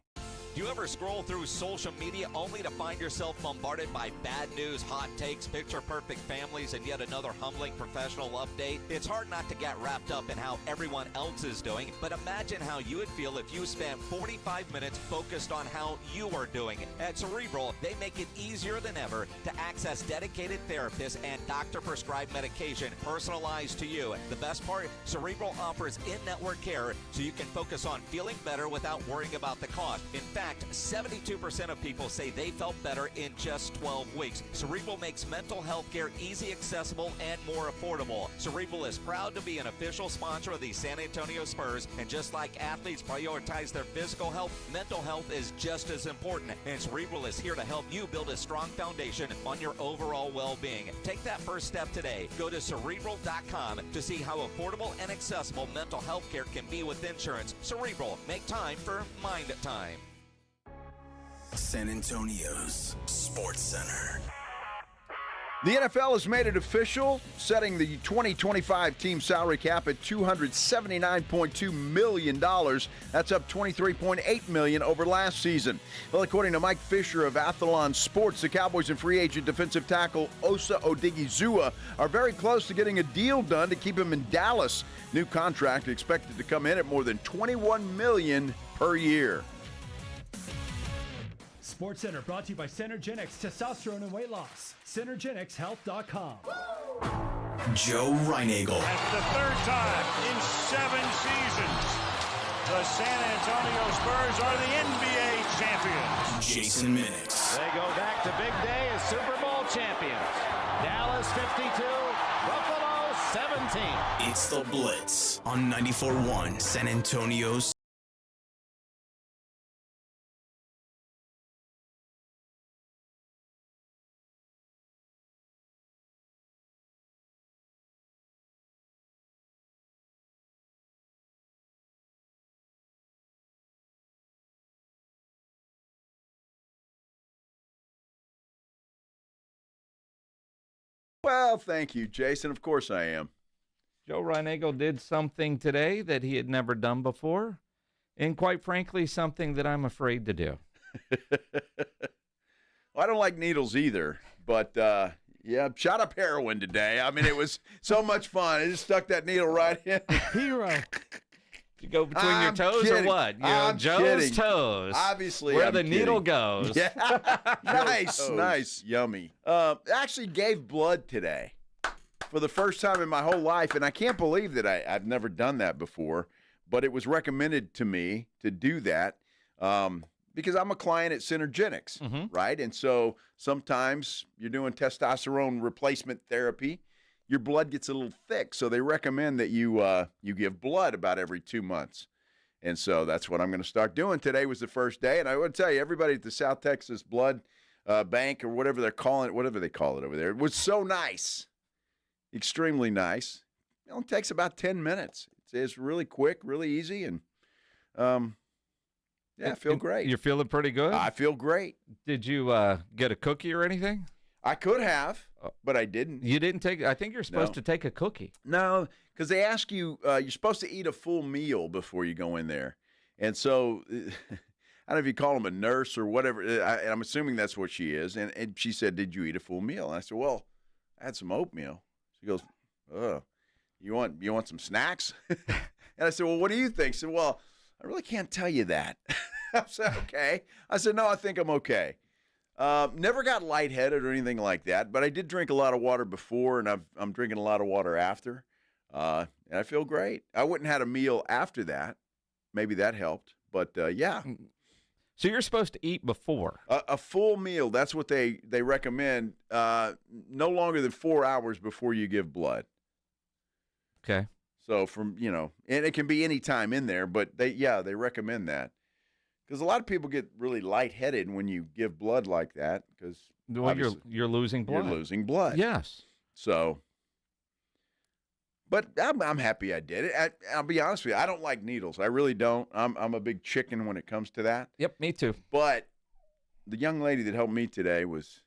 Do you ever scroll through social media only to find yourself bombarded by bad news, hot takes, picture-perfect families, and yet another humbling professional update? It's hard not to get wrapped up in how everyone else is doing, but imagine how you would feel if you spent 45 minutes focused on how you are doing. At Cerebral, they make it easier than ever to access dedicated therapists and doctor-prescribed medication personalized to you. The best part, Cerebral offers in-network care so you can focus on feeling better without worrying about the cost. In fact, 72% of people say they felt better in just 12 weeks. Cerebral makes mental health care easy, accessible, and more affordable. Cerebral is proud to be an official sponsor of the San Antonio Spurs, and just like athletes prioritize their physical health, mental health is just as important, and Cerebral is here to help you build a strong foundation on your overall well-being. Take that first step today. Go to Cerebral.com to see how affordable and accessible mental health care can be with insurance. Cerebral, make time for Mind Time. San Antonio's Sports Center. The NFL has made it official, setting the 2025 team salary cap at $279.2 million. That's up $23.8 million over last season. Well, according to Mike Fisher of Athlon Sports, the Cowboys and free agent defensive tackle Osa Odighizuwa are very close to getting a deal done to keep him in Dallas. New contract expected to come in at more than $21 million per year. Sports Center brought to you by Synergenics Testosterone and Weight Loss. Synergenicshealth.com. Joe Reinagel. That's the third time in 7 seasons the San Antonio Spurs are the NBA champions. Jason Minix. They go back to big day as Super Bowl champions. Dallas 52, Buffalo 17. It's the Blitz on 94.1 San Antonio's. Well, thank you, Jason. Of course I am. Joe Reinagel did something today that he had never done before, and quite frankly, something that I'm afraid to do. Well, I don't like needles either, but yeah, shot up heroin today. I mean, it was so much fun. I just stuck that needle right in. Hero. You go between your toes kidding. or what? I'm Joe's kidding. toes. Obviously, where I'm the kidding. needle goes. Yeah. Nice, yummy. Actually gave blood today for the first time in my whole life, and I can't believe that I've never done that before, but it was recommended to me to do that because I'm a client at Synergenics, right? And so sometimes you're doing testosterone replacement therapy, your blood gets a little thick, so they recommend that you give blood about every 2 months. And so that's what I'm going to start doing. Today was the first day, and I would tell you, everybody at the South Texas Blood Bank or whatever they're calling it, whatever they call it over there, it was so nice, extremely nice. It only takes about 10 minutes. It's really quick, really easy, and yeah, I feel great. You're feeling pretty good? I feel great. Did you get a cookie or anything? I could have, but I didn't. You didn't take. I think you're supposed to take a cookie. No, because they ask you. You're supposed to eat a full meal before you go in there, and so I don't know if you call them a nurse or whatever. I'm assuming that's what she is. And she said, "Did you eat a full meal?" And I said, "Well, I had some oatmeal." She goes, "Oh, you want some snacks?" And I said, "Well, what do you think?" She said, "Well, I really can't tell you that." I said, "Okay." I said, "No, I think I'm okay." Never got lightheaded or anything like that, but I did drink a lot of water before, and I'm drinking a lot of water after, and I feel great. I wouldn't have had a meal after that. Maybe that helped, but yeah. So you're supposed to eat before? A full meal, that's what they recommend, no longer than 4 hours before you give blood. Okay. So and it can be any time in there, but they recommend that. Because a lot of people get really lightheaded when you give blood like that. Because you're losing blood. You're losing blood. Yes. So, but I'm happy I did it. I'll be honest with you. I don't like needles. I really don't. I'm a big chicken when it comes to that. Yep, me too. But the young lady that helped me today was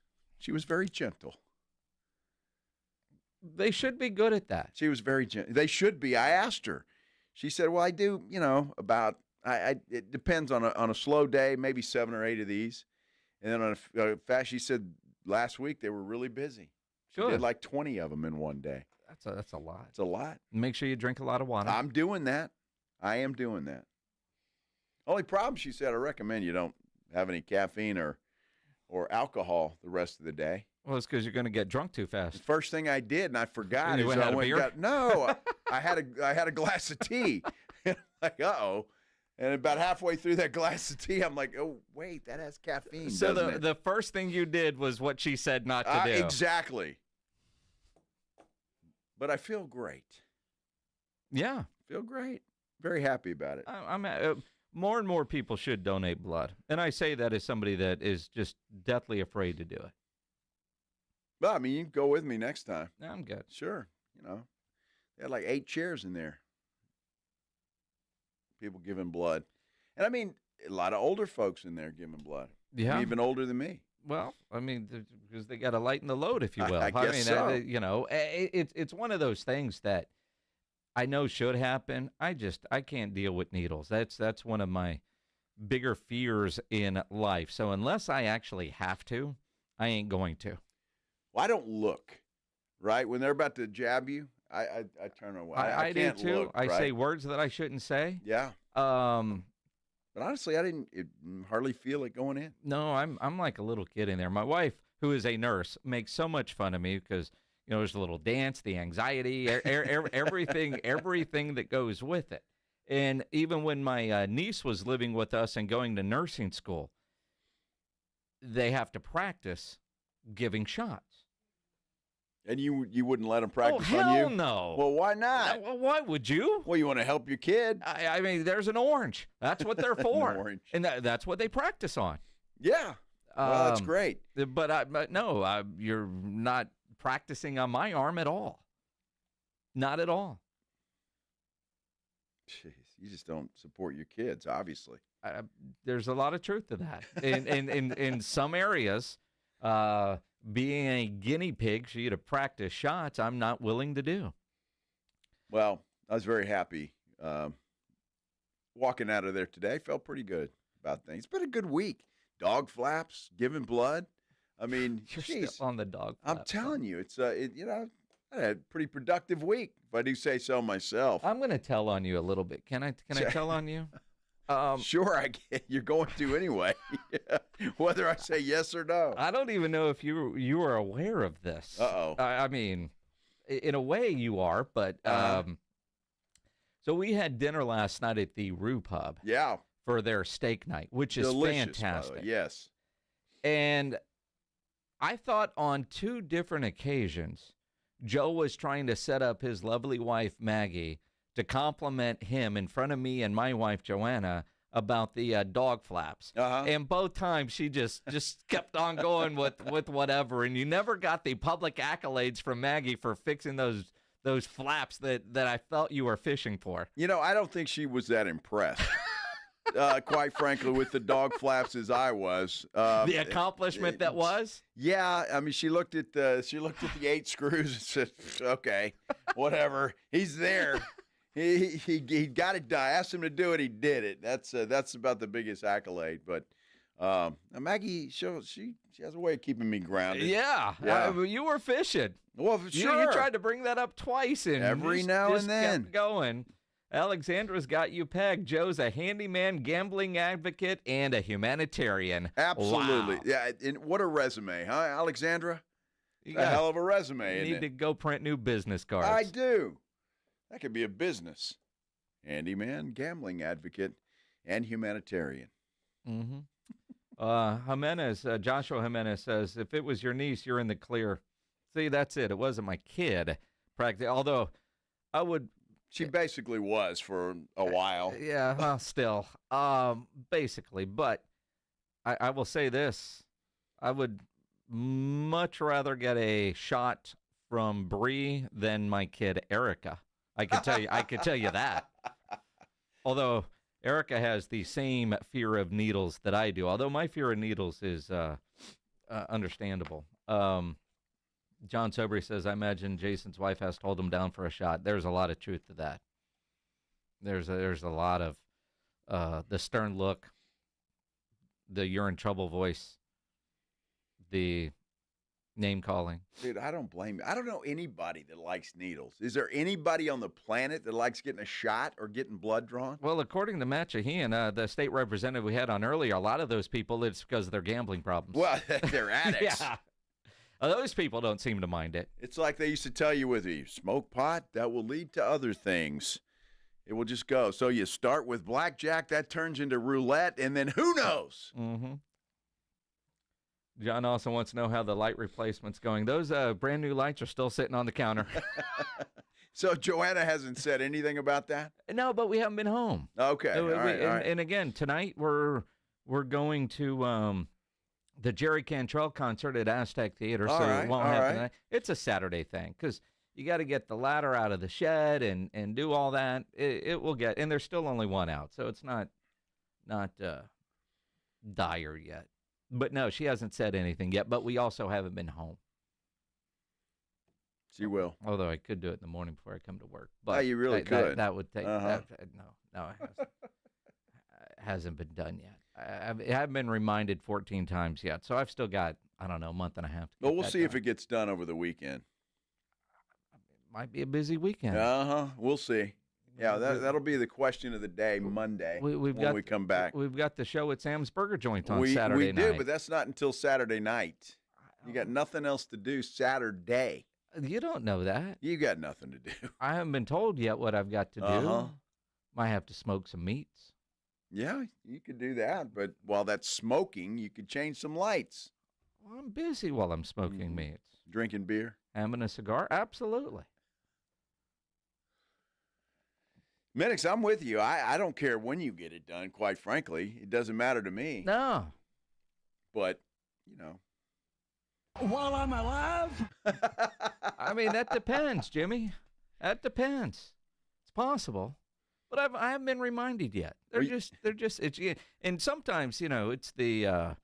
very gentle. They should be good at that. She was very gentle. They should be. I asked her. She said, "Well, I do. About." It depends on a slow day, maybe 7 or 8 of these. And then on a fast, she said last week they were really busy. She did like 20 of them in one day. That's a lot. It's a lot. Make sure you drink a lot of water. I'm doing that. I am doing that. Only problem, she said, I recommend you don't have any caffeine or alcohol the rest of the day. Well, it's because you're going to get drunk too fast. The first thing I did, and I forgot, you is had I a went beer? and got I had a glass of tea. Like, uh-oh. And about halfway through that glass of tea, I'm like, oh, wait, that has caffeine, so doesn't it? the first thing you did was what she said not to do. Exactly. But I feel great. Yeah. Feel great. Very happy about it. More and more people should donate blood. And I say that as somebody that is just deathly afraid to do it. Well, I mean, you can go with me next time. No, I'm good. Sure. They had like 8 chairs in there. People giving blood. And I mean, a lot of older folks in there giving blood. Yeah. Even older than me. Well, I mean, because they got to lighten the load, if you will. I guess so. It's one of those things that I know should happen. I can't deal with needles. That's one of my bigger fears in life. So unless I actually have to, I ain't going to. Well, I don't look, right? When they're about to jab you, I turn away. I can't do too. look, I right? say words that I shouldn't say. Yeah. But honestly, I didn't hardly feel it going in. No, I'm like a little kid in there. My wife, who is a nurse, makes so much fun of me because there's a little dance, the anxiety, everything that goes with it. And even when my niece was living with us and going to nursing school, they have to practice giving shots. And you wouldn't let them practice on you? Oh, hell no. Well, why not? Well, why would you? Well, you want to help your kid. I mean, there's an orange. That's what they're for. An orange. And that's what they practice on. Yeah. Well, that's great. But no, you're not practicing on my arm at all. Not at all. Jeez, you just don't support your kids, obviously. There's a lot of truth to that. In some areas, being a guinea pig for you to practice shots, I'm not willing to do. Well, I was very happy walking out of there today. Felt pretty good about things. It's been a good week. Dog flaps, giving blood. I mean, You're still on the dog flap. I'm telling you, it's I had a pretty productive week, if I do say so myself. I'm going to tell on you a little bit. Can I tell on you? Sure, I can. You're going to anyway, whether I say yes or no. I don't even know if you are aware of this. Uh-oh. I mean, in a way you are, but so we had dinner last night at the Rue Pub. Yeah. For their steak night, which is delicious, fantastic. by the way. Yes. And I thought on 2 different occasions, Joe was trying to set up his lovely wife, Maggie, to compliment him in front of me and my wife, Joanna, about the dog flaps. And both times she just kept on going with whatever. And you never got the public accolades from Maggie for fixing those flaps that I felt you were fishing for. I don't think she was that impressed. quite frankly, with the dog flaps as I was. The accomplishment that was? Yeah, I mean, she looked at the 8 screws and said, "Okay, whatever. He's there. He got it done. I asked him to do it. He did it. That's about the biggest accolade." But Maggie, she has a way of keeping me grounded. Yeah. You were fishing. Well, sure. You tried to bring that up twice, and every now and then kept going. Alexandra's got you pegged. Joe's a handyman, gambling advocate, and a humanitarian. Absolutely. Wow. Yeah, and what a resume, huh, Alexandra? You a hell of a resume. You need to go print new business cards. I do. That could be a business. Handyman, gambling advocate, and humanitarian. Mm-hmm. Joshua Jimenez says, if it was your niece, you're in the clear. See, that's it. It wasn't my kid. Although I would. She basically was for a while. Yeah, well, still. Basically. But I will say this. I would much rather get a shot from Bree than my kid Erica. I could tell you that. Although Erica has the same fear of needles that I do. Although my fear of needles is understandable. John Sobry says, I imagine Jason's wife has to hold him down for a shot. There's a lot of truth to that. There's a lot of the stern look, the you're in trouble voice, the name calling. Dude, I don't blame you. I don't know anybody that likes needles. Is there anybody on the planet that likes getting a shot or getting blood drawn? Well, according to Matt Shaheen, the state representative we had on earlier, a lot of those people, it's because of their gambling problems. Well, they're addicts. Yeah. Those people don't seem to mind it. It's like they used to tell you, with you smoke pot, that will lead to other things. It will just go. So you start with blackjack, that turns into roulette, and then who knows? Mm-hmm. John also wants to know how the light replacement's going. Those brand new lights are still sitting on the counter. So Joanna hasn't said anything about that? No, but we haven't been home. Okay. All right. And again, tonight we're going to the Jerry Cantrell concert at Aztec Theater, so it won't happen tonight. It's a Saturday thing because you got to get the ladder out of the shed and do all that. It will get, and there's still only one out, so it's not dire yet. But no, she hasn't said anything yet. But we also haven't been home. She will. Although I could do it in the morning before I come to work. But you really could. That would take. No, it hasn't been done yet. I haven't been reminded 14 times yet, so I've still got, I don't know, a month and a half. Well, we'll see if it gets done over the weekend. Might be a busy weekend. We'll see. Yeah, that'll be the question of the day Monday when we come back. We've got the show at Sam's Burger Joint on Saturday night. We do, but that's not until Saturday night. You got nothing else to do Saturday. You don't know that. You got nothing to do. I haven't been told yet what I've got to do. Might have to smoke some meats. Yeah, you could do that, but while that's smoking, you could change some lights. Well, I'm busy while I'm smoking meats. Drinking beer? Having a cigar? Absolutely. Minix, I'm with you. I don't care when you get it done, quite frankly. It doesn't matter to me. No. But, you know. While I'm alive? I mean, that depends, Jimmy. That depends. It's possible. But I haven't been reminded yet. And sometimes, it's the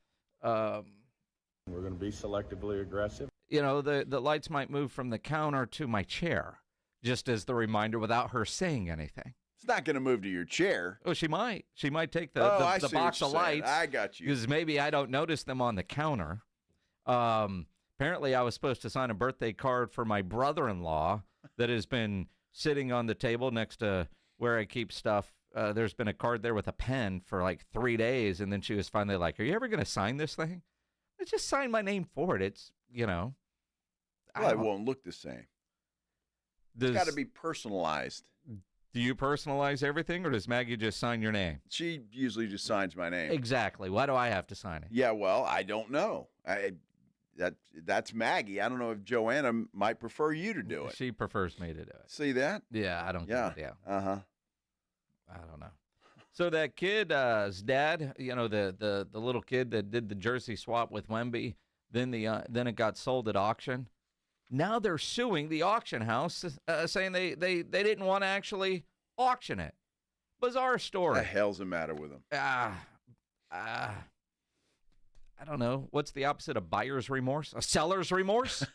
we're going to be selectively aggressive. The lights might move from the counter to my chair, just as the reminder without her saying anything. It's not going to move to your chair. Oh, she might. She might take the box of lights. I got you. Because maybe I don't notice them on the counter. Apparently, I was supposed to sign a birthday card for my brother-in-law that has been sitting on the table next to where I keep stuff. There's been a card there with a pen for like 3 days, and then she was finally like, "Are you ever going to sign this thing?" I just signed my name for it. It's, Well, it won't look the same. It's got to be personalized. Do you personalize everything, or does Maggie just sign your name? She usually just signs my name. Exactly. Why do I have to sign it? Yeah, well, I don't know. That's Maggie. I don't know if Joanna might prefer you to do it. She prefers me to do it. See that? Yeah, I don't. Yeah. I don't know. So that kid's dad, the little kid that did the jersey swap with Wemby, then it got sold at auction. Now they're suing the auction house, saying they didn't want to actually auction it Bizarre story. What the hell's the matter with him? I don't know. What's the opposite of buyer's remorse? A seller's remorse?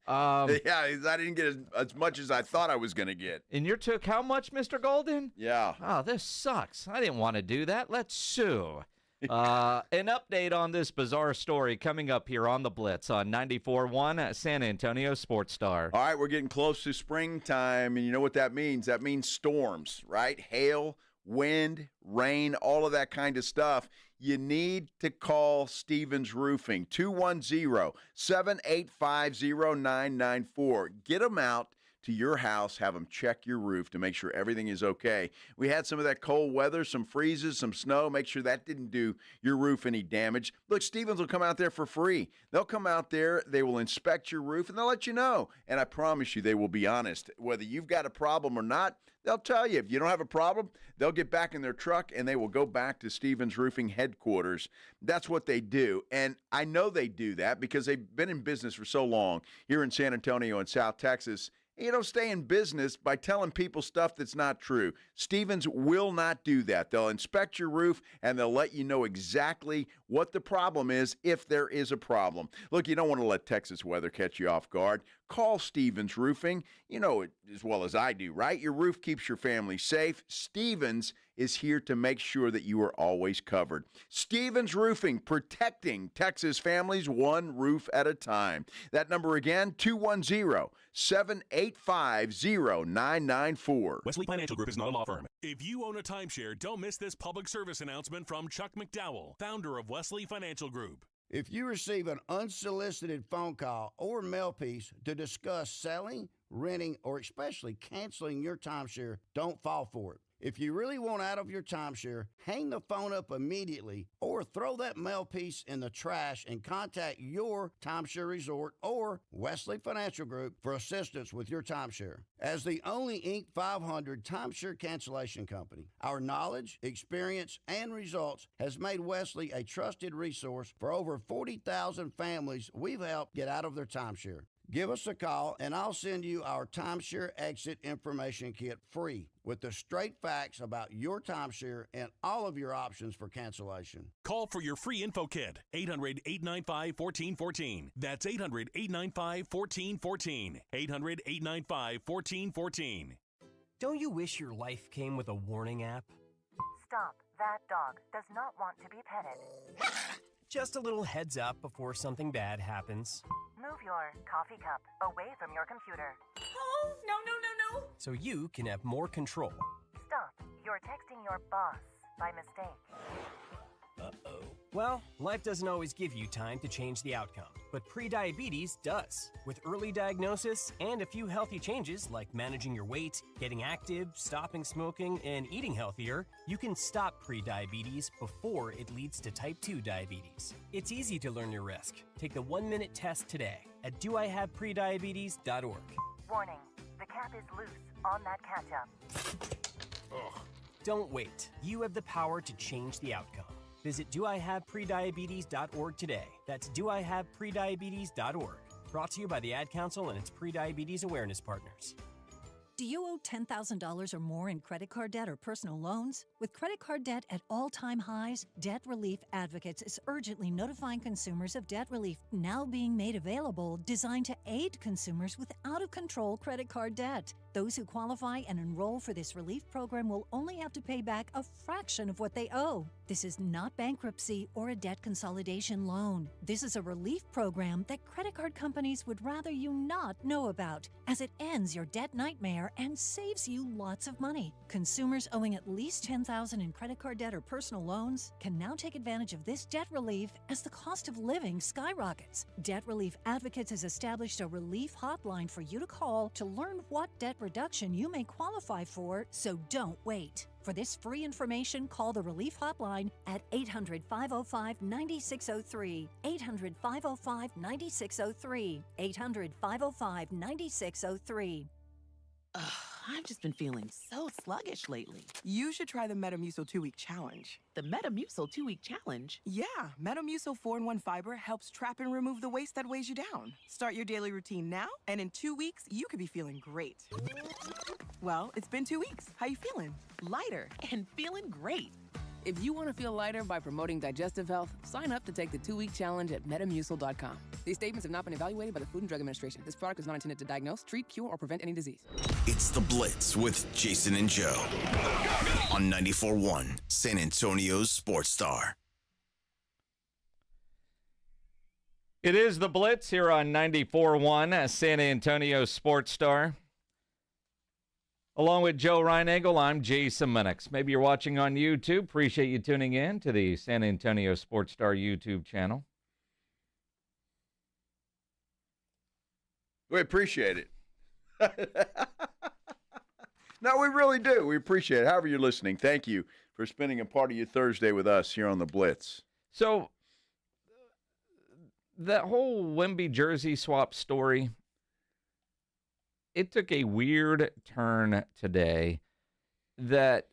Yeah, I didn't get as much as I thought I was going to get. And you took how much, Mr. Golden? Yeah. Oh, this sucks. I didn't want to do that. Let's sue. An update on this bizarre story coming up here on the Blitz on 94.1 San Antonio Sports Star. All right, we're getting close to springtime, and you know what that means? That means storms, right? Hail, wind, rain, all of that kind of stuff. You need to call Stevens Roofing, 210-785-0994. Get them out to your house, have them check your roof to make sure everything is okay. We had some of that cold weather, some freezes, some snow. Make sure that didn't do your roof any damage. Look, Stevens will come out there for free. They'll come out there, they will inspect your roof, and they'll let you know. And I promise you, they will be honest. Whether you've got a problem or not, they'll tell you. If you don't have a problem, they'll get back in their truck and they will go back to Stevens Roofing headquarters. That's what they do. And I know they do that because they've been in business for so long here in San Antonio and South Texas. You don't stay in business by telling people stuff that's not true. Stevens will not do that. They'll inspect your roof, and they'll let you know exactly what the problem is if there is a problem. Look, you don't want to let Texas weather catch you off guard. Call Stevens Roofing. You know it as well as I do, right? Your roof keeps your family safe. Stevens is here to make sure that you are always covered. Stevens Roofing, protecting Texas families one roof at a time. That number again, 210-785-0994. Wesley Financial Group is not a law firm. If you own a timeshare, don't miss this public service announcement from Chuck McDowell, founder of Wesley Financial Group. If you receive an unsolicited phone call or mail piece to discuss selling, renting, or especially canceling your timeshare, don't fall for it. If you really want out of your timeshare, hang the phone up immediately or throw that mail piece in the trash and contact your timeshare resort or Wesley Financial Group for assistance with your timeshare. As the only Inc. 500 timeshare cancellation company, our knowledge, experience, and results has made Wesley a trusted resource for over 40,000 families we've helped get out of their timeshare. Give us a call, and I'll send you our timeshare exit information kit free with the straight facts about your timeshare and all of your options for cancellation. Call for your free info kit, 800-895-1414. That's 800-895-1414. 800-895-1414. Don't you wish your life came with a warning app? Stop. That dog does not want to be petted. Just a little heads up before something bad happens. Move your coffee cup away from your computer. Oh, no. So you can have more control. Stop. You're texting your boss by mistake. Uh-oh. Well, life doesn't always give you time to change the outcome, but prediabetes does. With early diagnosis and a few healthy changes like managing your weight, getting active, stopping smoking, and eating healthier, you can stop prediabetes before it leads to type 2 diabetes. It's easy to learn your risk. Take the 1-minute test today at doihaveprediabetes.org. Warning. The cap is loose on that ketchup. Ugh. Don't wait. You have the power to change the outcome. Visit doihaveprediabetes.org today. That's doihaveprediabetes.org. Brought to you by the Ad Council and its prediabetes awareness partners. Do you owe $10,000 or more in credit card debt or personal loans? With credit card debt at all-time highs, Debt Relief Advocates is urgently notifying consumers of debt relief now being made available, designed to aid consumers with out-of-control credit card debt. Those who qualify and enroll for this relief program will only have to pay back a fraction of what they owe. This is not bankruptcy or a debt consolidation loan. This is a relief program that credit card companies would rather you not know about, as it ends your debt nightmare and saves you lots of money. Consumers owing at least $10,000 in credit card debt or personal loans can now take advantage of this debt relief as the cost of living skyrockets. Debt Relief Advocates has established a relief hotline for you to call to learn what debt reduction you may qualify for, so don't wait. For this free information, call the Relief Hotline at 800-505-9603, 800-505-9603, 800-505-9603. I've just been feeling so sluggish lately. You should try the Metamucil 2-Week Challenge. The Metamucil 2-Week Challenge? Yeah, Metamucil 4-in-1 Fiber helps trap and remove the waste that weighs you down. Start your daily routine now, and in 2 weeks, you could be feeling great. Well, it's been 2 weeks. How you feeling? Lighter and feeling great. If you want to feel lighter by promoting digestive health, sign up to take the 2-week challenge at metamucil.com. These statements have not been evaluated by the Food and Drug Administration. This product is not intended to diagnose, treat, cure, or prevent any disease. It's The Blitz with Jason and Joe on 94.1 San Antonio's Sports Star. It is The Blitz here on 94.1 San Antonio Sports Star. Along with Joe Reinagel, I'm Jason Minix. Maybe you're watching on YouTube. Appreciate you tuning in to the San Antonio Sports Star YouTube channel. We appreciate it. No, we really do. We appreciate it. However you're listening, thank you for spending a part of your Thursday with us here on The Blitz. So, that whole Wemby jersey swap story, it took a weird turn today that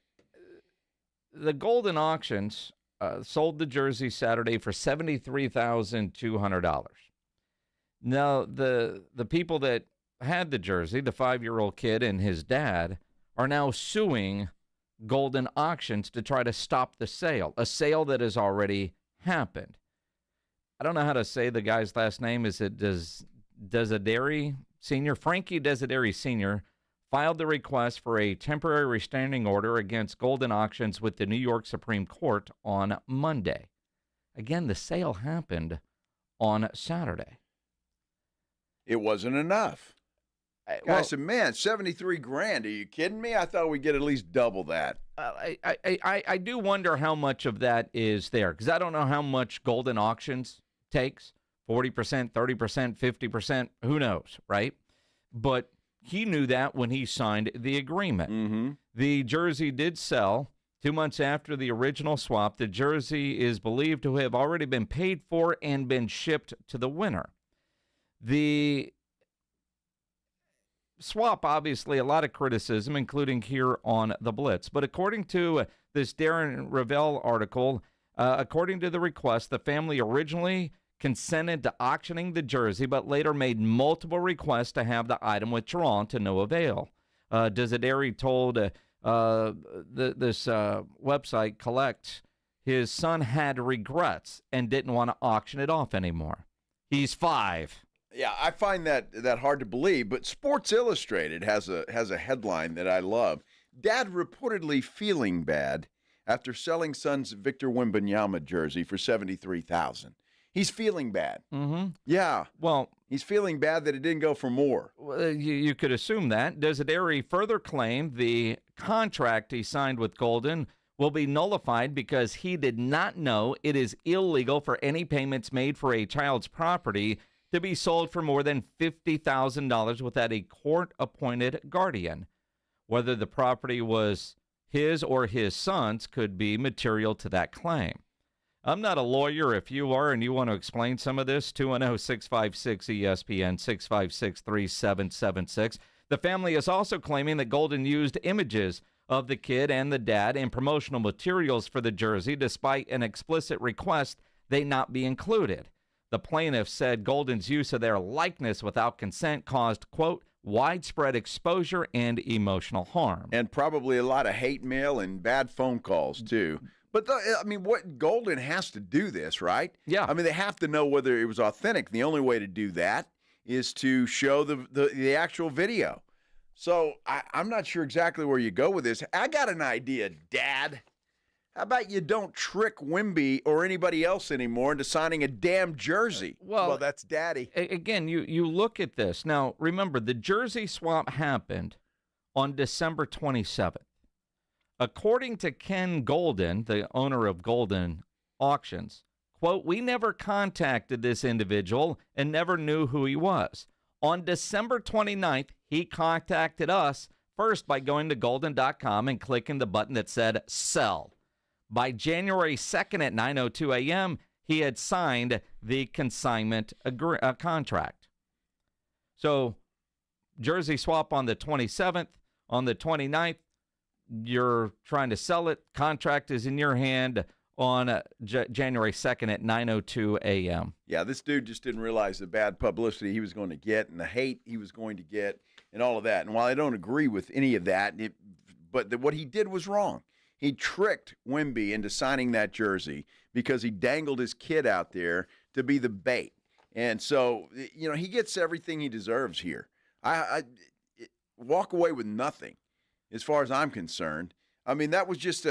the Golden Auctions sold the jersey Saturday for $73,200. Now, the people that had the jersey, the 5-year-old kid and his dad, are now suing Golden Auctions to try to stop the sale, a sale that has already happened. I don't know how to say the guy's last name. Is it Desideri Sr.? Frankie Desideri Sr. filed the request for a temporary restraining order against Golden Auctions with the New York Supreme Court on Monday. Again, the sale happened on Saturday. It wasn't enough. I said, man, $73,000. Are you kidding me? I thought we'd get at least double that. I do wonder how much of that is there, because I don't know how much Golden Auctions takes. 40%, 30%, 50%, who knows, right? But he knew that when he signed the agreement. Mm-hmm. The jersey did sell 2 months after the original swap. The jersey is believed to have already been paid for and been shipped to the winner. The swap, obviously, a lot of criticism, including here on The Blitz. But according to this Darren Ravel article, according to the request, the family originally consented to auctioning the jersey, but later made multiple requests to have the item withdrawn to no avail. Desideri told this website, Collect, his son had regrets and didn't want to auction it off anymore. He's 5. Yeah, I find that hard to believe, but Sports Illustrated has a headline that I love. Dad reportedly feeling bad after selling son's Victor Wembanyama jersey for $73,000. He's feeling bad. Mm-hmm. Yeah. Well, he's feeling bad that it didn't go for more. You could assume that. Desideri further claimed the contract he signed with Golden will be nullified because he did not know it is illegal for any payments made for a child's property to be sold for more than $50,000 without a court-appointed guardian. Whether the property was his or his son's could be material to that claim. I'm not a lawyer. If you are and you want to explain some of this, 210-656-ESPN, 656-3776. The family is also claiming that Golden used images of the kid and the dad in promotional materials for the jersey, despite an explicit request they not be included. The plaintiff said Golden's use of their likeness without consent caused, quote, widespread exposure and emotional harm. And probably a lot of hate mail and bad phone calls, too. But, what Golden has to do this, right? Yeah. I mean, they have to know whether it was authentic. The only way to do that is to show the actual video. So I'm not sure exactly where you go with this. I got an idea, Dad. How about you don't trick Wemby or anybody else anymore into signing a damn jersey? Well, that's Daddy. Again, you look at this. Now, remember, the jersey swap happened on December 27th. According to Ken Golden, the owner of Golden Auctions, quote, we never contacted this individual and never knew who he was. On December 29th, he contacted us first by going to golden.com and clicking the button that said sell. By January 2nd at 9:02 a.m., he had signed the consignment contract. So, jersey swap on the 27th, on the 29th, you're trying to sell it. Contract is in your hand on January 2nd at 9:02 a.m. Yeah, this dude just didn't realize the bad publicity he was going to get and the hate he was going to get and all of that. And while I don't agree with any of that, what he did was wrong. He tricked Wemby into signing that jersey because he dangled his kid out there to be the bait. And so, he gets everything he deserves here. I walk away with nothing as far as I'm concerned. I mean, that was just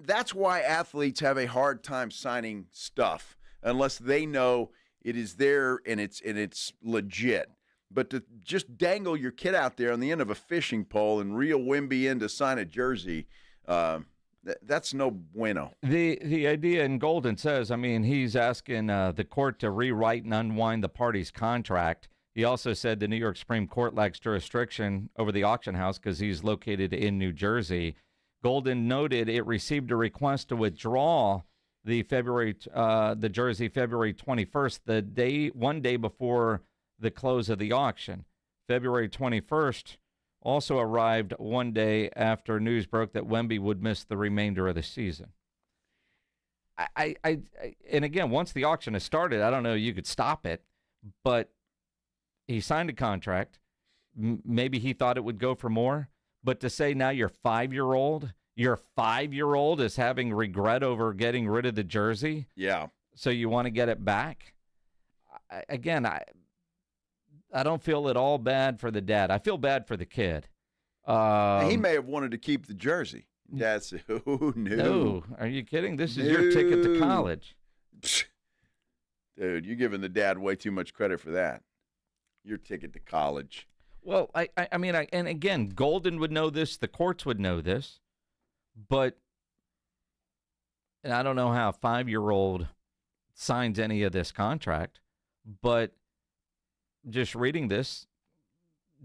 that's why athletes have a hard time signing stuff unless they know it is there and it's legit. But to just dangle your kid out there on the end of a fishing pole and reel Wemby in to sign a jersey, that's no bueno. The idea in Golden says, he's asking the court to rewrite and unwind the party's contract. He also said the New York Supreme Court lacks jurisdiction over the auction house because he's located in New Jersey. Golden noted it received a request to withdraw the jersey February 21st, one day before the close of the auction. February 21st also arrived one day after news broke that Wemby would miss the remainder of the season. And again, once the auction has started, I don't know you could stop it, but he signed a contract. Maybe he thought it would go for more. But to say now your 5-year-old is having regret over getting rid of the jersey. Yeah. So you want to get it back? I don't feel at all bad for the dad. I feel bad for the kid. He may have wanted to keep the jersey. Dad said, "Oh, no. No, are you kidding? This is your ticket to college." Dude, you're giving the dad way too much credit for that. Your ticket to college. Well, and again, Golden would know this. The courts would know this. But and I don't know how a 5-year-old signs any of this contract, but just reading this,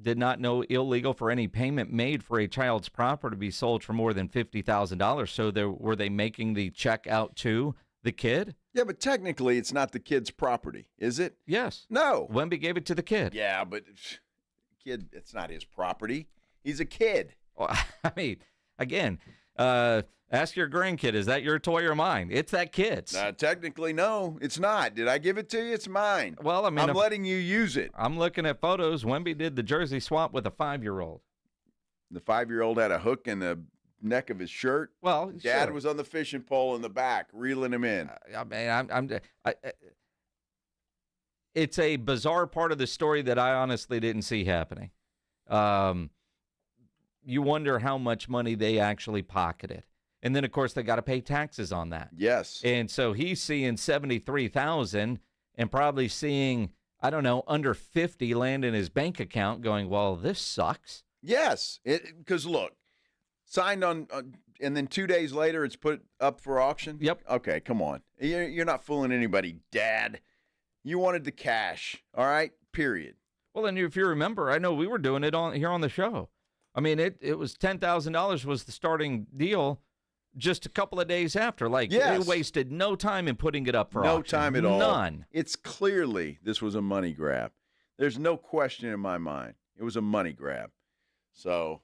did not know illegal for any payment made for a child's property to be sold for more than $50,000. So were they making the check out to the kid? Yeah, but technically it's not the kid's property, is it? Yes. No. Wemby gave it to the kid. Yeah, but kid, it's not his property. He's a kid. Well, again, ask your grandkid, is that your toy or mine? It's that kid's. Technically, no, it's not. Did I give it to you? It's mine. Well, I'm letting you use it. I'm looking at photos. Wemby did the jersey swap with a 5-year-old. The 5-year-old had a hook in the neck of his shirt. Well, Dad sure. was on the fishing pole in the back, reeling him in. It's a bizarre part of the story that I honestly didn't see happening. You wonder how much money they actually pocketed. And then, of course, they got to pay taxes on that. Yes. And so he's seeing $73,000 and probably seeing, I don't know, under 50 land in his bank account going, well, this sucks. Yes. Because, look, signed on and then 2 days later it's put up for auction? Yep. Okay, come on. You're not fooling anybody, Dad. You wanted the cash, all right? Period. Well, and if you remember, I know we were doing it here on the show. I mean, it was $10,000 was the starting deal just a couple of days after. Like, yes. They wasted no time in putting it up for auction. No time at all. None. It's clearly this was a money grab. There's no question in my mind. It was a money grab. So,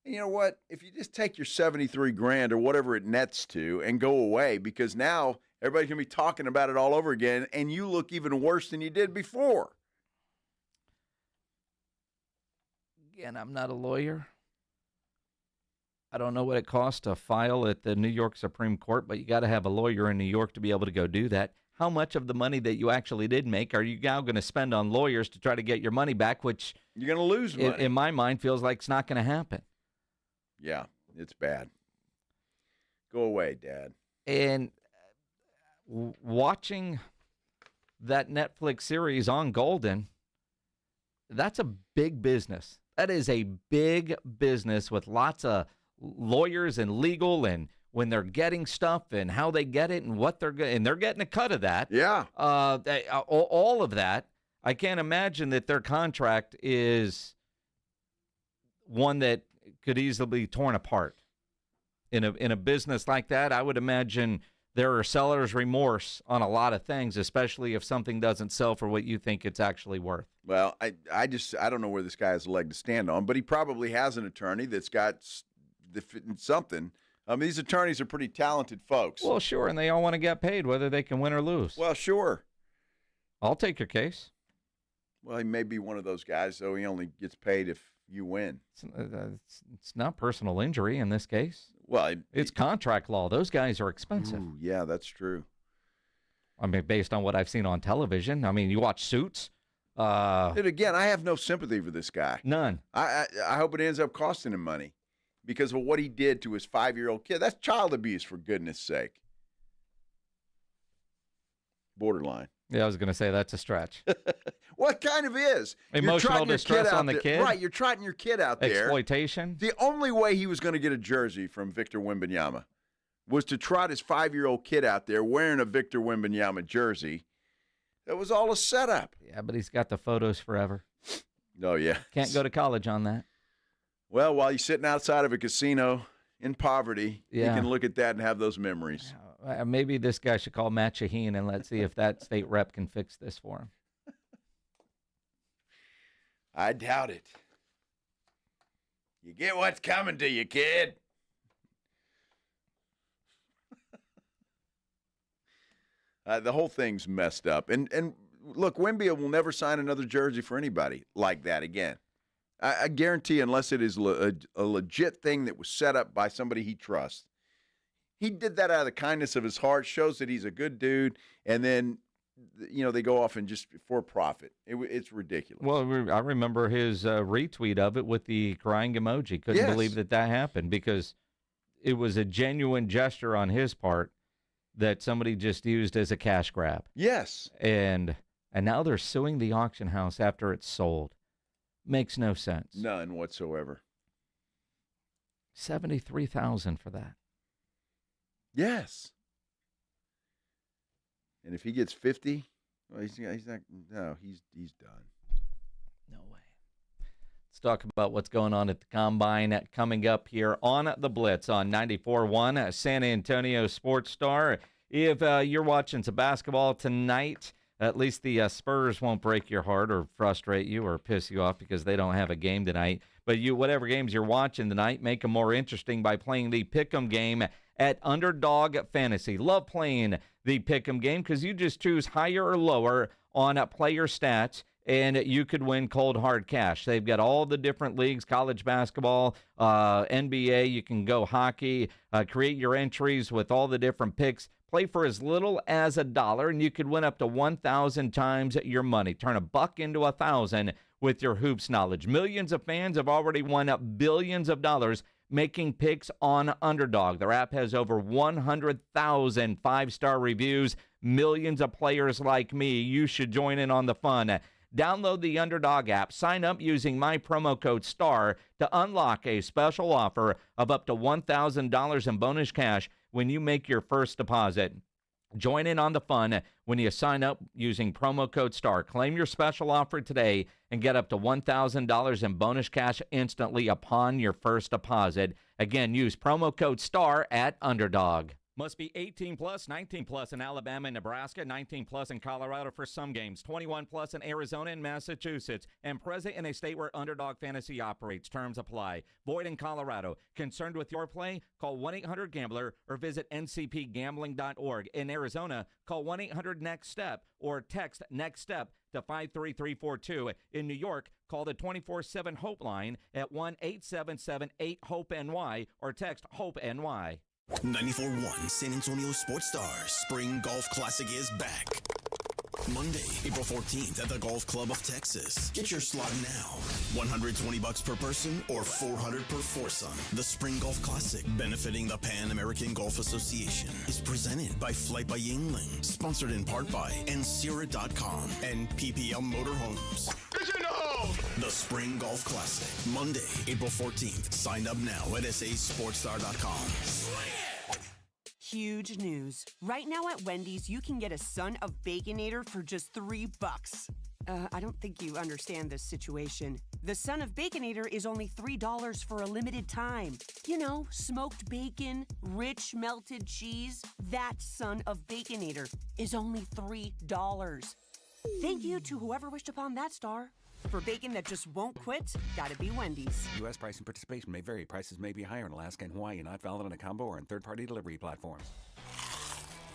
and you know what? If you just take your $73,000 or whatever it nets to and go away, because now everybody's going to be talking about it all over again, and you look even worse than you did before. Again, I'm not a lawyer. I don't know what it costs to file at the New York Supreme Court, but you got to have a lawyer in New York to be able to go do that. How much of the money that you actually did make are you now going to spend on lawyers to try to get your money back, which you're going to lose money. In my mind feels like it's not going to happen. Yeah, it's bad. Go away, Dad. And watching that Netflix series on Golden, that's a big business. That is a big business with lots of lawyers and legal and when they're getting stuff and how they get it and what they're getting. And they're getting a cut of that. Yeah. All of that. I can't imagine that their contract is one that could easily be torn apart. In a business like that, I would imagine there are seller's remorse on a lot of things, especially if something doesn't sell for what you think it's actually worth. Well, I don't know where this guy has a leg to stand on, but he probably has an attorney that's got something I mean, these attorneys are pretty talented folks. Well, sure, and they all want to get paid whether they can win or lose. Well, sure. I'll take your case. Well, he may be one of those guys, though. He only gets paid if you win. It's not personal injury in this case. Well, it's contract law. Those guys are expensive. Ooh, yeah, that's true. I mean, based on what I've seen on television. I mean, you watch Suits. And again, I have no sympathy for this guy. None. I hope it ends up costing him money because of what he did to his 5-year-old kid. That's child abuse, for goodness sake. Borderline. Yeah, I was going to say that's a stretch. What kind of is? Emotional distress on the kid? Right, you're trotting your kid out there. Exploitation? The only way he was going to get a jersey from Victor Wembanyama was to trot his 5-year-old kid out there wearing a Victor Wembanyama jersey. It was all a setup. Yeah, but he's got the photos forever. Oh, yeah. Can't go to college on that. Well, while he's sitting outside of a casino in poverty, Yeah. he can look at that and have those memories. Maybe this guy should call Matt Shaheen and let's see if that state rep can fix this for him. I doubt it. You get what's coming to you, kid. The whole thing's messed up. And look, Wemby will never sign another jersey for anybody like that again. I guarantee, unless it is a legit thing that was set up by somebody he trusts. He did that out of the kindness of his heart, shows that he's a good dude, and then, they go off and just for profit. It's ridiculous. Well, I remember his retweet of it with the crying emoji. Couldn't believe that happened because it was a genuine gesture on his part that somebody just used as a cash grab. Yes. And now they're suing the auction house after it's sold. Makes no sense. None whatsoever. $73,000 for that. Yes. And if he gets 50, well, he's not. No, he's done. No way. Let's talk about what's going on at the Combine coming up here on the Blitz on 94.1 San Antonio Sports Star. If you're watching some basketball tonight, at least the Spurs won't break your heart or frustrate you or piss you off because they don't have a game tonight. But whatever games you're watching tonight, make them more interesting by playing the Pick'em game at Underdog Fantasy. Love playing the Pick'em game because you just choose higher or lower on player stats, and you could win cold hard cash. They've got all the different leagues, college basketball, NBA. You can go hockey, create your entries with all the different picks. Play for as little as $1, and you could win up to 1,000 times your money. Turn $1 into 1,000 with your hoops knowledge. Millions of fans have already won up billions of dollars making picks on Underdog. Their app has over 100,000 five-star reviews. Millions of players like me. You should join in on the fun. Download the Underdog app. Sign up using my promo code STAR to unlock a special offer of up to $1,000 in bonus cash when you make your first deposit. Join in on the fun when you sign up using promo code STAR. Claim your special offer today and get up to $1,000 in bonus cash instantly upon your first deposit. Again, use promo code STAR at Underdog. Must be 18 plus, 19 plus in Alabama and Nebraska, 19 plus in Colorado for some games, 21 plus in Arizona and Massachusetts, and present in a state where Underdog Fantasy operates. Terms apply. Void in Colorado. Concerned with your play? Call 1-800-GAMBLER or visit ncpgambling.org. In Arizona, call 1-800-NEXT-STEP or text NEXT STEP to 53342. In New York, call the 24/7 Hope line at 1-877-8-HOPE-NY or text HOPE-NY. 94.1 San Antonio Sports Stars Spring Golf Classic is back. Monday, April 14th at the Golf Club of Texas. Get your slot now. $120 per person or $400 per foursome. The Spring Golf Classic, benefiting the Pan American Golf Association, is presented by Flight by Yingling, sponsored in part by Ensira.com and PPL Motorhomes. The Spring Golf Classic, Monday, April 14th. Sign up now at sasportstar.com. Huge news. Right now at Wendy's, you can get a Son of Baconator for just $3. I don't think you understand this situation. The Son of Baconator is only $3 for a limited time. You know, smoked bacon, rich melted cheese. That Son of Baconator is only $3. Thank you to whoever wished upon that star. For bacon that just won't quit, gotta be Wendy's. U.S. price and participation may vary. Prices may be higher in Alaska and Hawaii, not valid on a combo or on third-party delivery platforms.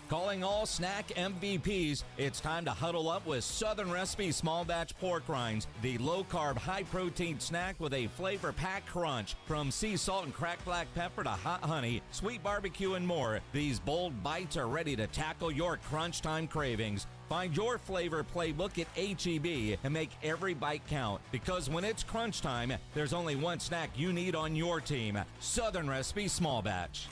Calling all snack MVPs, it's time to huddle up with Southern Recipe Small Batch Pork Rinds, the low-carb, high-protein snack with a flavor-packed crunch. From sea salt and cracked black pepper to hot honey, sweet barbecue, and more, these bold bites are ready to tackle your crunch time cravings. Find your flavor playbook at H-E-B and make every bite count. Because when it's crunch time, there's only one snack you need on your team. Southern Recipe Small Batch.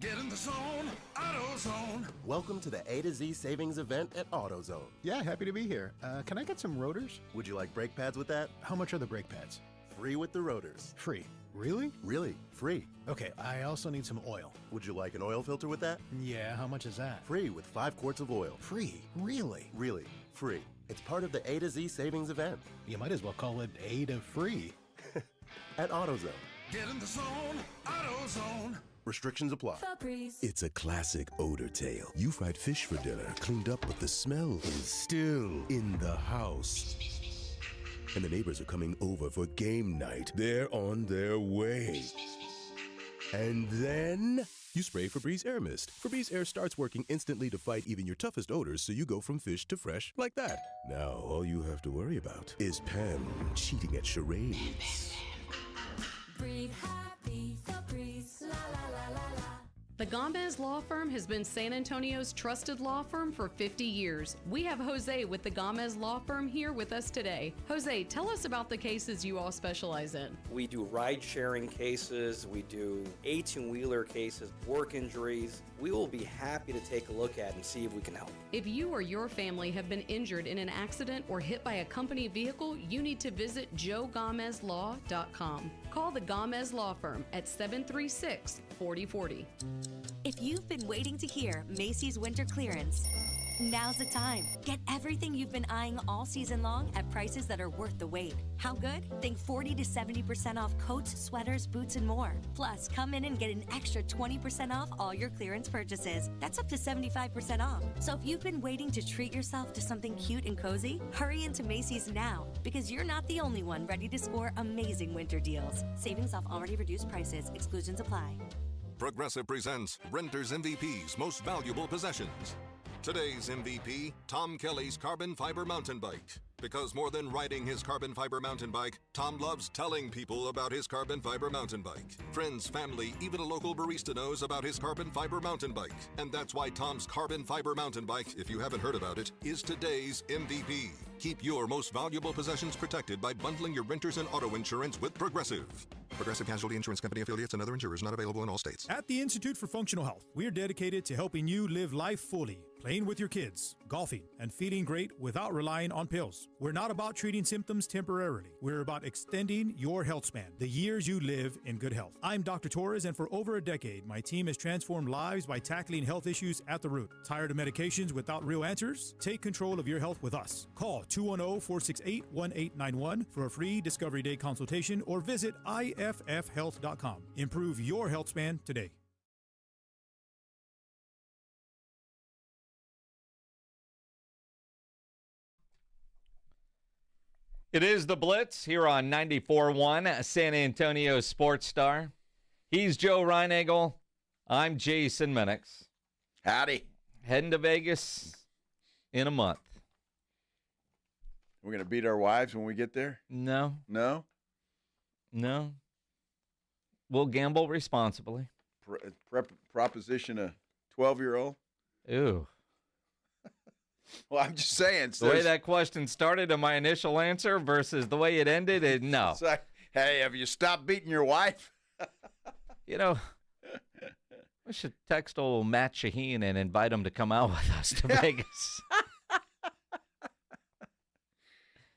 Get in the zone, AutoZone. Welcome to the A to Z savings event at AutoZone. Yeah, happy to be here. Can I get some rotors? Would you like brake pads with that? How much are the brake pads? Free with the rotors. Free. Really? Really, free. Okay, I also need some oil. Would you like an oil filter with that? Yeah, how much is that? Free with 5 quarts of oil. Free? Really? Really, free. It's part of the A to Z savings event. You might as well call it A to free. At AutoZone. Get in the zone, AutoZone. Restrictions apply. It's a classic odor tale. You fried fish for dinner, cleaned up, but the smell is still in the house. And the neighbors are coming over for game night. They're on their way. And then you spray Febreze Air Mist. Febreze Air starts working instantly to fight even your toughest odors, so you go from fish to fresh like that. Now all you have to worry about is Pam cheating at charades. Breathe happy, Febreze, la la la la la. The Gomez Law Firm has been San Antonio's trusted law firm for 50 years. We have Jose with the Gomez Law Firm here with us today. Jose, tell us about the cases you all specialize in. We do ride-sharing cases, we do 18-wheeler cases, work injuries. We will be happy to take a look at and see if we can help. If you or your family have been injured in an accident or hit by a company vehicle, you need to visit joegomezlaw.com. Call the Gomez Law Firm at 736-4040. If you've been waiting to hear Macy's winter clearance, now's the time. Get everything you've been eyeing all season long at prices that are worth the wait. How good? Think 40 to 70% off coats, sweaters, boots, and more. Plus, come in and get an extra 20% off all your clearance purchases. That's up to 75% off. So if you've been waiting to treat yourself to something cute and cozy, hurry into Macy's now, because you're not the only one ready to score amazing winter deals. Savings off already reduced prices. Exclusions apply. Progressive presents Renter's MVP's Most Valuable Possessions. Today's MVP, Tom Kelly's carbon fiber mountain bike. Because more than riding his carbon fiber mountain bike, Tom loves telling people about his carbon fiber mountain bike. Friends, family, even a local barista knows about his carbon fiber mountain bike. And that's why Tom's carbon fiber mountain bike, if you haven't heard about it, is today's MVP. Keep your most valuable possessions protected by bundling your renters and auto insurance with Progressive. Progressive Casualty Insurance Company affiliates and other insurers not available in all states. At the Institute for Functional Health, we are dedicated to helping you live life fully, playing with your kids, golfing, and feeling great without relying on pills. We're not about treating symptoms temporarily. We're about extending your health span, the years you live in good health. I'm Dr. Torres, and for over a decade, my team has transformed lives by tackling health issues at the root. Tired of medications without real answers? Take control of your health with us. Call 210-468-1891 for a free Discovery Day consultation or visit IFFhealth.com. Improve your health span today. It is the Blitz here on 94.1 San Antonio Sports Star. He's Joe Reinagel. I'm Jason Minix. Howdy. Heading to Vegas in a month. We're going to beat our wives when we get there? No. No? No. We'll gamble responsibly. Proposition a 12-year-old? Ew. Well, I'm just saying. The way that question started and my initial answer versus the way it ended, no. It's like, hey, have you stopped beating your wife? You know, we should text old Matt Shaheen and invite him to come out with us to Vegas.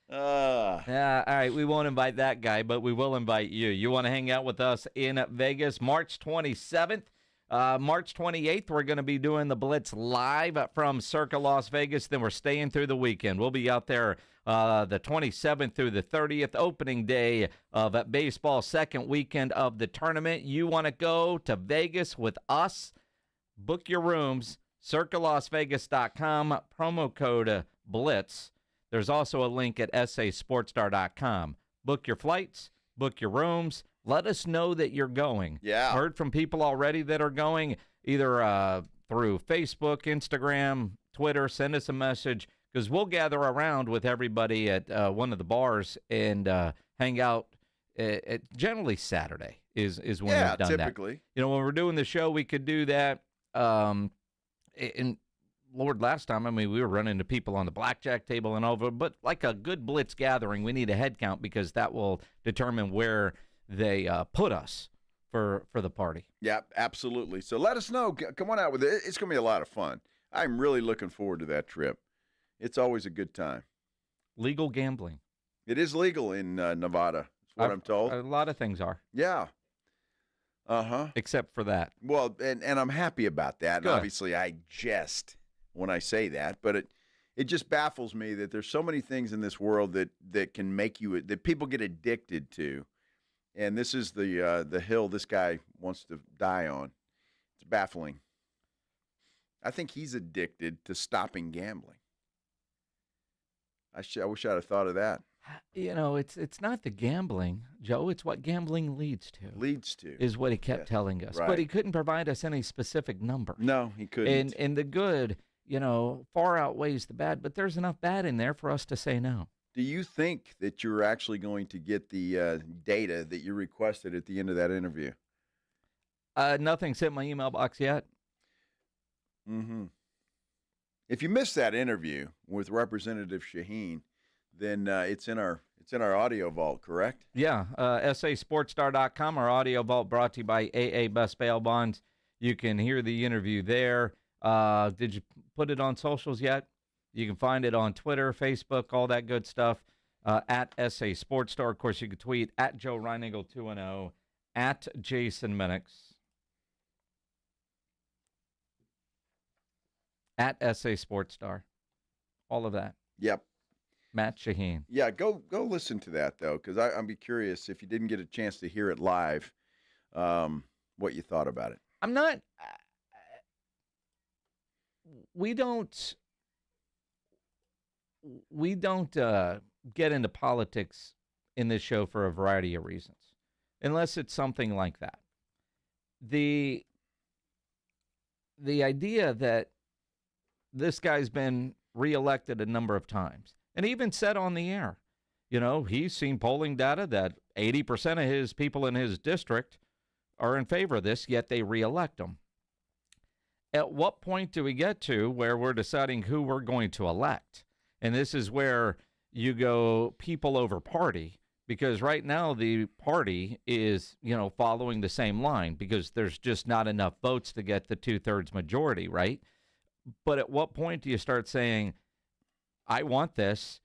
Yeah, all right, we won't invite that guy, but we will invite you. You want to hang out with us in Vegas March 27th? March 28th, we're going to be doing the Blitz live from Circa Las Vegas. Then we're staying through the weekend. We'll be out there the 27th through the 30th, opening day of baseball, second weekend of the tournament. You want to go to Vegas with us? Book your rooms, circalasvegas.com, promo code BLITZ. There's also a link at sasportstar.com. Book your flights, book your rooms. Let us know that you're going. Yeah. Heard from people already that are going, either through Facebook, Instagram, Twitter. Send us a message, because we'll gather around with everybody at one of the bars and hang out. Generally Saturday is when we've done typically. that. When we're doing the show, we could do that. And Lord, last time, we were running into people on the blackjack table and over. But like a good Blitz gathering, we need a head count, because that will determine where they put us for the party. Yeah, absolutely. So let us know. Come on out with it. It's going to be a lot of fun. I'm really looking forward to that trip. It's always a good time. Legal gambling. It is legal in Nevada. What I'm told. A lot of things are. Yeah. Uh-huh. Except for that. Well, and I'm happy about that. Good. And obviously, I jest when I say that, but it just baffles me that there's so many things in this world that can make you, that people get addicted to. And this is the hill this guy wants to die on. It's baffling. I think he's addicted to stopping gambling. I wish I'd have thought of that. It's not the gambling, Joe. It's what gambling leads to. Is what he kept telling us. Right. But he couldn't provide us any specific number. No, he couldn't. And the good, far outweighs the bad. But there's enough bad in there for us to say no. Do you think that you're actually going to get the data that you requested at the end of that interview? Nothing's hit my email box yet. Mm-hmm. If you missed that interview with Representative Shaheen, then it's in our audio vault, correct? Yeah, sasportstar.com, our audio vault, brought to you by AA Best Bail Bonds. You can hear the interview there. Did you put it on socials yet? You can find it on Twitter, Facebook, all that good stuff, at SA Sports Star. Of course, you can tweet at Joe Reinigle 210, at Jason Minix, at SA Sports Star. All of that. Yep. Matt Shaheen. Yeah, go listen to that, though, because I'd be curious, if you didn't get a chance to hear it live, what you thought about it. I'm not we don't get into politics in this show for a variety of reasons, unless it's something like that. The idea that this guy's been reelected a number of times, and even said on the air, he's seen polling data that 80% of his people in his district are in favor of this, yet they reelect him. At what point do we get to where we're deciding who we're going to elect? And this is where you go people over party, because right now the party is, following the same line, because there's just not enough votes to get the 2/3 majority, right? But at what point do you start saying, I want this,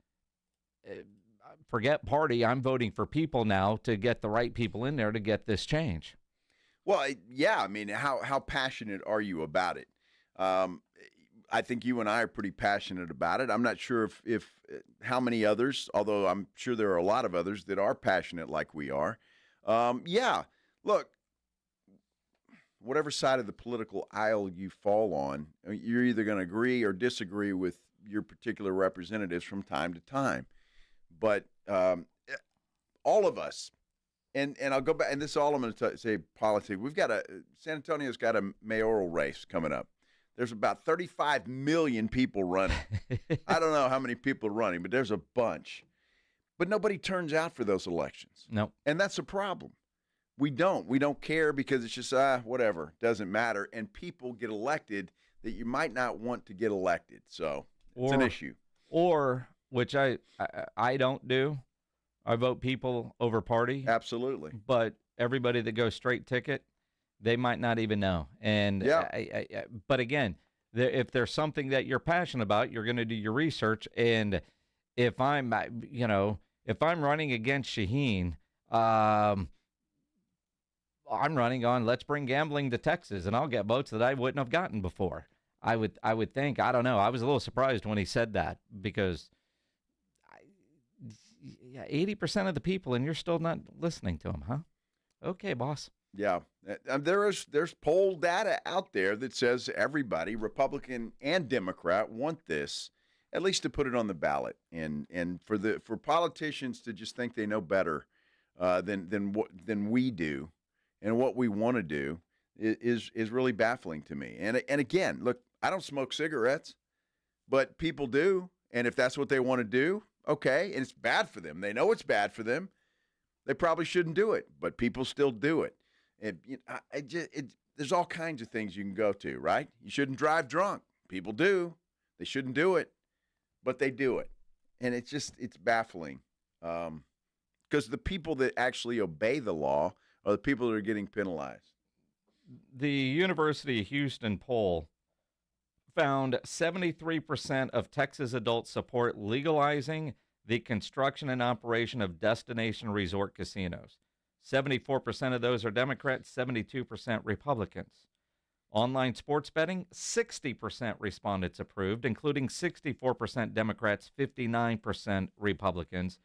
forget party, I'm voting for people now to get the right people in there to get this change? Well, yeah, how passionate are you about it? I think you and I are pretty passionate about it. I'm not sure if how many others, although I'm sure there are a lot of others that are passionate like we are. Yeah, look, whatever side of the political aisle you fall on, you're either going to agree or disagree with your particular representatives from time to time. But all of us, and I'll go back, and this is all I'm going to say politics. San Antonio's got a mayoral race coming up. There's about 35 million people running. I don't know how many people are running, but there's a bunch. But nobody turns out for those elections. No. And that's a problem. We don't care, because it's just, whatever, doesn't matter. And people get elected that you might not want to get elected. So it's an issue. Or, which I don't do, I vote people over party. Absolutely. But everybody that goes straight ticket, they might not even know. And yeah. But again, if there's something that you're passionate about, you're going to do your research. And if I'm running against Shaheen, I'm running on let's bring gambling to Texas, and I'll get votes that I wouldn't have gotten before. I would think. I don't know. I was a little surprised when he said that, because 80% of the people, and you're still not listening to him, huh? Okay, boss. Yeah, there's poll data out there that says everybody, Republican and Democrat, want this, at least to put it on the ballot, and for politicians to just think they know better than we do, and what we want to do is really baffling to me. And again, look, I don't smoke cigarettes, but people do, and if that's what they want to do, okay, and it's bad for them. They know it's bad for them. They probably shouldn't do it, but people still do it. And there's all kinds of things you can go to, right? You shouldn't drive drunk. People do. They shouldn't do it, but they do it. And it's baffling because the people that actually obey the law are the people that are getting penalized. The University of Houston poll found 73% of Texas adults support legalizing the construction and operation of destination resort casinos. 74% of those are Democrats, 72% Republicans. Online sports betting, 60% respondents approved, including 64% Democrats, 59% Republicans.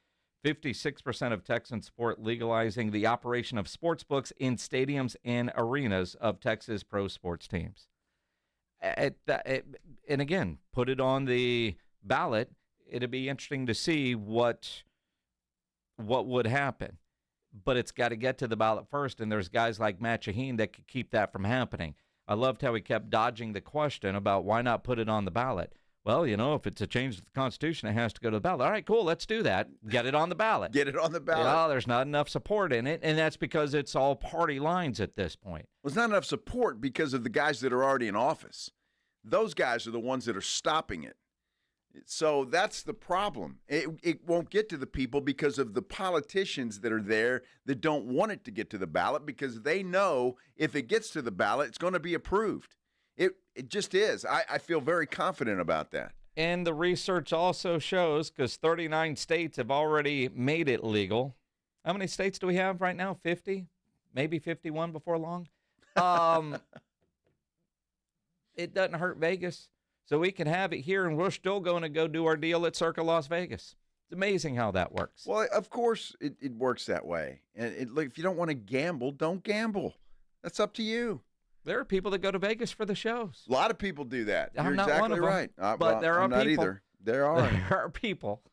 56% of Texans support legalizing the operation of sports books in stadiums and arenas of Texas pro sports teams. And again, put it on the ballot. It'd be interesting to see what would happen. But it's got to get to the ballot first, and there's guys like Matt Shaheen that could keep that from happening. I loved how he kept dodging the question about why not put it on the ballot. Well, if it's a change to the Constitution, it has to go to the ballot. All right, cool, let's do that. Get it on the ballot. Get it on the ballot. Well, there's not enough support in it, and that's because it's all party lines at this point. Well, it's not enough support because of the guys that are already in office. Those guys are the ones that are stopping it. So that's the problem. It won't get to the people because of the politicians that are there that don't want it to get to the ballot because they know if it gets to the ballot, it's going to be approved. It just is. I feel very confident about that. And the research also shows, because 39 states have already made it legal. How many states do we have right now? 50? Maybe 51 before long? It doesn't hurt Vegas. So we can have it here, and we're still going to go do our deal at Circa Las Vegas. It's amazing how that works. Well, of course it works that way. And if you don't want to gamble, don't gamble. That's up to you. There are people that go to Vegas for the shows. A lot of people do that. You're I'm not exactly one of them, right. but there are I'm not people. Either. There are. There are people.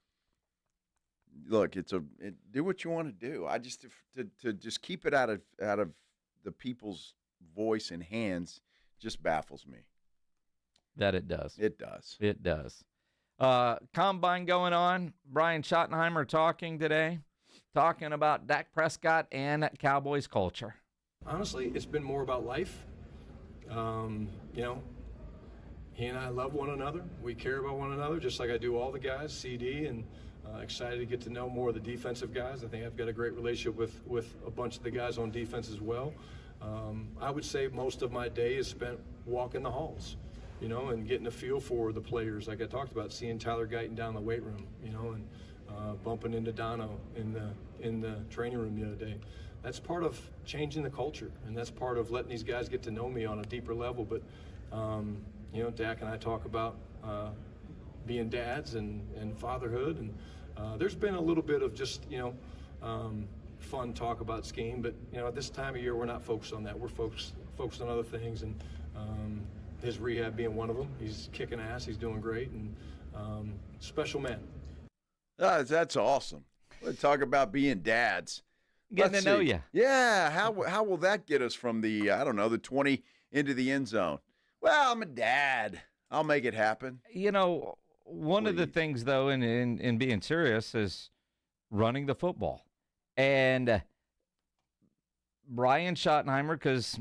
Look, do what you want to do. I just to just keep it out of the people's voice and hands just baffles me. That it does. It does. It does. Combine going on. Brian Schottenheimer talking today, talking about Dak Prescott and Cowboys culture. Honestly, it's been more about life. He and I love one another. We care about one another, just like I do all the guys, CD, and excited to get to know more of the defensive guys. I think I've got a great relationship with a bunch of the guys on defense as well. I would say most of my day is spent walking the halls, and getting a feel for the players, like I talked about, seeing Tyler Guyton down the weight room, and bumping into Dono in the training room the other day. That's part of changing the culture, and that's part of letting these guys get to know me on a deeper level. But, Dak and I talk about being dads and fatherhood, and there's been a little bit of just, fun talk about scheme. But, at this time of year, we're not focused on that. We're focused on other things, and his rehab being one of them. He's kicking ass. He's doing great, and special man. That's awesome. Let's talk about being dads. Getting to know you. Yeah. How will that get us from the 20 into the end zone? Well, I'm a dad. I'll make it happen. One of the things, though, in being serious is running the football. And Brian Schottenheimer, because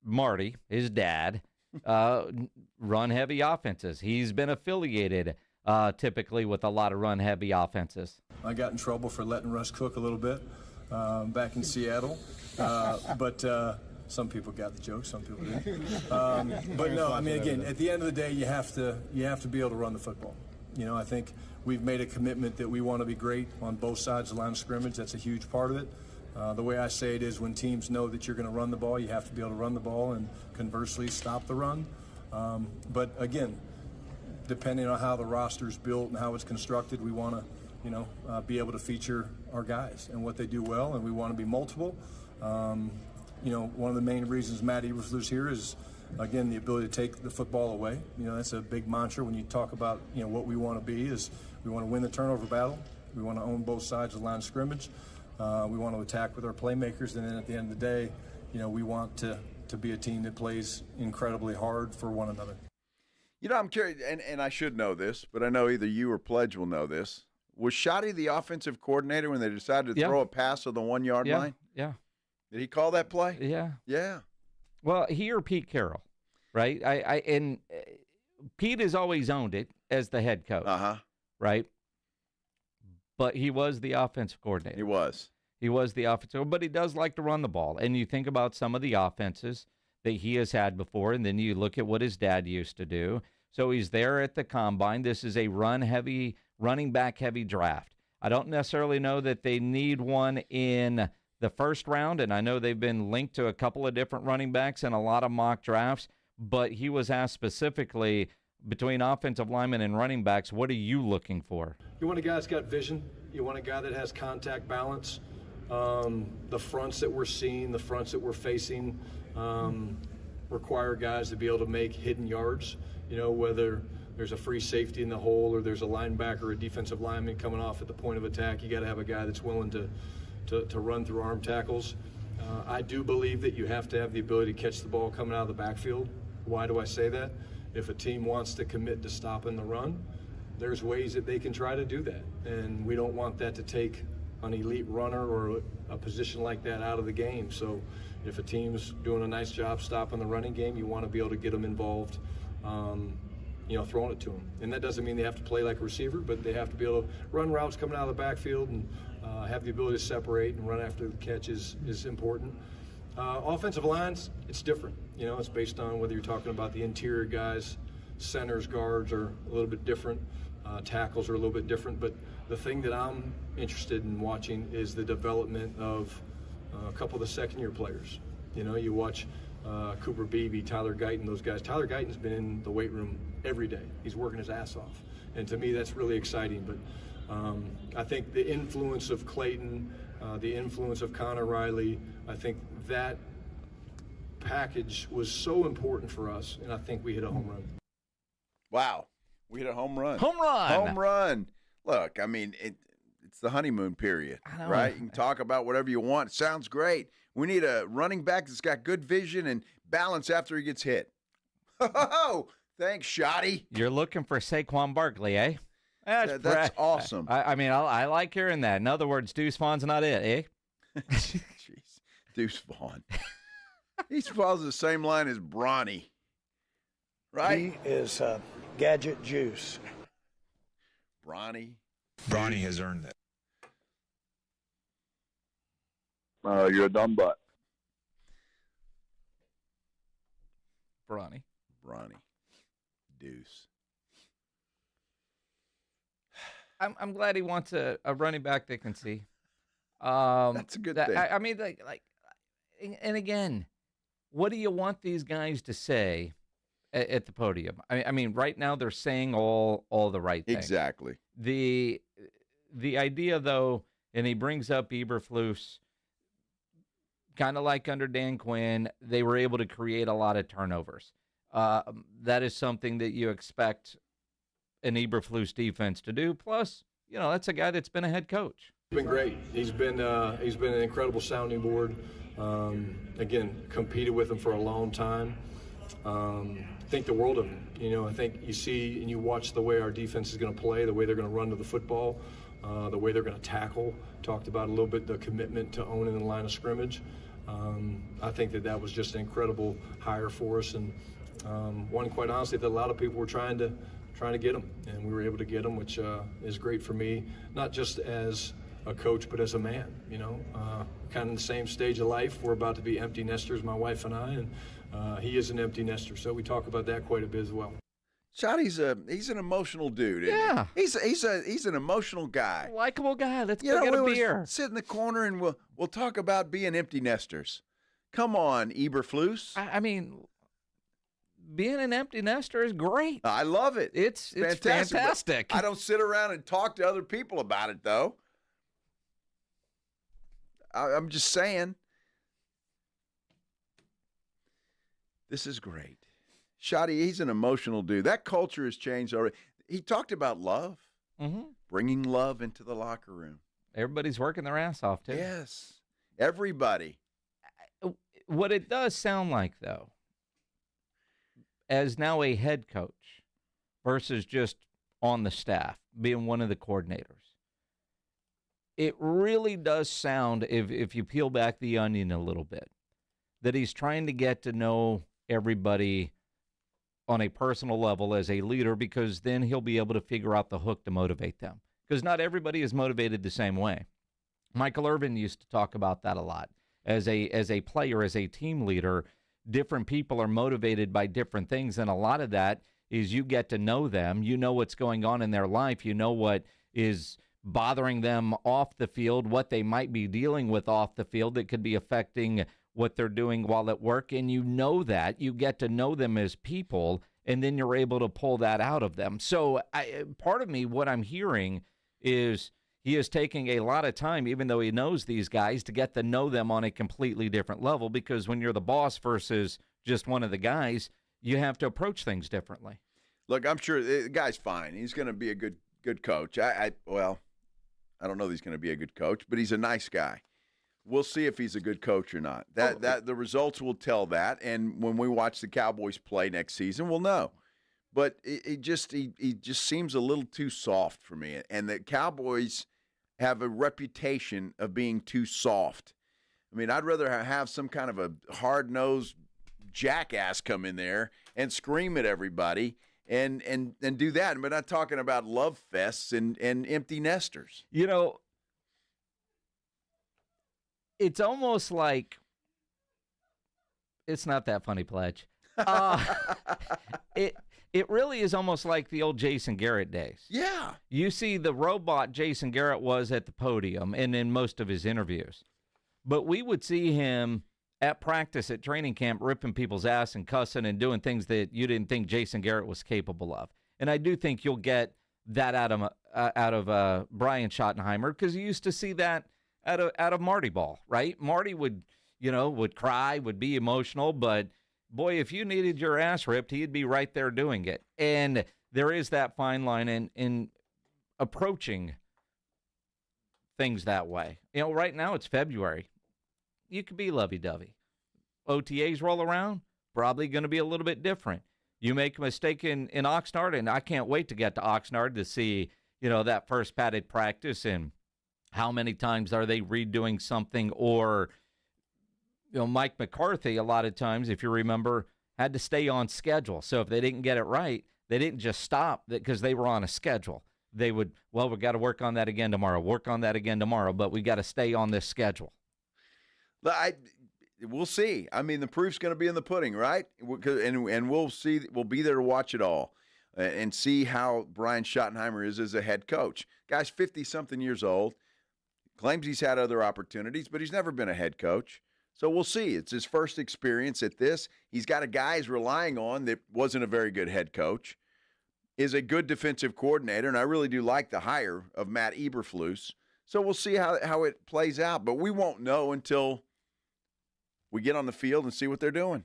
Marty, his dad, run heavy offenses. He's been affiliated typically with a lot of run heavy offenses. I got in trouble for letting Russ cook a little bit back in Seattle, but some people got the joke, some people didn't. But no, I mean, again, at the end of the day, you have to be able to run the football. I think we've made a commitment that we want to be great on both sides of the line of scrimmage. That's a huge part of it. The way I say it is, when teams know that you're going to run the ball, you have to be able to run the ball and conversely stop the run. But again, depending on how the roster's built and how it's constructed, we want to be able to feature our guys and what they do well, and we want to be multiple. one of the main reasons Matt Eberflus here is, again, the ability to take the football away. That's a big mantra when you talk about, what we want to be is we want to win the turnover battle. We want to own both sides of the line of scrimmage. We want to attack with our playmakers. And then at the end of the day, we want to be a team that plays incredibly hard for one another. I'm curious, and I should know this, but I know either you or Pledge will know this. Was Schotty the offensive coordinator when they decided to throw a pass on the 1 yard line? Yeah. Did he call that play? Yeah. Yeah. Well, he or Pete Carroll, right? And Pete has always owned it as the head coach, right? But he was the offensive coordinator. He was the offensive, but he does like to run the ball. And you think about some of the offenses that he has had before, and then you look at what his dad used to do. So he's there at the combine. This is a running back heavy draft. I don't necessarily know that they need one in the first round, and I know they've been linked to a couple of different running backs in a lot of mock drafts, but he was asked specifically, between offensive linemen and running backs, what are you looking for? You want a guy that's got vision. You want a guy that has contact balance. The fronts that we're seeing, the fronts that we're facing require guys to be able to make hidden yards, whether there's a free safety in the hole or there's a linebacker or a defensive lineman coming off at the point of attack. You got to have a guy that's willing to run through arm tackles. I do believe that you have to have the ability to catch the ball coming out of the backfield. Why do I say that? If a team wants to commit to stopping the run, there's ways that they can try to do that. And we don't want that to take an elite runner or a position like that out of the game. So if a team's doing a nice job stopping the running game, you want to be able to get them involved, throwing it to them. And that doesn't mean they have to play like a receiver, but they have to be able to run routes coming out of the backfield and have the ability to separate and run after the catch is important. Offensive lines, it's different. It's based on whether you're talking about the interior guys, centers, guards are a little bit different. Tackles are a little bit different. But the thing that I'm interested in watching is the development of a couple of the second-year players. You watch Cooper Beebe, Tyler Guyton, those guys. Tyler Guyton's been in the weight room every day. He's working his ass off. And to me, that's really exciting. But I think the influence of Klayton, the influence of Connor Riley, I think that package was so important for us, and I think we hit a home run. Wow. We hit a home run. Home run. Home run. Look, I mean, it's the honeymoon period, right? You can talk about whatever you want. It sounds great. We need a running back that's got good vision and balance after he gets hit. Oh, thanks, Schotty. You're looking for Saquon Barkley, eh? That's awesome. I like hearing that. In other words, Deuce Vaughn's not it, eh? Jeez. Deuce Vaughn. He follows the same line as Bronny, right? He is gadget juice. Bronny has earned that. You're a dumb butt. Bronny. Deuce. I'm glad he wants a running back that can see. That's a good thing. I mean, and again, what do you want these guys to say at the podium? I mean, right now they're saying all the right things. Exactly. The idea, though, and he brings up Eberflus, kind of like under Dan Quinn, they were able to create a lot of turnovers. That is something that you expect an Eberflus defense to do. Plus, that's a guy that's been a head coach. He's been great. He's been an incredible sounding board. Again, competed with him for a long time. Think the world of him. I think you see and you watch the way our defense is going to play, the way they're going to run to the football, the way they're going to tackle. Talked about a little bit the commitment to owning the line of scrimmage. I think that was just an incredible hire for us, and one, quite honestly, that a lot of people were trying to get him, and we were able to get him, which is great for me, not just as a coach, but as a man. Kind of in the same stage of life. We're about to be empty nesters, my wife and I, and he is an empty nester, so we talk about that quite a bit as well. Schotty's he's an emotional dude. Isn't he? He's an emotional guy, likable guy. Let's go get a beer. Sit in the corner and we'll talk about being empty nesters. Come on, Eberflus. I mean, being an empty nester is great. I love it. It's fantastic. I don't sit around and talk to other people about it, though. I'm just saying. This is great. Shotty, he's an emotional dude. That culture has changed already. He talked about love, bringing love into the locker room. Everybody's working their ass off, too. Yes, everybody. What it does sound like, though, as now a head coach versus just on the staff, being one of the coordinators, it really does sound, if you peel back the onion a little bit, that he's trying to get to know everybody on a personal level as a leader, because then he'll be able to figure out the hook to motivate them. Because not everybody is motivated the same way. Michael Irvin used to talk about that a lot. As a player, as a team leader, different people are motivated by different things, and a lot of that is you get to know them. You know what's going on in their life. You know what is bothering them off the field, what they might be dealing with off the field that could be affecting what they're doing while at work, and you know that. You get to know them as people, and then you're able to pull that out of them. So part of me, what I'm hearing is he is taking a lot of time, even though he knows these guys, to get to know them on a completely different level, because when you're the boss versus just one of the guys, you have to approach things differently. Look, I'm sure the guy's fine. He's going to be a good coach. Well, I don't know that he's going to be a good coach, but he's a nice guy. We'll see if he's a good coach or not. That the results will tell that, and when we watch the Cowboys play next season, we'll know. But he just seems a little too soft for me, and the Cowboys have a reputation of being too soft. I mean, I'd rather have some kind of a hard-nosed jackass come in there and scream at everybody and do that. But not talking about love fests and empty nesters. You know, it's almost like it's not that funny, Pledge. It really is almost like the old Jason Garrett days. Yeah. You see the robot Jason Garrett was at the podium and in most of his interviews. But we would see him at practice at training camp ripping people's ass and cussing and doing things that you didn't think Jason Garrett was capable of. And I do think you'll get that out of Brian Schottenheimer, because you used to see that out of Marty Ball, right? Marty would cry, would be emotional, but boy, if you needed your ass ripped, he'd be right there doing it. And there is that fine line in approaching things that way. You know, right now it's February. You could be lovey-dovey. OTAs roll around, probably going to be a little bit different. You make a mistake in Oxnard, and I can't wait to get to Oxnard to see, that first padded practice and how many times are they redoing something, or Mike McCarthy, a lot of times, if you remember, had to stay on schedule. So if they didn't get it right, they didn't just stop because they were on a schedule. They would, we got to work on that again tomorrow, but we got to stay on this schedule. We'll see. I mean, the proof's going to be in the pudding, right? And we'll see. We'll be there to watch it all and see how Brian Schottenheimer is as a head coach. Guy's 50-something years old, claims he's had other opportunities, but he's never been a head coach. So we'll see. It's his first experience at this. He's got a guy he's relying on that wasn't a very good head coach, is a good defensive coordinator, and I really do like the hire of Matt Eberflus. So we'll see how it plays out. But we won't know until we get on the field and see what they're doing.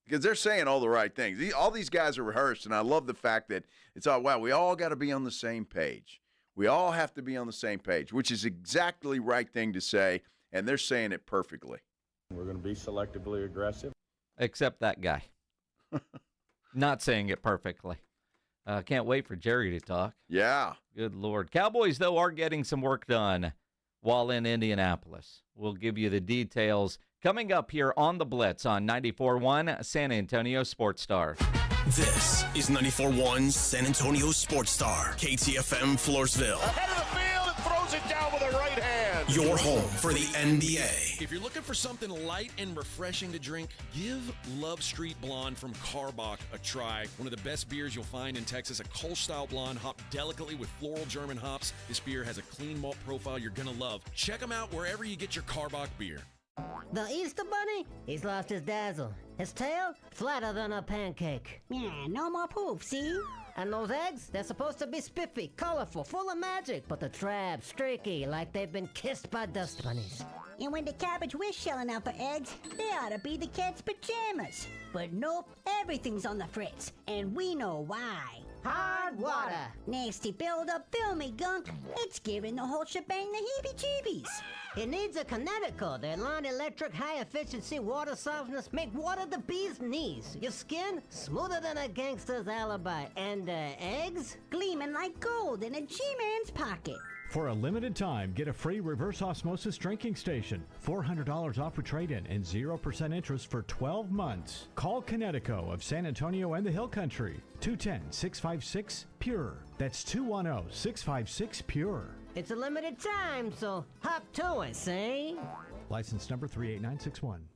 Because they're saying all the right things. All these guys are rehearsed, and I love the fact that it's all, wow, we all got to be on the same page. We all have to be on the same page, which is exactly the right thing to say, and they're saying it perfectly. We're going to be selectively aggressive. Except that guy. Not saying it perfectly. Can't wait for Jerry to talk. Yeah. Good Lord. Cowboys, though, are getting some work done while in Indianapolis. We'll give you the details coming up here on the Blitz on 94.1 San Antonio Sports Star. This is 94.1 San Antonio Sports Star, KTFM Floresville. Ahead of the field and throws it down with a right hand. Your home for the NBA. If you're looking for something light and refreshing to drink, give Love Street Blonde from Karbach a try. One of the best beers you'll find in Texas, a Kolsch-style blonde hopped delicately with floral German hops. This beer has a clean malt profile you're going to love. Check them out wherever you get your Karbach beer. The Easter Bunny? He's lost his dazzle. His tail? Flatter than a pancake. Yeah, no more poof, see? And those eggs? They're supposed to be spiffy, colorful, full of magic, but the trap, streaky, like they've been kissed by dust bunnies. And when the cabbage was shelling out for eggs, they ought to be the kids' pajamas. But nope, everything's on the fritz, and we know why. Hard water. Nasty buildup, filmy gunk. It's giving the whole shebang the heebie-jeebies. It needs a Connecticut. Their non-electric, high-efficiency water softness make water the bee's knees. Your skin, smoother than a gangster's alibi. And eggs? Gleaming like gold in a G-Man's pocket. For a limited time, get a free reverse osmosis drinking station, $400 off for trade-in, and 0% interest for 12 months. Call Connecticut of San Antonio and the Hill Country, 210-656-PURE. That's 210-656-PURE. It's a limited time, so hop to it, see? License number 38961.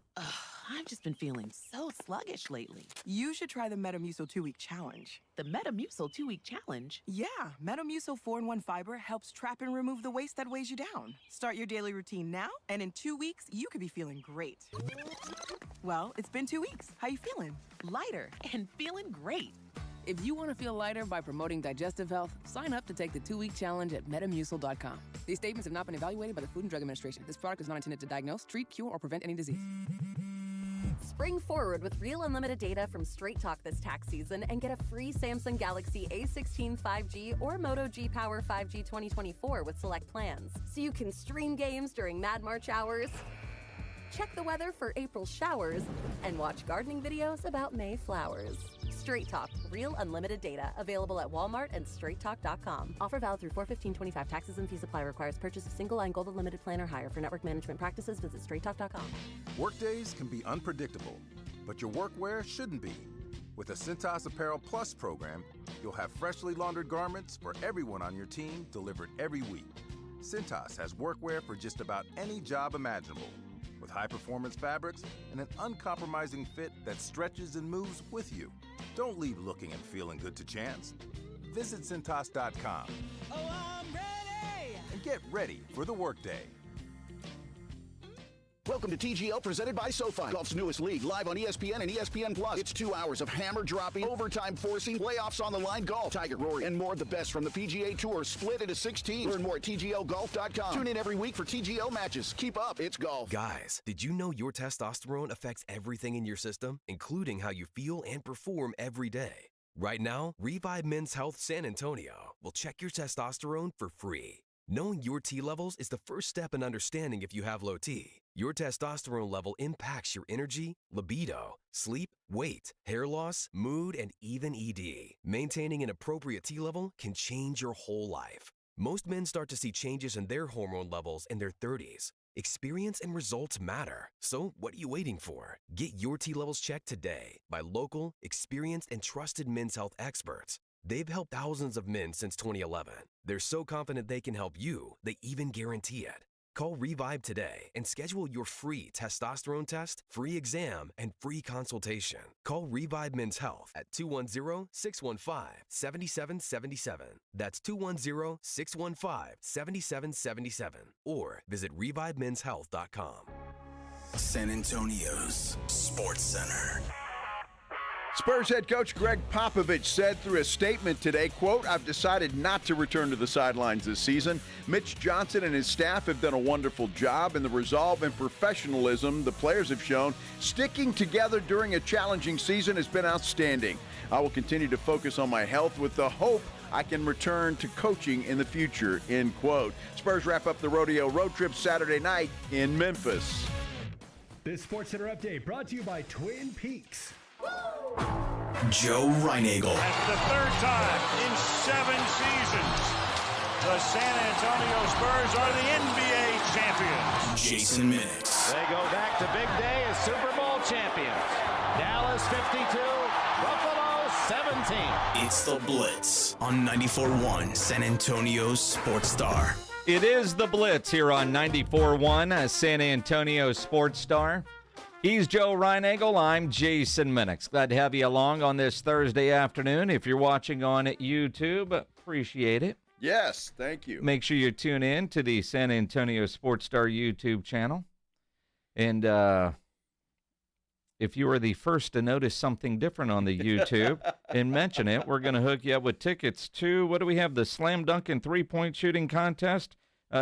I've just been feeling so sluggish lately. You should try the Metamucil 2-Week Challenge. The Metamucil 2-Week Challenge? Yeah, Metamucil 4-in-1 Fiber helps trap and remove the waste that weighs you down. Start your daily routine now, and in 2 weeks, you could be feeling great. Well, it's been 2 weeks. How you feeling? Lighter and feeling great. If you want to feel lighter by promoting digestive health, sign up to take the 2-week challenge at Metamucil.com. These statements have not been evaluated by the Food and Drug Administration. This product is not intended to diagnose, treat, cure, or prevent any disease. Spring forward with real unlimited data from Straight Talk this tax season and get a free Samsung Galaxy A16 5G or Moto G Power 5G 2024 with select plans. So you can stream games during Mad March hours, check the weather for April showers, and watch gardening videos about May flowers. Straight Talk, real unlimited data. Available at Walmart and straighttalk.com. Offer valid through 4/15/25. Taxes and fees apply. Requires purchase of single line gold unlimited plan or higher. For network management practices, visit straighttalk.com. Workdays can be unpredictable, but your workwear shouldn't be. With the Cintas Apparel Plus program, you'll have freshly laundered garments for everyone on your team delivered every week. Cintas has workwear for just about any job imaginable, with high-performance fabrics and an uncompromising fit that stretches and moves with you. Don't leave looking and feeling good to chance. Visit Cintas.com. Oh, I'm ready! And get ready for the workday. Welcome to TGL, presented by SoFi, golf's newest league, live on ESPN and ESPN Plus. It's 2 hours of hammer-dropping, overtime forcing, playoffs on the line golf, Tiger, Rory, and more of the best from the PGA Tour, split into 6 teams. Learn more at TGLGolf.com. Tune in every week for TGL matches. Keep up, it's golf. Guys, did you know your testosterone affects everything in your system, including how you feel and perform every day? Right now, Revive Men's Health San Antonio will check your testosterone for free. Knowing your T levels is the first step in understanding if you have low T. Your testosterone level impacts your energy, libido, sleep, weight, hair loss, mood, and even ED. Maintaining an appropriate T level can change your whole life. Most men start to see changes in their hormone levels in their 30s. Experience and results matter. So what are you waiting for? Get your T levels checked today by local, experienced, and trusted men's health experts. They've helped thousands of men since 2011. They're so confident they can help you, they even guarantee it. Call Revive today and schedule your free testosterone test, free exam, and free consultation. Call Revive Men's Health at 210-615-7777. That's 210-615-7777. Or visit ReviveMen'sHealth.com. San Antonio's Sports Center. Spurs head coach Greg Popovich said through a statement today, quote, "I've decided not to return to the sidelines this season. Mitch Johnson and his staff have done a wonderful job, and the resolve and professionalism the players have shown sticking together during a challenging season has been outstanding. I will continue to focus on my health with the hope I can return to coaching in the future," end quote. Spurs wrap up the rodeo road trip Saturday night in Memphis. This Sports Center update brought to you by Twin Peaks. Joe Reinagel. That's the third time in 7 seasons, the San Antonio Spurs are the NBA champions. Jason Minix. They go back to big day as Super Bowl champions. Dallas 52, Buffalo 17. It's the Blitz on 94.1 San Antonio's Sports Star. It is the Blitz here on 94.1 San Antonio Sports Star. He's Joe Reinagel. I'm Jason Minix. Glad to have you along on this Thursday afternoon. If you're watching on YouTube, appreciate it. Yes, thank you. Make sure you tune in to the San Antonio Sports Star YouTube channel. And if you were the first to notice something different on the YouTube and mention it, we're going to hook you up with tickets to, what do we have, the Slam Dunk and Three-Point Shooting Contest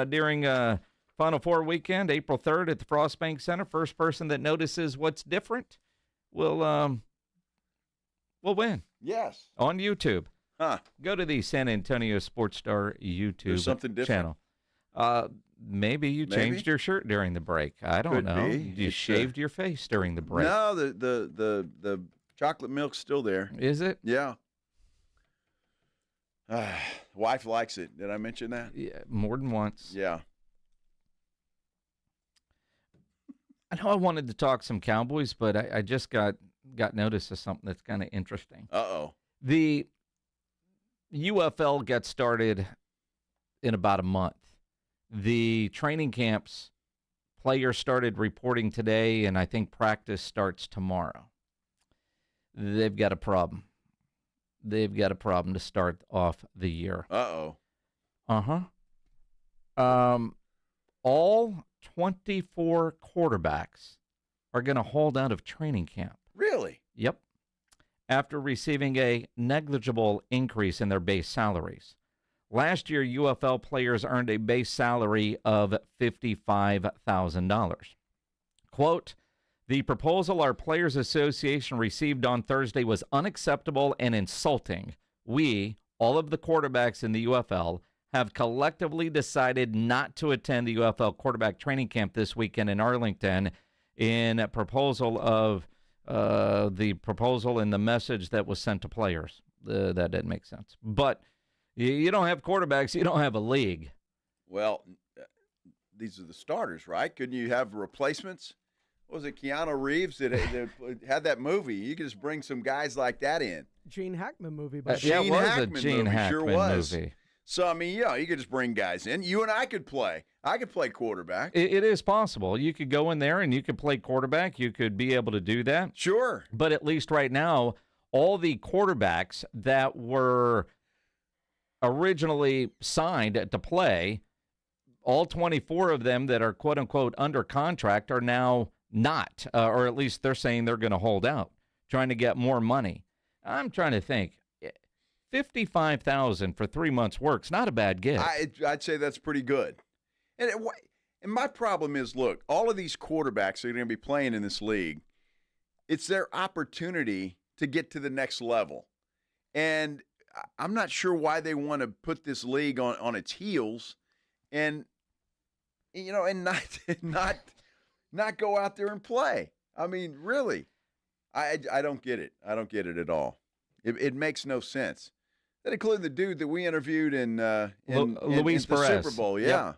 during Final Four weekend, April 3rd at the Frostbank Center. First person that notices what's different will win. Yes. On YouTube. Huh. Go to the San Antonio Sports Star YouTube There's something different. channel. Maybe you changed your shirt during the break. I don't Could know. be. You shaved your face during the break. No, the chocolate milk's still there. Is it? Yeah. Wife likes it. Did I mention that? Yeah, more than once. Yeah. I know I wanted to talk some Cowboys, but I just got notice of something that's kind of interesting. Uh-oh. The UFL gets started in about a month. The training camps, players started reporting today, and I think practice starts tomorrow. They've got a problem. They've got a problem to start off the year. Uh-oh. All 24 quarterbacks are going to hold out of training camp. Really? Yep. After receiving a negligible increase in their base salaries. Last year, UFL players earned a base salary of $55,000. Quote, the proposal our Players Association received on Thursday was unacceptable and insulting. We, all of the quarterbacks in the UFL, have collectively decided not to attend the UFL quarterback training camp this weekend in Arlington in a proposal of the proposal and the message that was sent to players. That didn't make sense. But you don't have quarterbacks, you don't have a league. Well, these are the starters, right? Couldn't you have replacements? What was it, Keanu Reeves that had that movie? You could just bring some guys like that in. Gene Hackman movie. Yeah, it was a Gene Hackman sure was. movie. So, I mean, yeah, you could just bring guys in. You and I could play. I could play quarterback. It is possible. You could go in there and you could play quarterback. You could be able to do that. Sure. But at least right now, all the quarterbacks that were originally signed to play, all 24 of them that are quote-unquote under contract are now not, or at least they're saying they're going to hold out, trying to get more money. I'm trying to think. $55,000 for 3 months' work's not a bad gig. I'd say that's pretty good. And my problem is, look, all of these quarterbacks that are going to be playing in this league, it's their opportunity to get to the next level. And I'm not sure why they want to put this league on its heels and not go out there and play. I mean, really, I don't get it. I don't get it at all. It makes no sense. That included the dude that we interviewed in Luis the Perez. Super Bowl. Yeah.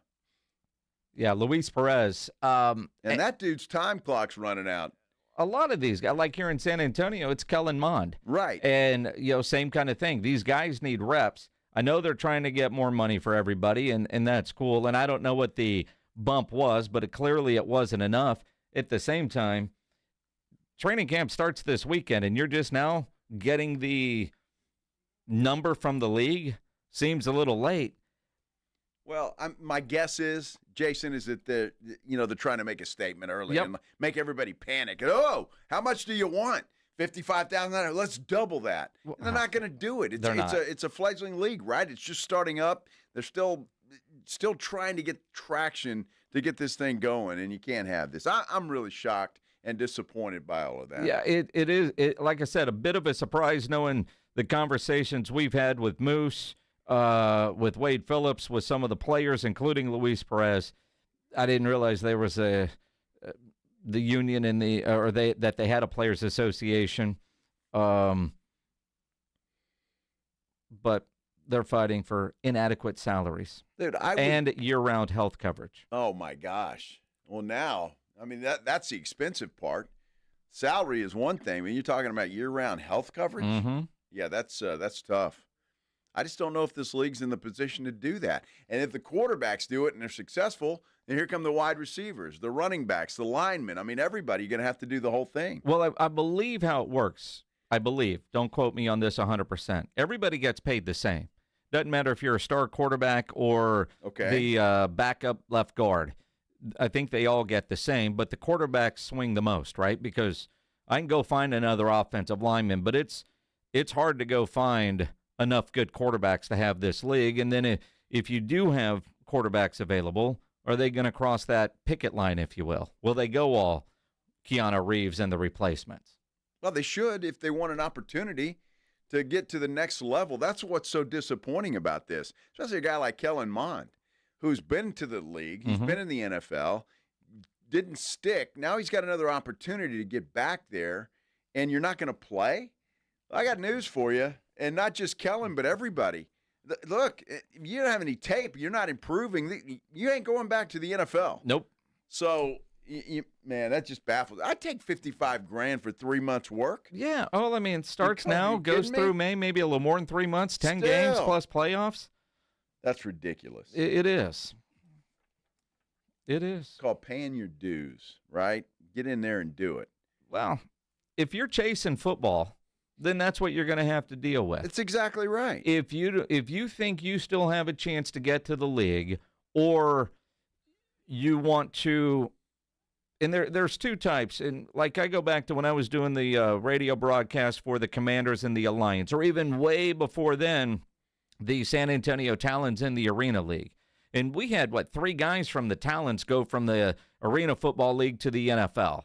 Yeah, Luis Perez. And that dude's time clock's running out. A lot of these guys, like here in San Antonio, it's Kellen Mond. Right. And, same kind of thing. These guys need reps. I know they're trying to get more money for everybody, and that's cool. And I don't know what the bump was, but clearly it wasn't enough. At the same time, training camp starts this weekend, and you're just now getting the number from the league. Seems a little late. Well, my guess is, Jason, is that they're trying to make a statement early and make everybody panic. Oh, how much do you want? $55,000. Let's double that. And they're not going to do it. It's a fledgling league, right? It's just starting up. They're still trying to get traction to get this thing going, and you can't have this. I'm really shocked and disappointed by all of that. Yeah, it is. Like I said, a bit of a surprise knowing the conversations we've had with Moose, with Wade Phillips, with some of the players, including Luis Perez. I didn't realize there was the union that they had a players association, but they're fighting for inadequate salaries, dude, and year-round health coverage. Oh my gosh! Well, now I mean that's the expensive part. Salary is one thing. I mean, you're talking about year-round health coverage. Mm-hmm. Yeah, that's tough. I just don't know if this league's in the position to do that. And if the quarterbacks do it and they're successful, then here come the wide receivers, the running backs, the linemen. I mean, everybody, you're going to have to do the whole thing. Well, I believe how it works. I believe. Don't quote me on this 100%. Everybody gets paid the same. Doesn't matter if you're a star quarterback or the backup left guard. I think they all get the same, but the quarterbacks swing the most, right? Because I can go find another offensive lineman, but it's hard to go find enough good quarterbacks to have this league. And then if you do have quarterbacks available, Or are they going to cross that picket line, if you will? Will they go all Keanu Reeves and the replacements? Well, they should if they want an opportunity to get to the next level. That's what's so disappointing about this, especially a guy like Kellen Mond, who's been to the league. He's been in the NFL, didn't stick. Now he's got another opportunity to get back there, and you're not going to play? I got news for you, and not just Kellen, but everybody. Look, you don't have any tape. You're not improving. You ain't going back to the NFL. Nope. So, man, that just baffles. I'd take $55,000 for 3 months' work. Yeah. Oh, I mean, it starts now, goes through May, maybe a little more than 3 months, 10 games plus playoffs. That's ridiculous. It is. It is. It's called paying your dues, right? Get in there and do it. Well, if you're chasing football, then that's what you're going to have to deal with. That's exactly right. If you think you still have a chance to get to the league, or you want to, and there's two types, and like I go back to when I was doing the radio broadcast for the Commanders and the Alliance, or even way before then, the San Antonio Talons in the Arena League. And we had, 3 guys from the Talons go from the Arena Football League to the NFL.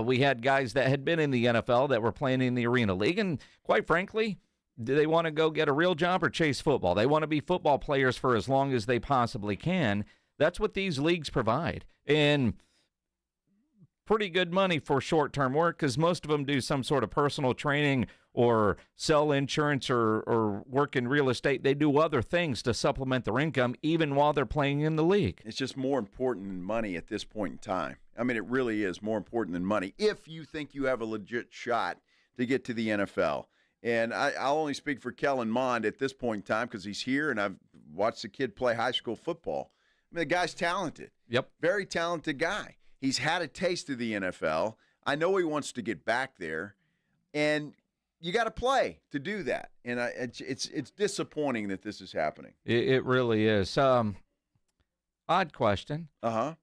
We had guys that had been in the NFL that were playing in the Arena League. And quite frankly, do they want to go get a real job or chase football? They want to be football players for as long as they possibly can. That's what these leagues provide. And pretty good money for short-term work, because most of them do some sort of personal training or sell insurance or work in real estate. They do other things to supplement their income even while they're playing in the league. It's just more important than money at this point in time. I mean, it really is more important than money if you think you have a legit shot to get to the NFL. And I'll only speak for Kellen Mond at this point in time because he's here, and I've watched the kid play high school football. I mean, the guy's talented. Yep. Very talented guy. He's had a taste of the NFL. I know he wants to get back there, and you got to play to do that. And it's disappointing that this is happening. It really is. Odd question. Uh-huh.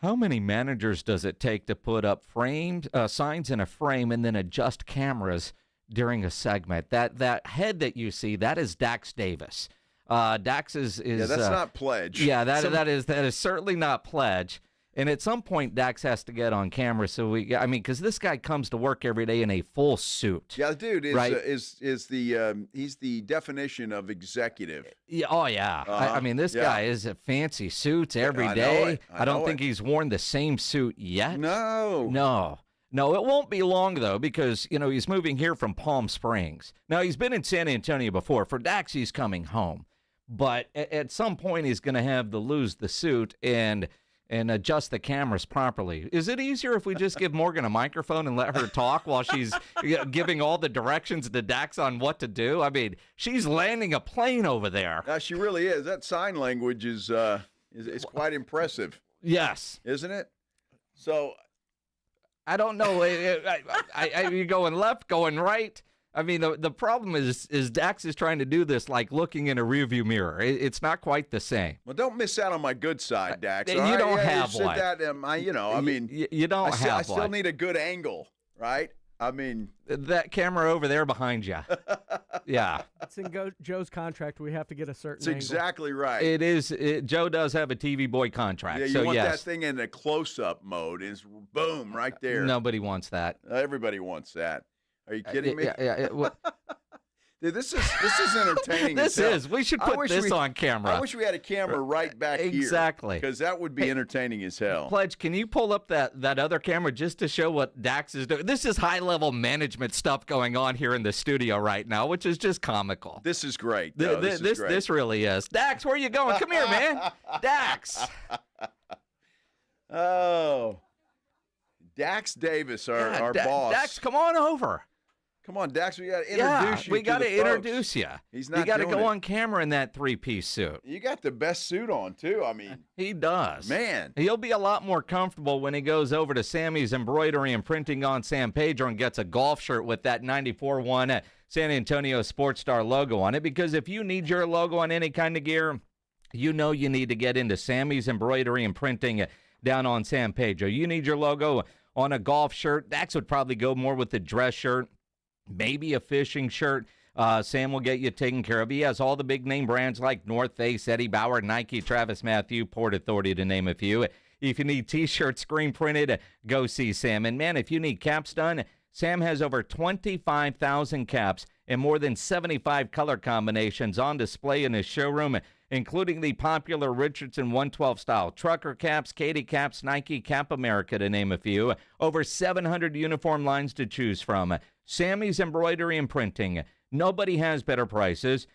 How many managers does it take to put up signs in a frame and then adjust cameras during a segment? That head that you see, that is Dax Davis. Dax is yeah, that's not pledge. Yeah, that is certainly not pledge. And at some point, Dax has to get on camera. So because this guy comes to work every day in a full suit. Yeah, dude is right? He's the definition of executive. Yeah, oh yeah. This guy is a fancy suits every day. I don't think he's worn the same suit yet. No, it won't be long though, because he's moving here from Palm Springs. Now he's been in San Antonio before. For Dax, he's coming home, but at some point he's going to have to lose the suit and adjust the cameras properly. Is it easier if we just give Morgan a microphone and let her talk while she's giving all the directions to Dax on what to do? I mean, she's landing a plane over there. She really is. That sign language is quite impressive. Yes. Isn't it? So, I don't know. You're going left, going right. I mean, the problem is Dax is trying to do this like looking in a rearview mirror. It's not quite the same. Well, don't miss out on my good side, Dax. You don't have one. You don't have one. I still need a good angle, right? I mean, that camera over there behind you. Yeah. It's in Joe's contract. We have to get a certain angle. Exactly right. It is. Joe does have a TV boy contract. Yeah, you want that thing in a close-up mode. It's boom, right there. Nobody wants that. Everybody wants that. Are you kidding me? Yeah. Dude, this is entertaining. This is. We should put this on camera. I wish we had a camera right back here. Exactly. Because that would be entertaining as hell. Pledge, can you pull up that other camera just to show what Dax is doing? This is high-level management stuff going on here in the studio right now, which is just comical. This is great. This really is. Dax, where are you going? Come here, man. Dax. Oh. Dax Davis, our boss. Dax, come on over. Come on, Dax, we got to introduce you. We got to introduce you. He's not. You got to go it. on camera in that 3-piece suit. You got the best suit on too. I mean, he does. Man, he'll be a lot more comfortable when he goes over to Sammy's Embroidery and Printing on San Pedro and gets a golf shirt with that 94-1 San Antonio Sports Star logo on it. Because if you need your logo on any kind of gear, you need to get into Sammy's Embroidery and Printing down on San Pedro. You need your logo on a golf shirt. Dax would probably go more with the dress shirt. Maybe a fishing shirt. Sam will get you taken care of. He has all the big name brands like North Face, Eddie Bauer, Nike, Travis Matthew, Port Authority, to name a few. If you need T-shirts screen printed, go see Sam. And man, if you need caps done, Sam has over 25,000 caps and more than 75 color combinations on display in his showroom, including the popular Richardson 112 style trucker caps, Katie caps, Nike, Cap America, to name a few. Over 700 uniform lines to choose from. Sammy's Embroidery and Printing. Nobody has better prices.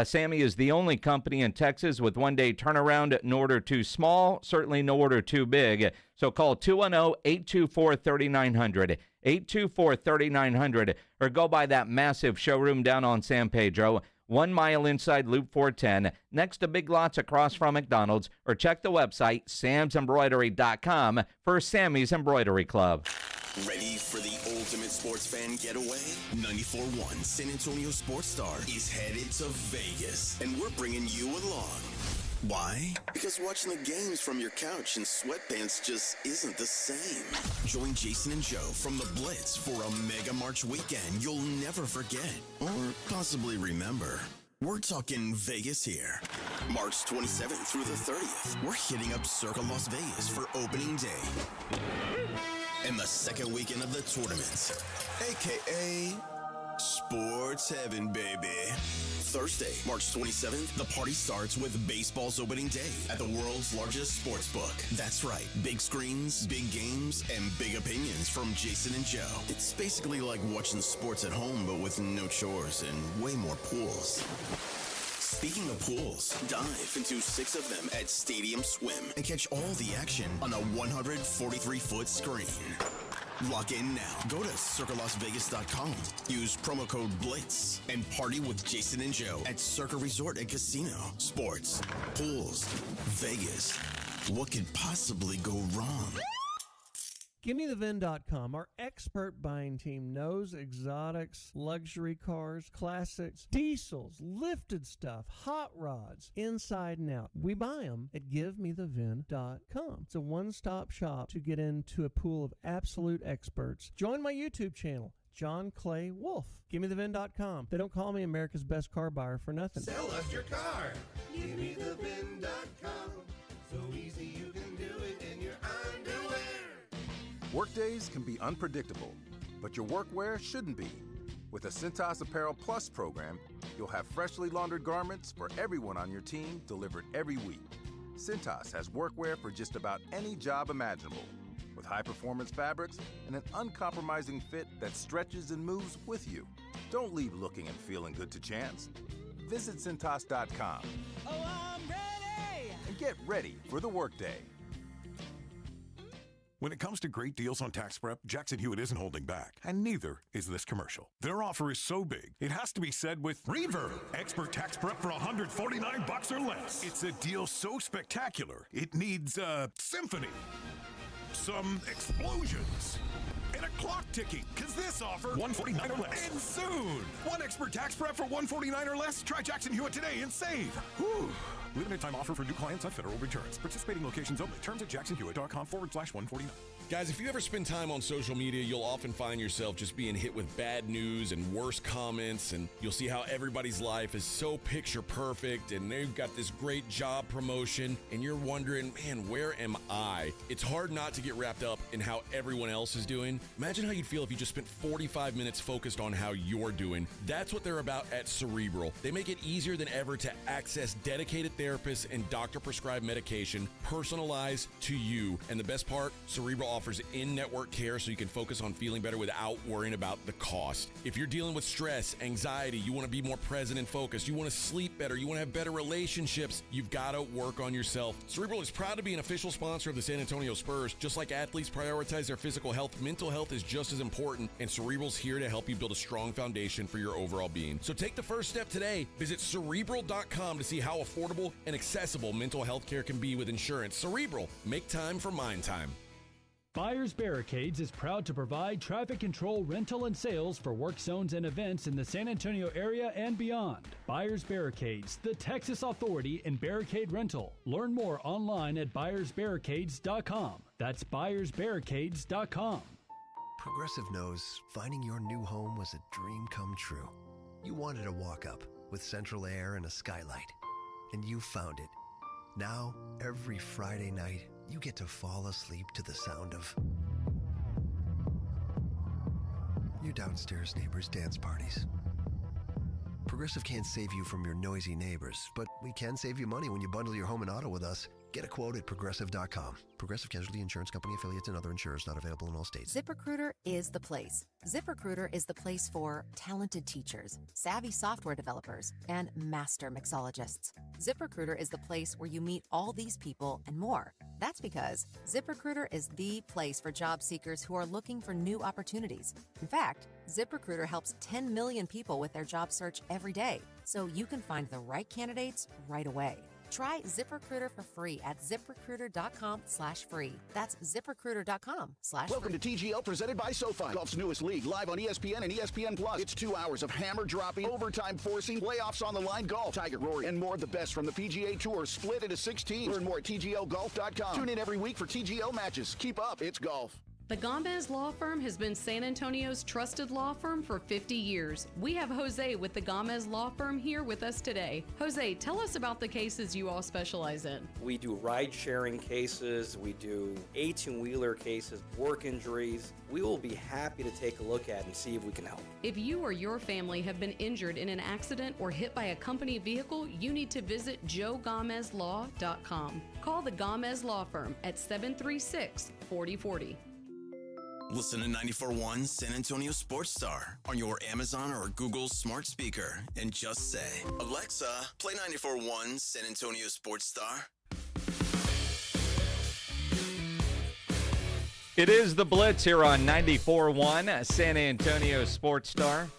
Sammy is the only company in Texas with one-day turnaround. No order too small, certainly no order too big. So call 210-824-3900, 824-3900, or go by that massive showroom down on San Pedro, 1 mile inside Loop 410, next to Big Lots across from McDonald's, or check the website, samsembroidery.com, for Sammy's Embroidery Club. Ready for the ultimate sports fan getaway? 94.1 San Antonio Sports Star is headed to Vegas, and we're bringing you along. Why? Because watching the games from your couch in sweatpants just isn't the same. Join Jason and Joe from the Blitz for a mega March weekend you'll never forget or possibly remember. We're talking Vegas here. March 27th through the 30th, we're hitting up Circa Las Vegas for opening day. And the second weekend of the tournament, a.k.a. Sports Heaven, baby. Thursday, March 27th, the party starts with baseball's opening day at the world's largest sports book. That's right, big screens, big games, and big opinions from Jason and Joe. It's basically like watching sports at home, but with no chores and way more pools. Speaking of pools, dive into 6 of them at Stadium Swim and catch all the action on a 143-foot screen. Lock in now. Go to CircaLasVegas.com. Use promo code BLITZ and party with Jason and Joe at Circa Resort and Casino. Sports, pools, Vegas. What could possibly go wrong? GimmeTheVin.com, our expert buying team, knows exotics, luxury cars, classics, diesels, lifted stuff, hot rods, inside and out. We buy them at GiveMeTheVin.com. It's a one-stop shop to get into a pool of absolute experts. Join my YouTube channel, John Clay Wolf. GimmeTheVin.com. They don't call me America's best car buyer for nothing. Sell us your car. GimmeTheVin.com. So easy you can do it in your underwear. Workdays can be unpredictable, but your workwear shouldn't be. With the Cintas Apparel Plus program, you'll have freshly laundered garments for everyone on your team delivered every week. Cintas has workwear for just about any job imaginable, with high-performance fabrics and an uncompromising fit that stretches and moves with you. Don't leave looking and feeling good to chance. Visit Cintas.com. Oh, I'm ready! And get ready for the workday. When it comes to great deals on tax prep, Jackson Hewitt isn't holding back, and neither is this commercial. Their offer is so big, it has to be said with Reverb. Expert tax prep for $149 or less. It's a deal so spectacular, it needs a symphony, some explosions, and a clock ticking, because this offer, $149 or less. And soon, one expert tax prep for $149 or less. Try Jackson Hewitt today and save. Whew. Limited time offer for new clients on federal returns. Participating locations only. Terms at jacksonhewitt.com/149. Guys, if you ever spend time on social media, you'll often find yourself just being hit with bad news and worse comments, and you'll see how everybody's life is so picture perfect, and they've got this great job promotion, and you're wondering, man, where am I? It's hard not to get wrapped up in how everyone else is doing. Imagine how you'd feel if you just spent 45 minutes focused on how you're doing. That's what they're about at Cerebral. They make it easier than ever to access dedicated therapists and doctor-prescribed medication personalized to you. And the best part, Cerebral offers in-network care so you can focus on feeling better without worrying about the cost. If you're dealing with stress, anxiety, you want to be more present and focused, you want to sleep better, you want to have better relationships, you've got to work on yourself. Cerebral is proud to be an official sponsor of the San Antonio Spurs. Just like athletes prioritize their physical health, mental health is just as important, and Cerebral's here to help you build a strong foundation for your overall being. So take the first step today. Visit Cerebral.com to see how affordable and accessible mental health care can be with insurance. Cerebral, make time for mind time. Buyers Barricades is proud to provide traffic control, rental, and sales for work zones and events in the San Antonio area and beyond. Buyers Barricades, the Texas authority in barricade rental. Learn more online at buyersbarricades.com. That's buyersbarricades.com. Progressive knows finding your new home was a dream come true. You wanted a walk-up with central air and a skylight, and you found it. Now, every Friday night, you get to fall asleep to the sound of your downstairs neighbors' dance parties. Progressive can't save you from your noisy neighbors, but we can save you money when you bundle your home and auto with us. Get a quote at Progressive.com. Progressive Casualty Insurance Company affiliates and other insurers not available in all states. ZipRecruiter is the place. ZipRecruiter is the place for talented teachers, savvy software developers, and master mixologists. ZipRecruiter is the place where you meet all these people and more. That's because ZipRecruiter is the place for job seekers who are looking for new opportunities. In fact, ZipRecruiter helps 10 million people with their job search every day, so you can find the right candidates right away. Try ZipRecruiter for free at ZipRecruiter.com/free. That's ZipRecruiter.com/free. Welcome to TGL, presented by SoFi. Golf's newest league, live on ESPN and ESPN Plus. It's 2 hours of hammer-dropping, overtime forcing, playoffs on the line golf, Tiger, Rory, and more of the best from the PGA Tour, split into 16. Learn more at TGLGolf.com. Tune in every week for TGL matches. Keep up, it's golf. The Gomez Law Firm has been San Antonio's trusted law firm for 50 years. We have Jose with the Gomez Law Firm here with us today. Jose, tell us about the cases you all specialize in. We do ride-sharing cases, we do 18-wheeler cases, work injuries. We will be happy to take a look at and see if we can help. If you or your family have been injured in an accident or hit by a company vehicle, you need to visit joegomezlaw.com. Call the Gomez Law Firm at 736-4040. Listen to 94.1 San Antonio Sports Star on your Amazon or Google smart speaker and just say, Alexa, play 94.1 San Antonio Sports Star. It is the Blitz here on 94.1 San Antonio Sports Star.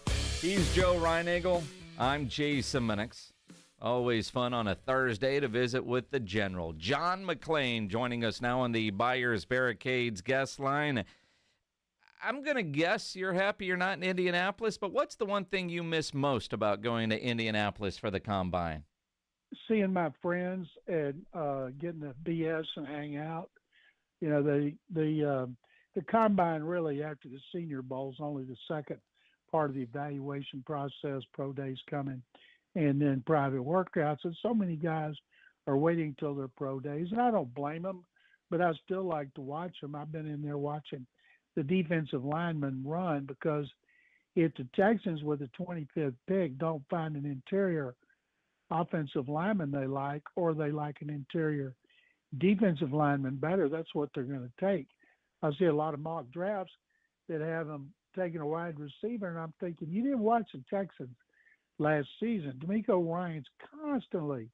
He's Joe Reinagle. I'm Jason Minix. Always fun on a Thursday to visit with the General. John McClain joining us now on the Buyers Barricades guest line. I'm going to guess you're happy you're not in Indianapolis, but what's the one thing you miss most about going to Indianapolis for the Combine? Seeing my friends and getting the BS and hang out. You know, the Combine really, after the Senior Bowl, is only the second part of the evaluation process, pro days coming, and then private workouts. And so many guys are waiting till their pro days, and I don't blame them, but I still like to watch them. I've been in there watching the defensive linemen run, because if the Texans with the 25th pick don't find an interior offensive lineman they like, or they like an interior defensive lineman better, that's what they're going to take. I see a lot of mock drafts that have them taking a wide receiver, and I'm thinking, you didn't watch the Texans last season. DeMeco Ryans constantly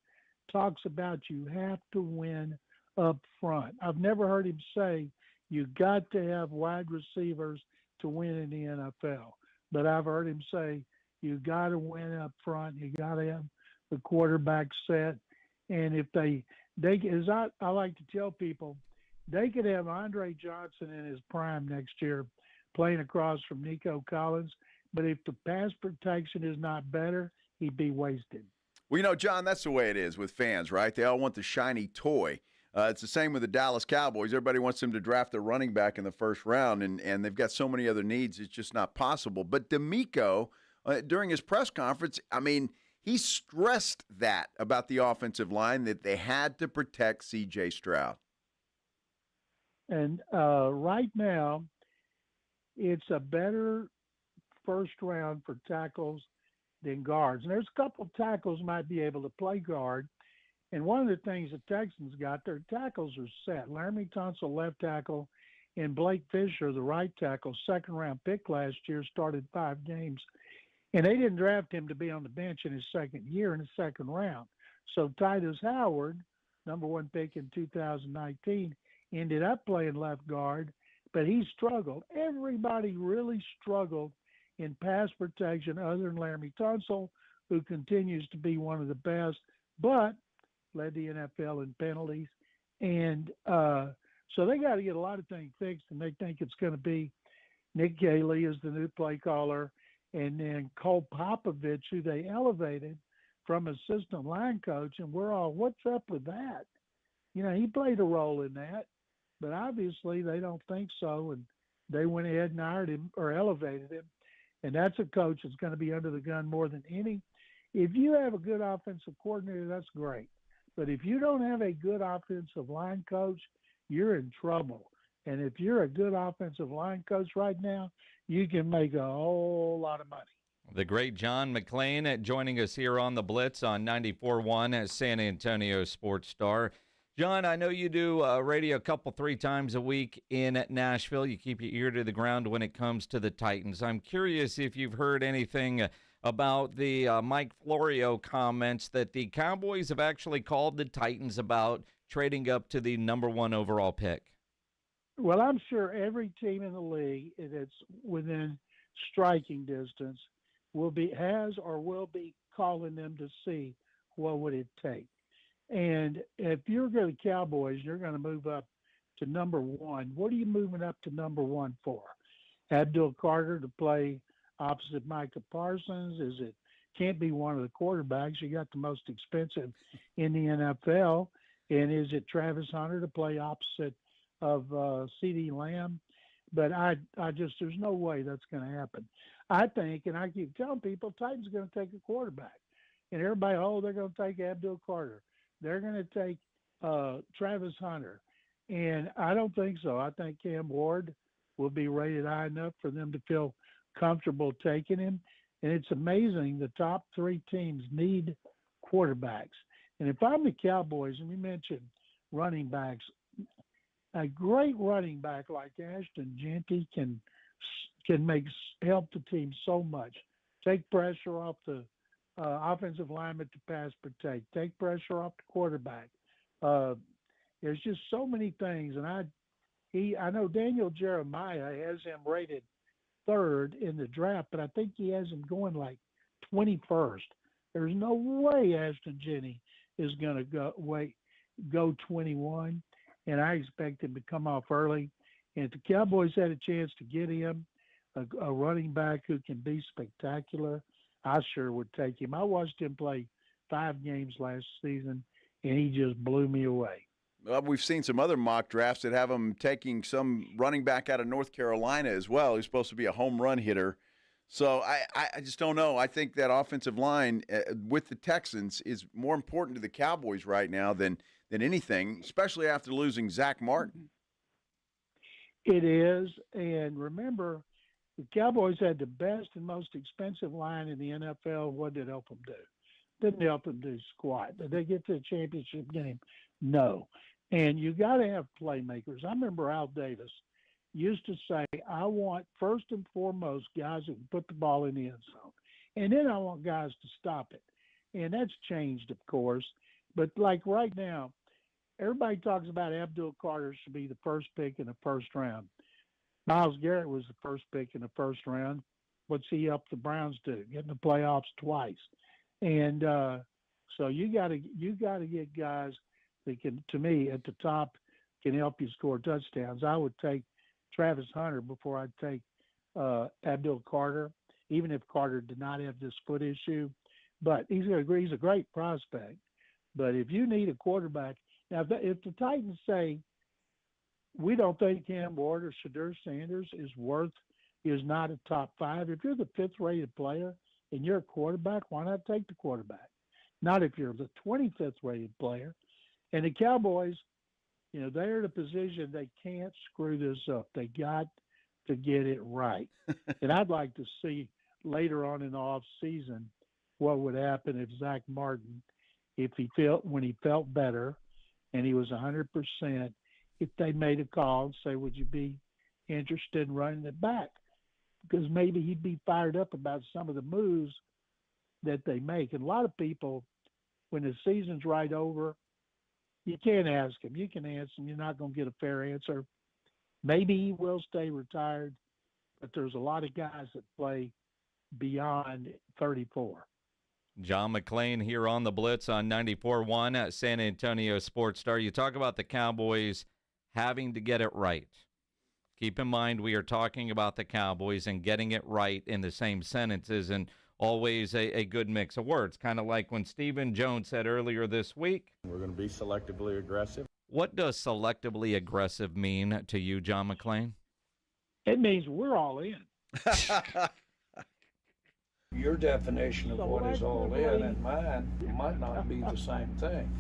talks about you have to win up front. I've never heard him say you got to have wide receivers to win in the NFL. But I've heard him say you got to win up front. You got to have the quarterback set. And if they as I like to tell people, they could have Andre Johnson in his prime next year playing across from Nico Collins. But if the pass protection is not better, he'd be wasted. Well, you know, John, that's the way it is with fans, right? They all want the shiny toy. It's the same with the Dallas Cowboys. Everybody wants them to draft a running back in the first round, and they've got so many other needs, it's just not possible. But DeMeco, during his press conference, I mean, he stressed that about the offensive line, that they had to protect C.J. Stroud. And right now, it's a better first round for tackles than guards. And there's a couple tackles might be able to play guard. And one of the things the Texans got, their tackles are set. Laramie Tunsil, left tackle, and Blake Fisher, the right tackle, second-round pick last year, started 5 games. And they didn't draft him to be on the bench in his second year in the second round. So Titus Howard, number 1 pick in 2019, ended up playing left guard, but he struggled. Everybody really struggled in pass protection other than Laramie Tunsil, who continues to be one of the best, but led the NFL in penalties. And so they got to get a lot of things fixed, and they think it's going to be Nick Gailey as the new play caller, and then Cole Popovich, who they elevated from assistant line coach, and we're all, what's up with that? You know, he played a role in that, but obviously they don't think so, and they went ahead and hired him or elevated him and that's a coach that's going to be under the gun more than any. If you have a good offensive coordinator, that's great. But if you don't have a good offensive line coach, you're in trouble. And if you're a good offensive line coach right now, you can make a whole lot of money. The great John McClain joining us here on the Blitz on 94.1 San Antonio Sports Star. John, I know you do radio a couple, 3 times a week in Nashville. You keep your ear to the ground when it comes to the Titans. I'm curious if you've heard anything about the Mike Florio comments that the Cowboys have actually called the Titans about trading up to the number 1 overall pick. Well, I'm sure every team in the league that's within striking distance will be calling them to see what would it take. And if you're going to Cowboys, you're going to move up to number 1. What are you moving up to number 1 for? Abdul Carter to play opposite Micah Parsons? Can't be one of the quarterbacks. You got the most expensive in the NFL. And is it Travis Hunter to play opposite of CeeDee Lamb? But there's no way that's going to happen. I think, and I keep telling people, Titans are going to take a quarterback. And everybody, they're going to take Abdul Carter. They're going to take Travis Hunter. And I don't think so. I think Cam Ward will be rated high enough for them to feel comfortable taking him. And it's amazing the top 3 teams need quarterbacks. And if I'm the Cowboys, and you mentioned running backs, a great running back like Ashton Jeanty can help the team so much. Take pressure off the offensive lineman to pass protect. Take pressure off the quarterback. There's just so many things, and I know Daniel Jeremiah has him rated 3rd in the draft, but I think he has him going like 21st. There's no way Ashton Jeanty is going to go 21, and I expect him to come off early. And if the Cowboys had a chance to get him, a running back who can be spectacular, I sure would take him. I watched him play 5 games last season, and he just blew me away. Well, we've seen some other mock drafts that have him taking some running back out of North Carolina as well. He's supposed to be a home run hitter. So I just don't know. I think that offensive line with the Texans is more important to the Cowboys right now than anything, especially after losing Zach Martin. It is, and remember, the Cowboys had the best and most expensive line in the NFL. What did it help them do? Didn't help them do squat. Did they get to the championship game? No. And you got to have playmakers. I remember Al Davis used to say, I want first and foremost guys who can put the ball in the end zone. And then I want guys to stop it. And that's changed, of course. But like right now, everybody talks about Abdul Carter should be the first pick in the first round. Myles Garrett was the first pick in the first round. What's he helped the Browns do? Get in the playoffs twice. And so you got to get guys that can, to me, at the top, can help you score touchdowns. I would take Travis Hunter before I'd take Abdul Carter, even if Carter did not have this foot issue. But he's a great prospect. But if you need a quarterback, now if the Titans say, we don't think Cam Ward or Shadur Sanders is not a top 5. If you're the 5th rated player and you're a quarterback, why not take the quarterback? Not if you're the 25th rated player. And the Cowboys, they're in a position they can't screw this up. They got to get it right. And I'd like to see later on in the off season what would happen if Zach Martin, when he felt better and he was 100%, if they made a call and say, would you be interested in running it back? Because maybe he'd be fired up about some of the moves that they make. And a lot of people, when the season's right over, you can't ask him. You can ask him. You're not going to get a fair answer. Maybe he will stay retired, but there's a lot of guys that play beyond 34. John McClain here on the Blitz on 94.1 at San Antonio Sports Star. You talk about the Cowboys having to get it right. Keep in mind we are talking about the Cowboys and getting it right in the same sentences and always a good mix of words, kind of like when Stephen Jones said earlier this week. We're going to be selectively aggressive. What does selectively aggressive mean to you, John McClain? It means we're all in. Your definition of what is all in and mine might not be the same thing.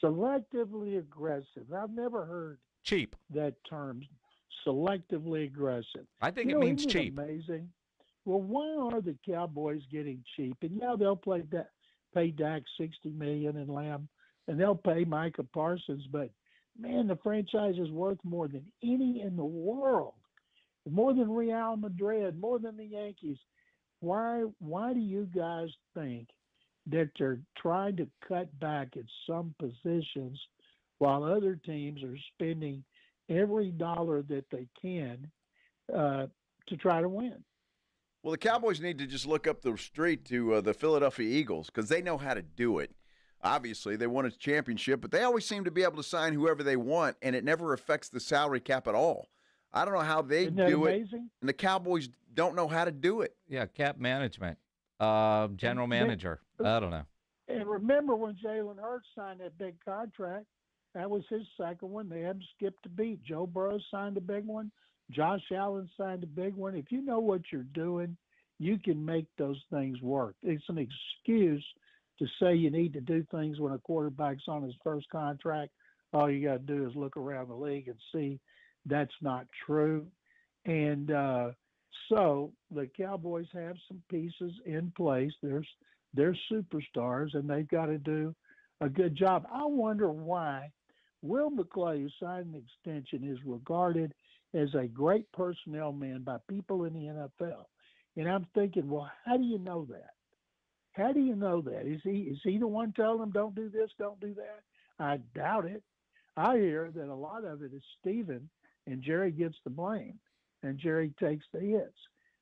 Selectively aggressive. I've never heard cheap that term, selectively aggressive. I think it means isn't it cheap. Amazing. Well, why are the Cowboys getting cheap? And yeah, they'll pay Dak $60 million and Lamb, and they'll pay Micah Parsons. But man, the franchise is worth more than any in the world, more than Real Madrid, more than the Yankees. Why do you guys think that they're trying to cut back at some positions while other teams are spending every dollar that they can to try to win? Well, the Cowboys need to just look up the street to the Philadelphia Eagles because they know how to do it. Obviously, they won a championship, but they always seem to be able to sign whoever they want, and it never affects the salary cap at all. I don't know how they do it, and the Cowboys don't know how to do it. Yeah, cap management, general manager. I don't know. And remember when Jalen Hurts signed that big contract, that was his second one. They hadn't skipped a beat. Joe Burrow signed a big one. Josh Allen signed a big one. If you know what you're doing, you can make those things work. It's an excuse to say you need to do things when a quarterback's on his first contract. All you got to do is look around the league and see that's not true. And so the Cowboys have some pieces in place. They're superstars, and they've got to do a good job. I wonder why Will McClay, who signed an extension, is regarded as a great personnel man by people in the NFL. And I'm thinking, well, how do you know that? How do you know that? Is he the one telling them don't do this, don't do that? I doubt it. I hear that a lot of it is Steven, and Jerry gets the blame, and Jerry takes the hits.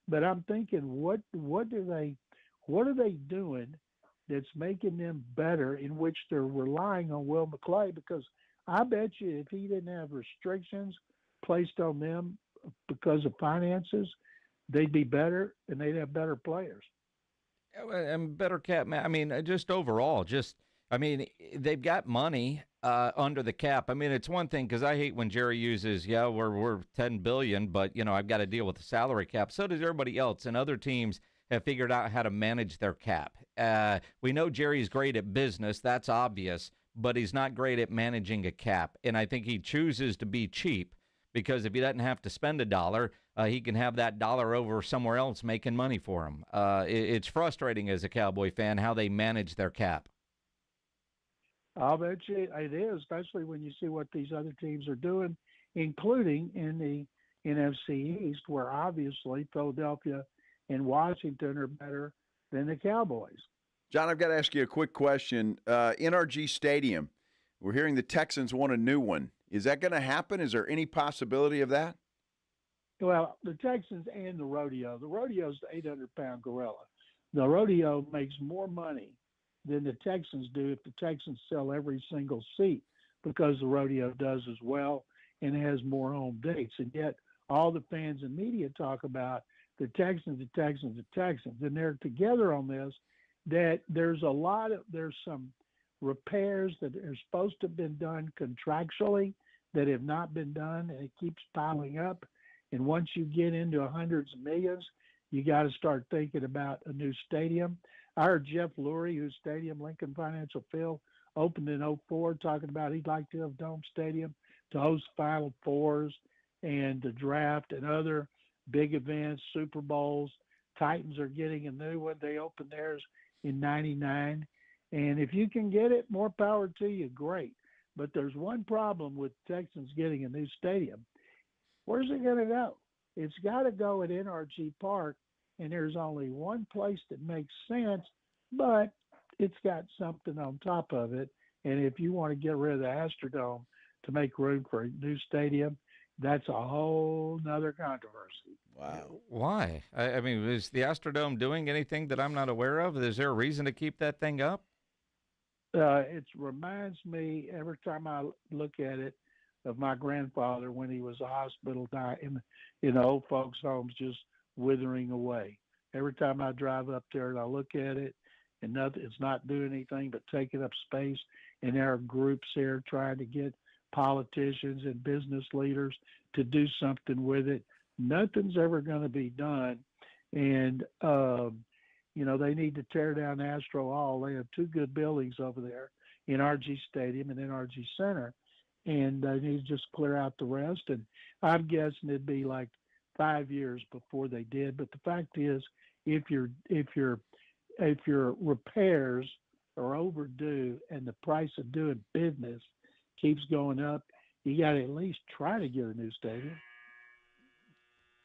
But I'm thinking, what are they doing that's making them better, in which they're relying on Will McClay? Because I bet you if he didn't have restrictions placed on them because of finances, they'd be better and they'd have better players. And better cap. I mean, just overall, they've got money under the cap. I mean, it's one thing because I hate when Jerry uses, we're $10 billion, but I've got to deal with the salary cap. So does everybody else, and other teams have figured out how to manage their cap. We know Jerry's great at business. That's obvious, but he's not great at managing a cap. And I think he chooses to be cheap because if he doesn't have to spend a dollar, he can have that dollar over somewhere else making money for him. It's frustrating as a Cowboy fan how they manage their cap. I'll bet you it is, especially when you see what these other teams are doing, including in the NFC East, where obviously Philadelphia and Washington are better than the Cowboys. John, I've got to ask you a quick question. NRG Stadium, we're hearing the Texans want a new one. Is that going to happen? Is there any possibility of that? Well, the Texans and the rodeo. The rodeo's the 800-pound gorilla. The rodeo makes more money than the Texans do if the Texans sell every single seat, because the rodeo does as well and has more home dates. And yet all the fans and media talk about the Texans, and they're together on this, that there's some repairs that are supposed to have been done contractually that have not been done, and it keeps piling up. And once you get into hundreds of millions, you got to start thinking about a new stadium. I heard Jeff Lurie, whose stadium, Lincoln Financial Field, opened in 2004, talking about he'd like to have Dome Stadium to host Final Fours and the draft and other big events, Super Bowls. Titans are getting a new one. They opened theirs in 99. And if you can get it, more power to you, great. But there's one problem with Texans getting a new stadium. Where's it going to go? It's got to go at NRG Park, and there's only one place that makes sense, but it's got something on top of it. And if you want to get rid of the Astrodome to make room for a new stadium, that's a whole nother controversy. Wow. Why? I mean, is the Astrodome doing anything that I'm not aware of? Is there a reason to keep that thing up? It reminds me, every time I look at it, of my grandfather when he was a hospital in old folks' homes, just withering away. Every time I drive up there and I look at it, and it's not doing anything but taking up space, and there are groups there trying to get politicians and business leaders to do something with it. Nothing's ever going to be done. And they need to tear down Astro Hall. They have two good buildings over there, NRG Stadium and NRG Center, and they need to just clear out the rest. And I'm guessing it'd be like 5 years before they did. But the fact is, if your repairs are overdue and the price of doing business keeps going up, you got to at least try to get a new stadium.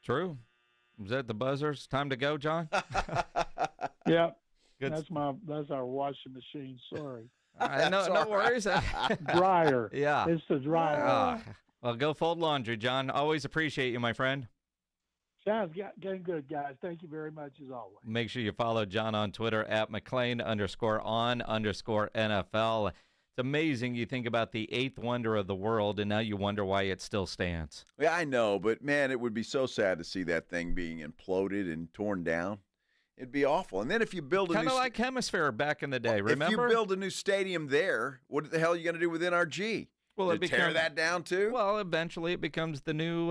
True. Was that the buzzers? Time to go, John? Yeah. Good. That's our washing machine. Sorry. No worries. Dryer. Yeah. It's the dryer. Well, go fold laundry, John. Always appreciate you, my friend. Sounds getting good, guys. Thank you very much, as always. Make sure you follow John on Twitter at McClain_on_NFL. It's amazing you think about the eighth wonder of the world, and now you wonder why it still stands. Yeah, I know, but, man, it would be so sad to see that thing being imploded and torn down. It'd be awful. And then if you build a kind of like Hemisphere back in the day, remember? If you build a new stadium there, what the hell are you going to do with NRG? Well, tear that down too? Well, eventually it becomes the new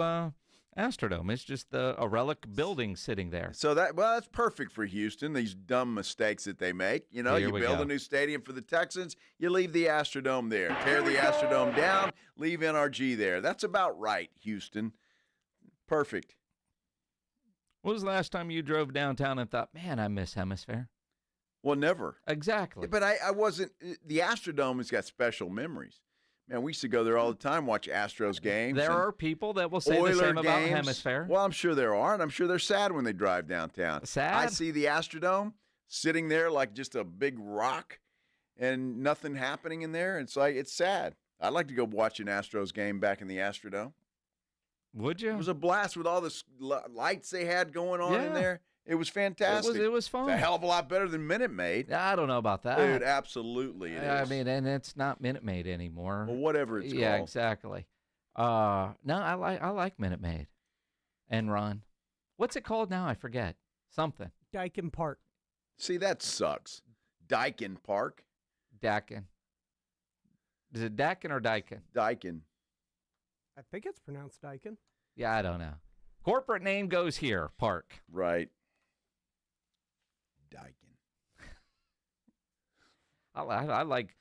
Astrodome. It's just a relic building sitting there. So that's perfect for Houston, these dumb mistakes that they make. You build a new stadium for the Texans, you leave the Astrodome there. Tear the Astrodome down, leave NRG there. That's about right, Houston. Perfect. When was the last time you drove downtown and thought, man, I miss Hemisphere? Well, never. Exactly. But I wasn't – the Astrodome has got special memories. Man, we used to go there all the time, watch Astros games. There are people that will say Oiler the same games. about Hemisphere. Well, I'm sure there are, and I'm sure they're sad when they drive downtown. Sad? I see the Astrodome sitting there like just a big rock and nothing happening in there. It's sad. I'd like to go watch an Astros game back in the Astrodome. Would you? It was a blast with all the lights they had going on in there. It was fantastic. It was fun. It's a hell of a lot better than Minute Maid. I don't know about that. Dude, absolutely it is. I mean, and it's not Minute Maid anymore. Well, whatever it's called. Yeah, exactly. No, I like Minute Maid. And Ron. What's it called now? I forget. Something. Dyken Park. See, that sucks. Dyken Park. Dakin. Is it Dakin or Dyken? Dyken. I think it's pronounced Dyken. Yeah, I don't know. Corporate name goes here, Park. Right. Dyken. I like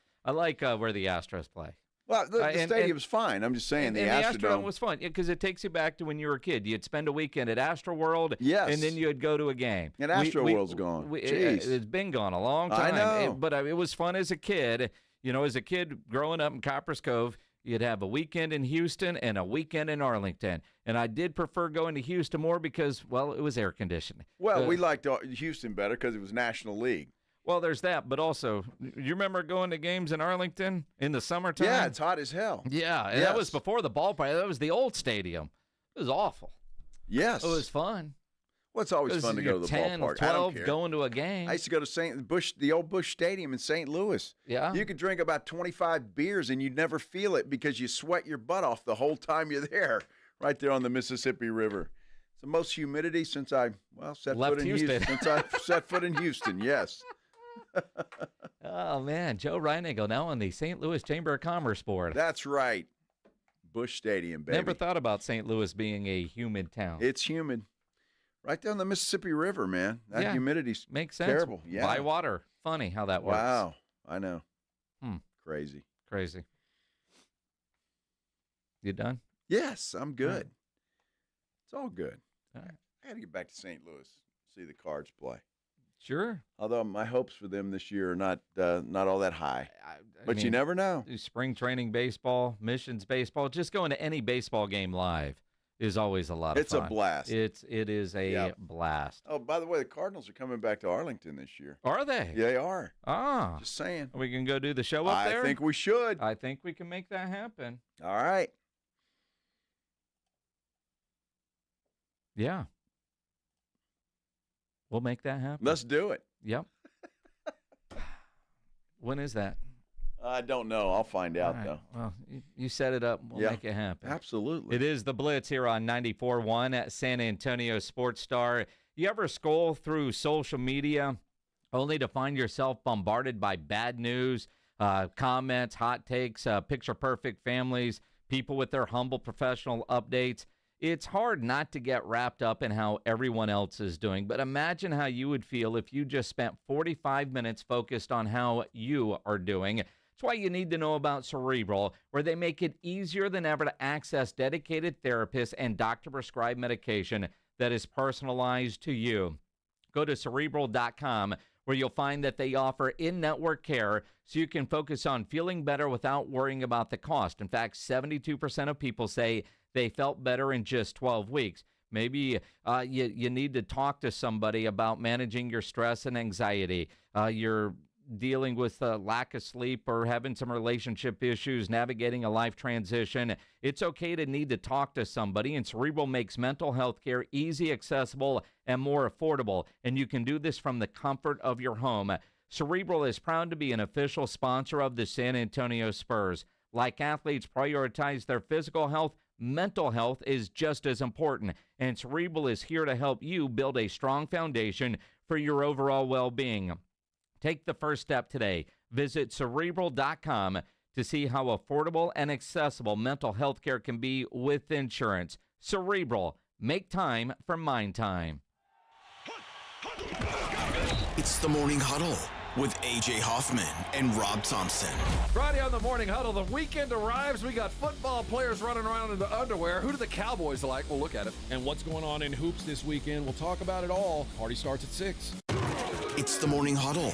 where the Astros play. Well, the stadium's fine. I'm just saying the Astrodome was fun because it takes you back to when you were a kid. You'd spend a weekend at Astro World, and then you'd go to a game. And Astro World's gone. It's been gone a long time. I know. But it was fun as a kid. As a kid growing up in Copper's Cove, you'd have a weekend in Houston and a weekend in Arlington. And I did prefer going to Houston more because, well, it was air conditioned. Well, we liked Houston better because it was National League. Well, there's that, but also, you remember going to games in Arlington in the summertime? Yeah, it's hot as hell. Yeah, and that was before the ballpark. That was the old stadium. It was awful. Yes. It was fun. Well, it's always fun to go to the 10, ballpark. 12 I don't care. Going to a game. I used to go to the old Busch Stadium in St. Louis. Yeah. You could drink about 25 beers and you'd never feel it because you sweat your butt off the whole time you're there, right there on the Mississippi River. It's the most humidity since I set foot in Houston. Since I set foot in Houston, yes. Oh, man. Joe Reinigle now on the St. Louis Chamber of Commerce board. That's right. Busch Stadium, baby. Never thought about St. Louis being a humid town. It's humid. Right down the Mississippi River, man. That humidity's makes sense. Terrible. Yeah. By water. Funny how that works. Wow. I know. Crazy. You done? Yes, I'm good. It's all good. I got to get back to St. Louis, see the Cards play. Sure. Although my hopes for them this year are not all that high. But you never know. Spring training baseball, missions baseball, just going to any baseball game live is always a lot of fun. It's a blast. It is a blast. Oh, by the way, the Cardinals are coming back to Arlington this year. Are they? They are. Ah. Just saying. We can go do the show up there? I think we should. I think we can make that happen. All right. Yeah. We'll make that happen. Let's do it. Yep. When is that? I don't know. I'll find out, though. Well, you set it up. We'll make it happen. Absolutely. It is the Blitz here on 94.1 at San Antonio Sports Star. You ever scroll through social media only to find yourself bombarded by bad news, comments, hot takes, picture-perfect families, people with their humble professional updates? It's hard not to get wrapped up in how everyone else is doing, but imagine how you would feel if you just spent 45 minutes focused on how you are doing. That's why you need to know about Cerebral, where they make it easier than ever to access dedicated therapists and doctor-prescribed medication that is personalized to you. Go to Cerebral.com, where you'll find that they offer in-network care so you can focus on feeling better without worrying about the cost. In fact, 72% of people say they felt better in just 12 weeks. Maybe you need to talk to somebody about managing your stress and anxiety. You're dealing with lack of sleep or having some relationship issues, navigating a life transition. It's okay to need to talk to somebody, and Cerebral makes mental health care easy, accessible, and more affordable. And you can do this from the comfort of your home. Cerebral is proud to be an official sponsor of the San Antonio Spurs. Like athletes prioritize their physical health, mental health is just as important, and Cerebral is here to help you build a strong foundation for your overall well-being. Take the first step today. Visit Cerebral.com to see how affordable and accessible mental health care can be with insurance. Cerebral. Make time for Mind Time. It's the Morning Huddle with A.J. Hoffman and Rob Thompson. Friday on the Morning Huddle, the weekend arrives. We got football players running around in the underwear. Who do the Cowboys like? We'll look at it. And what's going on in hoops this weekend? We'll talk about it all. Party starts at 6. It's the Morning Huddle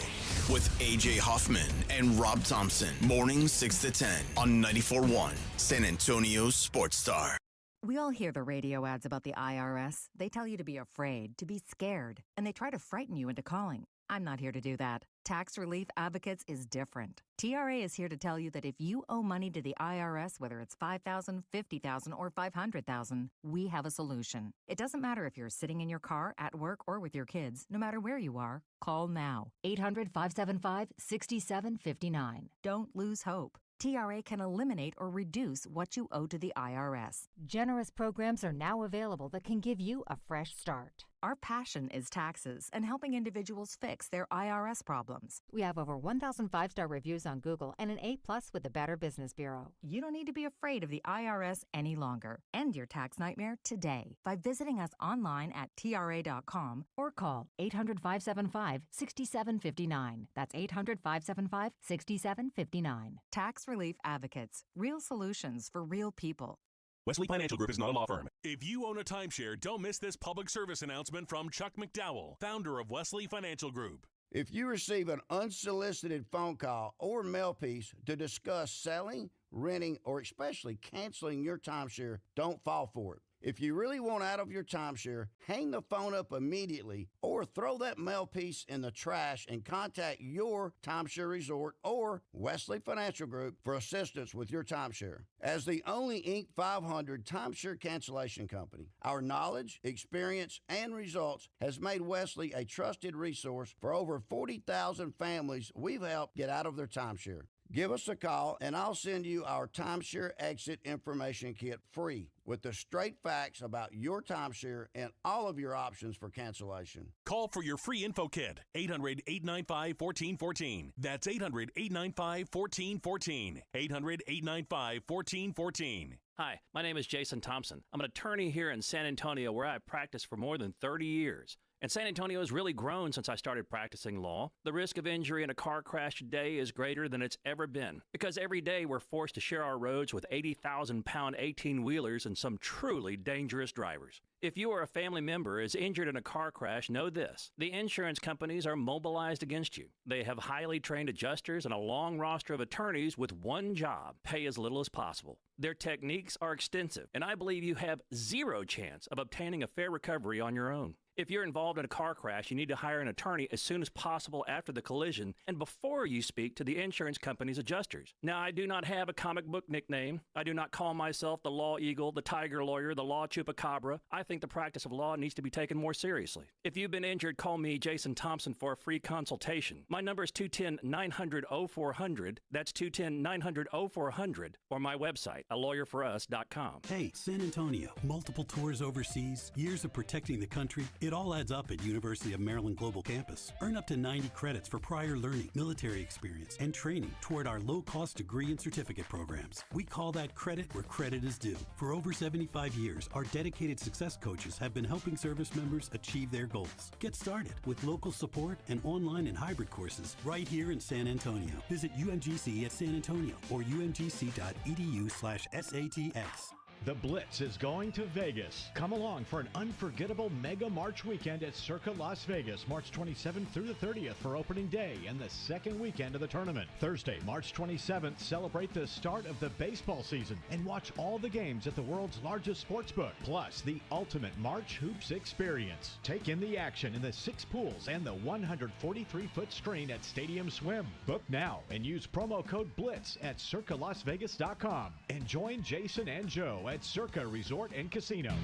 with A.J. Hoffman and Rob Thompson. Mornings 6 to 10 on 94.1 San Antonio Sports Star. We all hear the radio ads about the IRS. They tell you to be afraid, to be scared, and they try to frighten you into calling. I'm not here to do that. Tax Relief Advocates is different. TRA is here to tell you that if you owe money to the IRS, whether it's $5,000, $50,000, or $500,000, we have a solution. It doesn't matter if you're sitting in your car, at work, or with your kids. No matter where you are, call now. 800-575-6759. Don't lose hope. TRA can eliminate or reduce what you owe to the IRS. Generous programs are now available that can give you a fresh start. Our passion is taxes and helping individuals fix their IRS problems. We have over 1,000 5-star reviews on Google and an A+ with the Better Business Bureau. You don't need to be afraid of the IRS any longer. End your tax nightmare today by visiting us online at TRA.com or call 800-575-6759. That's 800-575-6759. Tax Relief Advocates. Real solutions for real people. Wesley Financial Group is not a law firm. If you own a timeshare, don't miss this public service announcement from Chuck McDowell, founder of Wesley Financial Group. If you receive an unsolicited phone call or mail piece to discuss selling, renting, or especially canceling your timeshare, don't fall for it. If you really want out of your timeshare, hang the phone up immediately or throw that mail piece in the trash and contact your timeshare resort or Wesley Financial Group for assistance with your timeshare. As the only Inc. 500 timeshare cancellation company, our knowledge, experience, and results has made Wesley a trusted resource for over 40,000 families we've helped get out of their timeshare. Give us a call, and I'll send you our timeshare exit information kit free with the straight facts about your timeshare and all of your options for cancellation. Call for your free info kit, 800-895-1414. That's 800-895-1414. 800-895-1414. Hi, my name is Jason Thompson. I'm an attorney here in San Antonio where I've practiced for more than 30 years. And San Antonio has really grown since I started practicing law. The risk of injury in a car crash today is greater than it's ever been because every day we're forced to share our roads with 80,000-pound 18-wheelers and some truly dangerous drivers. If you or a family member is injured in a car crash, know this. The insurance companies are mobilized against you. They have highly trained adjusters and a long roster of attorneys with one job: pay as little as possible. Their techniques are extensive, and I believe you have zero chance of obtaining a fair recovery on your own. If you're involved in a car crash, you need to hire an attorney as soon as possible after the collision and before you speak to the insurance company's adjusters. Now, I do not have a comic book nickname. I do not call myself the Law Eagle, the Tiger Lawyer, the Law Chupacabra. I think think the practice of law needs to be taken more seriously. If you've been injured, call me, Jason Thompson, for a free consultation. My number is 210-900-0400. That's 210-900-0400. Or my website, alawyerforus.com. Hey, San Antonio. Multiple tours overseas, years of protecting the country. It all adds up at University of Maryland Global Campus. Earn up to 90 credits for prior learning, military experience, and training toward our low-cost degree and certificate programs. We call that credit where credit is due. For over 75 years, our dedicated success coaches have been helping service members achieve their goals. Get started with local support and online and hybrid courses right here in San Antonio. Visit UMGC at San Antonio or umgc.edu/SATX. The Blitz is going to Vegas. Come along for an unforgettable Mega March weekend at Circa Las Vegas, March 27th through the 30th for opening day and the second weekend of the tournament. Thursday, March 27th, celebrate the start of the baseball season and watch all the games at the world's largest sports book, plus the ultimate March Hoops experience. Take in the action in the 6 pools and the 143-foot screen at Stadium Swim. Book now and use promo code BLITZ at circalasvegas.com. And join Jason and Joe at Circa Resort and Casino.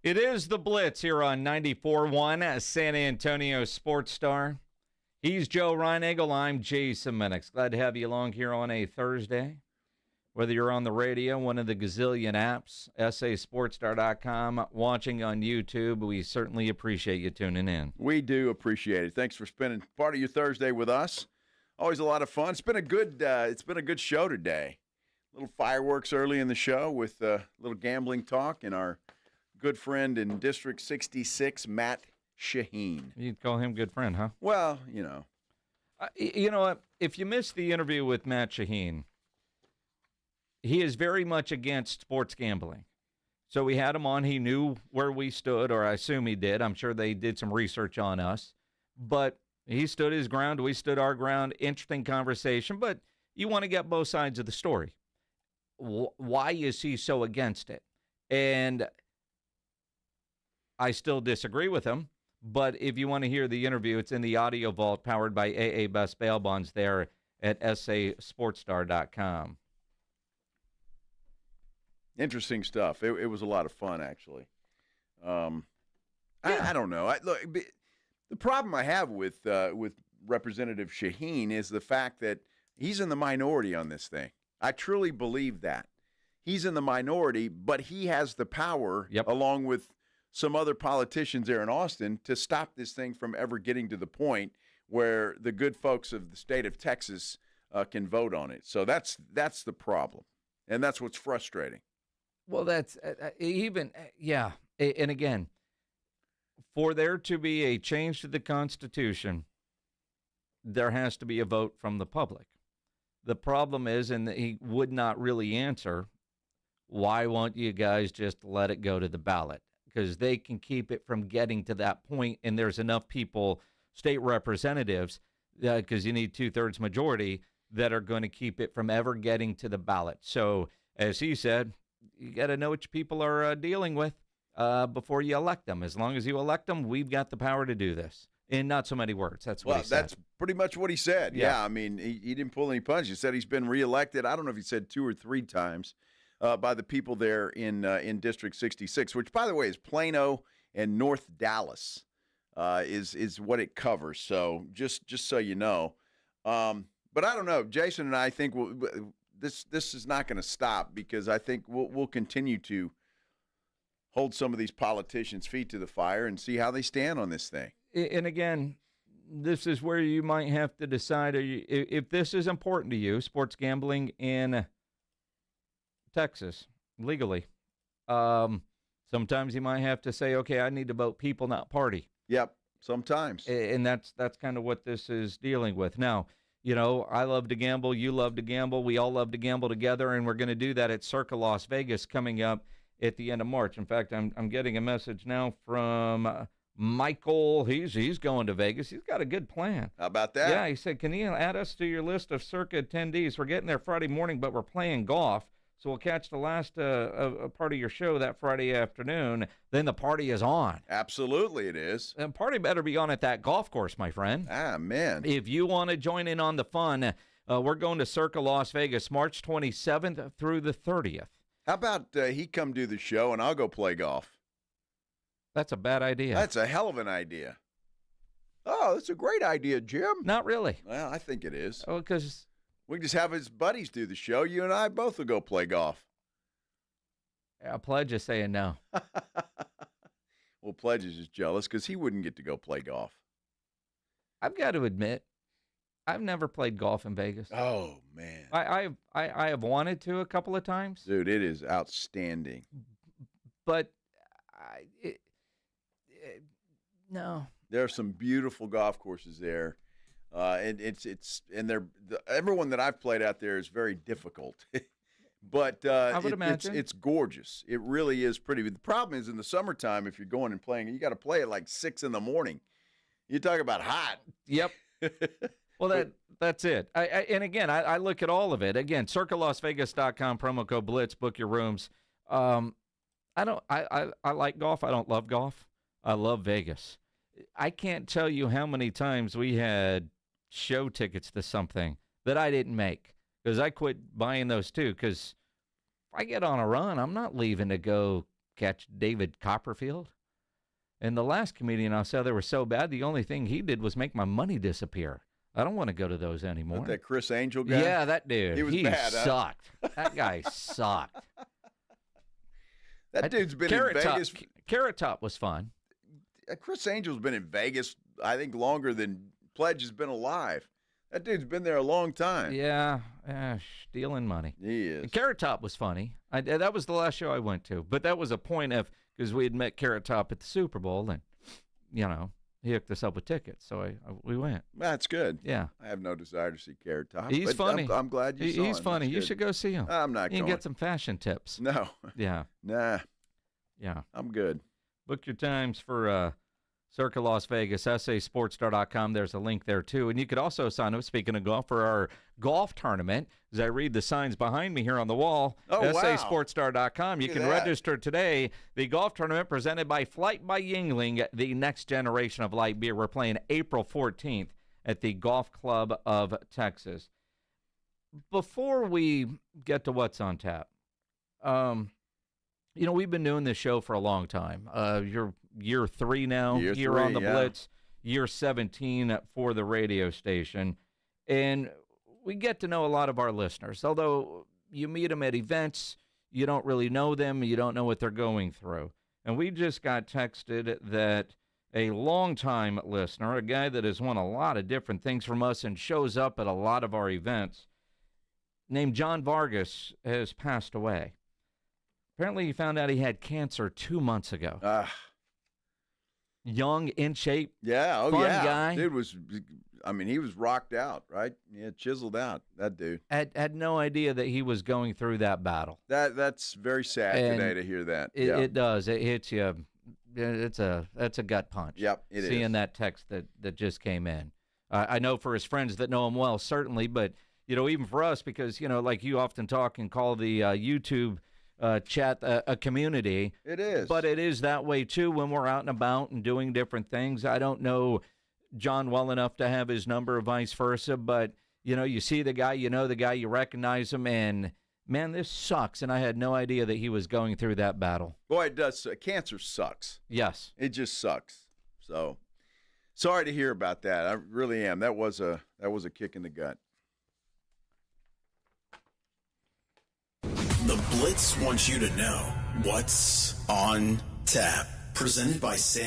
It is the Blitz here on 94.1 San Antonio Sports Star. He's Joe Reinagel. I'm Jason Minix. Glad to have you along here on a Thursday. Whether you're on the radio, one of the gazillion apps, sasportstar.com, watching on YouTube, we certainly appreciate you tuning in. We do appreciate it. Thanks for spending part of your Thursday with us. Always a lot of fun. It's been a good show today. Little fireworks early in the show with a little gambling talk and our good friend in District 66, Matt Shaheen. You'd call him good friend, huh? Well, you know. You know what? If you missed the interview with Matt Shaheen, he is very much against sports gambling. So we had him on. He knew where we stood, or I assume he did. I'm sure they did some research on us. But he stood his ground. We stood our ground. Interesting conversation. But you want to get both sides of the story. Why is he so against it? And I still disagree with him. But if you want to hear the interview, it's in the audio vault powered by AA Best Bail Bonds there at sasportstar.com. Interesting stuff. It was a lot of fun, actually. I don't know. Look, the problem I have with Representative Shaheen is the fact that he's in the minority on this thing. I truly believe that. He's in the minority, but he has the power, along with some other politicians there in Austin, to stop this thing from ever getting to the point where the good folks of the state of Texas can vote on it. So that's the problem, and that's what's frustrating. Well, that's yeah. And again, for there to be a change to the Constitution, there has to be a vote from the public. The problem is, and he would not really answer, why won't you guys just let it go to the ballot? Because they can keep it from getting to that point, and there's enough people, state representatives, because you need 2/3 majority, that are going to keep it from ever getting to the ballot. So, as he said, you got to know what your people are dealing with before you elect them. As long as you elect them, we've got the power to do this. In not so many words. That's what he said. That's pretty much what he said. Yeah, I mean, he didn't pull any punches. He said he's been reelected. I don't know if he said 2 or 3 times by the people there in District 66, which, by the way, is Plano and North Dallas is what it covers. So just so you know. But I don't know. Jason and I think this is not going to stop, because I think we'll continue to hold some of these politicians' feet to the fire and see how they stand on this thing. And again, this is where you might have to decide if this is important to you, sports gambling in Texas, legally. Sometimes you might have to say, okay, I need to vote people, not party. Yep, sometimes. And that's kind of what this is dealing with. Now, you know, I love to gamble, you love to gamble, we all love to gamble together, and we're going to do that at Circa Las Vegas coming up at the end of March. In fact, I'm getting a message now from Michael. He's going to Vegas. He's got a good plan. How about that? Yeah, he said, can you add us to your list of Circa attendees? We're getting there Friday morning, but we're playing golf. So we'll catch the last part of your show that Friday afternoon. Then the party is on. Absolutely it is. And party better be on at that golf course, my friend. Ah, man. If you want to join in on the fun, We're going to Circa Las Vegas March 27th through the 30th. How about he come do the show and I'll go play golf? That's a bad idea. That's a hell of an idea. Oh, that's a great idea, Jim. Not really. Well, I think it is. Oh, because we can just have his buddies do the show. You and I both will go play golf. Pledge is saying no. Well, Pledge is just jealous because he wouldn't get to go play golf. I've got to admit, I've never played golf in Vegas. Oh, man. I have wanted to a couple of times. Dude, it is outstanding. But no. There are some beautiful golf courses there. And everyone that I've played out there is very difficult. But I would imagine it's gorgeous. It really is pretty. The problem is in the summertime, if you're going and playing, you got to play at like 6 a.m. You talk about hot. Yep. Well, that's it. And again, I look at all of it. Again, CircaLasVegas.com, promo code Blitz, book your rooms. I like golf. I don't love golf. I love Vegas. I can't tell you how many times we had show tickets to something that I didn't make because I quit buying those too. Because if I get on a run, I'm not leaving to go catch David Copperfield. And the last comedian I saw, they were so bad, the only thing he did was make my money disappear. I don't want to go to those anymore. That Chris Angel guy? Yeah, that dude. He was bad, sucked. Huh? That guy sucked. That dude's been in Vegas. Carrot Top was fun. Chris Angel's been in Vegas, I think, longer than Pledge has been alive. That dude's been there a long time. Yeah, stealing money. He is. And Carrot Top was funny. That was the last show I went to. But that was a point of, because we had met Carrot Top at the Super Bowl, and, he hooked us up with tickets, so we went. That's good. Yeah. I have no desire to see Carrot Top. He's funny. I'm glad you saw him. He's funny. That's You good. should go see him. I'm not You going. can get some fashion tips. No. Yeah. Nah. Yeah. I'm good. Book your times for Circa Las Vegas, sasportstar.com. There's a link there, too. And you could also sign up, speaking of golf, for our golf tournament. As I read the signs behind me here on the wall, sasportstar.com. You can register today. The golf tournament presented by Flight by Yingling, the next generation of light beer. We're playing April 14th at the Golf Club of Texas. Before we get to what's on tap, we've been doing this show for a long time. You're year 3 now. Year on the Blitz. Year 17 for the radio station. And we get to know a lot of our listeners. Although you meet them at events, you don't really know them. You don't know what they're going through. And we just got texted that a longtime listener, a guy that has won a lot of different things from us and shows up at a lot of our events, named John Vargas, has passed away. Apparently, he found out he had cancer 2 months ago. Young, in shape, fun guy. Dude he was rocked out, right? Yeah, chiseled out, that dude. Had no idea that he was going through that battle. That's very sad today to hear that. It does. It hits you. That's a gut punch. Yep, it is. Seeing that text that just came in. I know for his friends that know him well, certainly, but, even for us, because, like you often talk and call the YouTube chat a community. It is. But it is that way, too, when we're out and about and doing different things. I don't know John well enough to have his number or vice versa, but, you see the guy, you recognize him, and, man, this sucks. And I had no idea that he was going through that battle. Boy, it does. Cancer sucks. Yes. It just sucks. So, sorry to hear about that. I really am. That was a kick in the gut. The Blitz wants you to know what's on tap. Presented by Sam.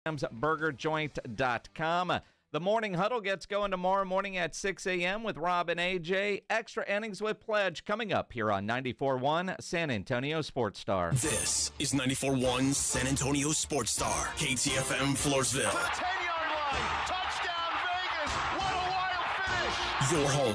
BurgerJoint.com. The Morning Huddle gets going tomorrow morning at 6 a.m. with Rob and AJ. Extra innings with Pledge coming up here on 94.1 San Antonio Sports Star. This is 94.1 San Antonio Sports Star, KTFM Floresville. To the 10-yard line. Touchdown, Vegas. What a wild finish. Your home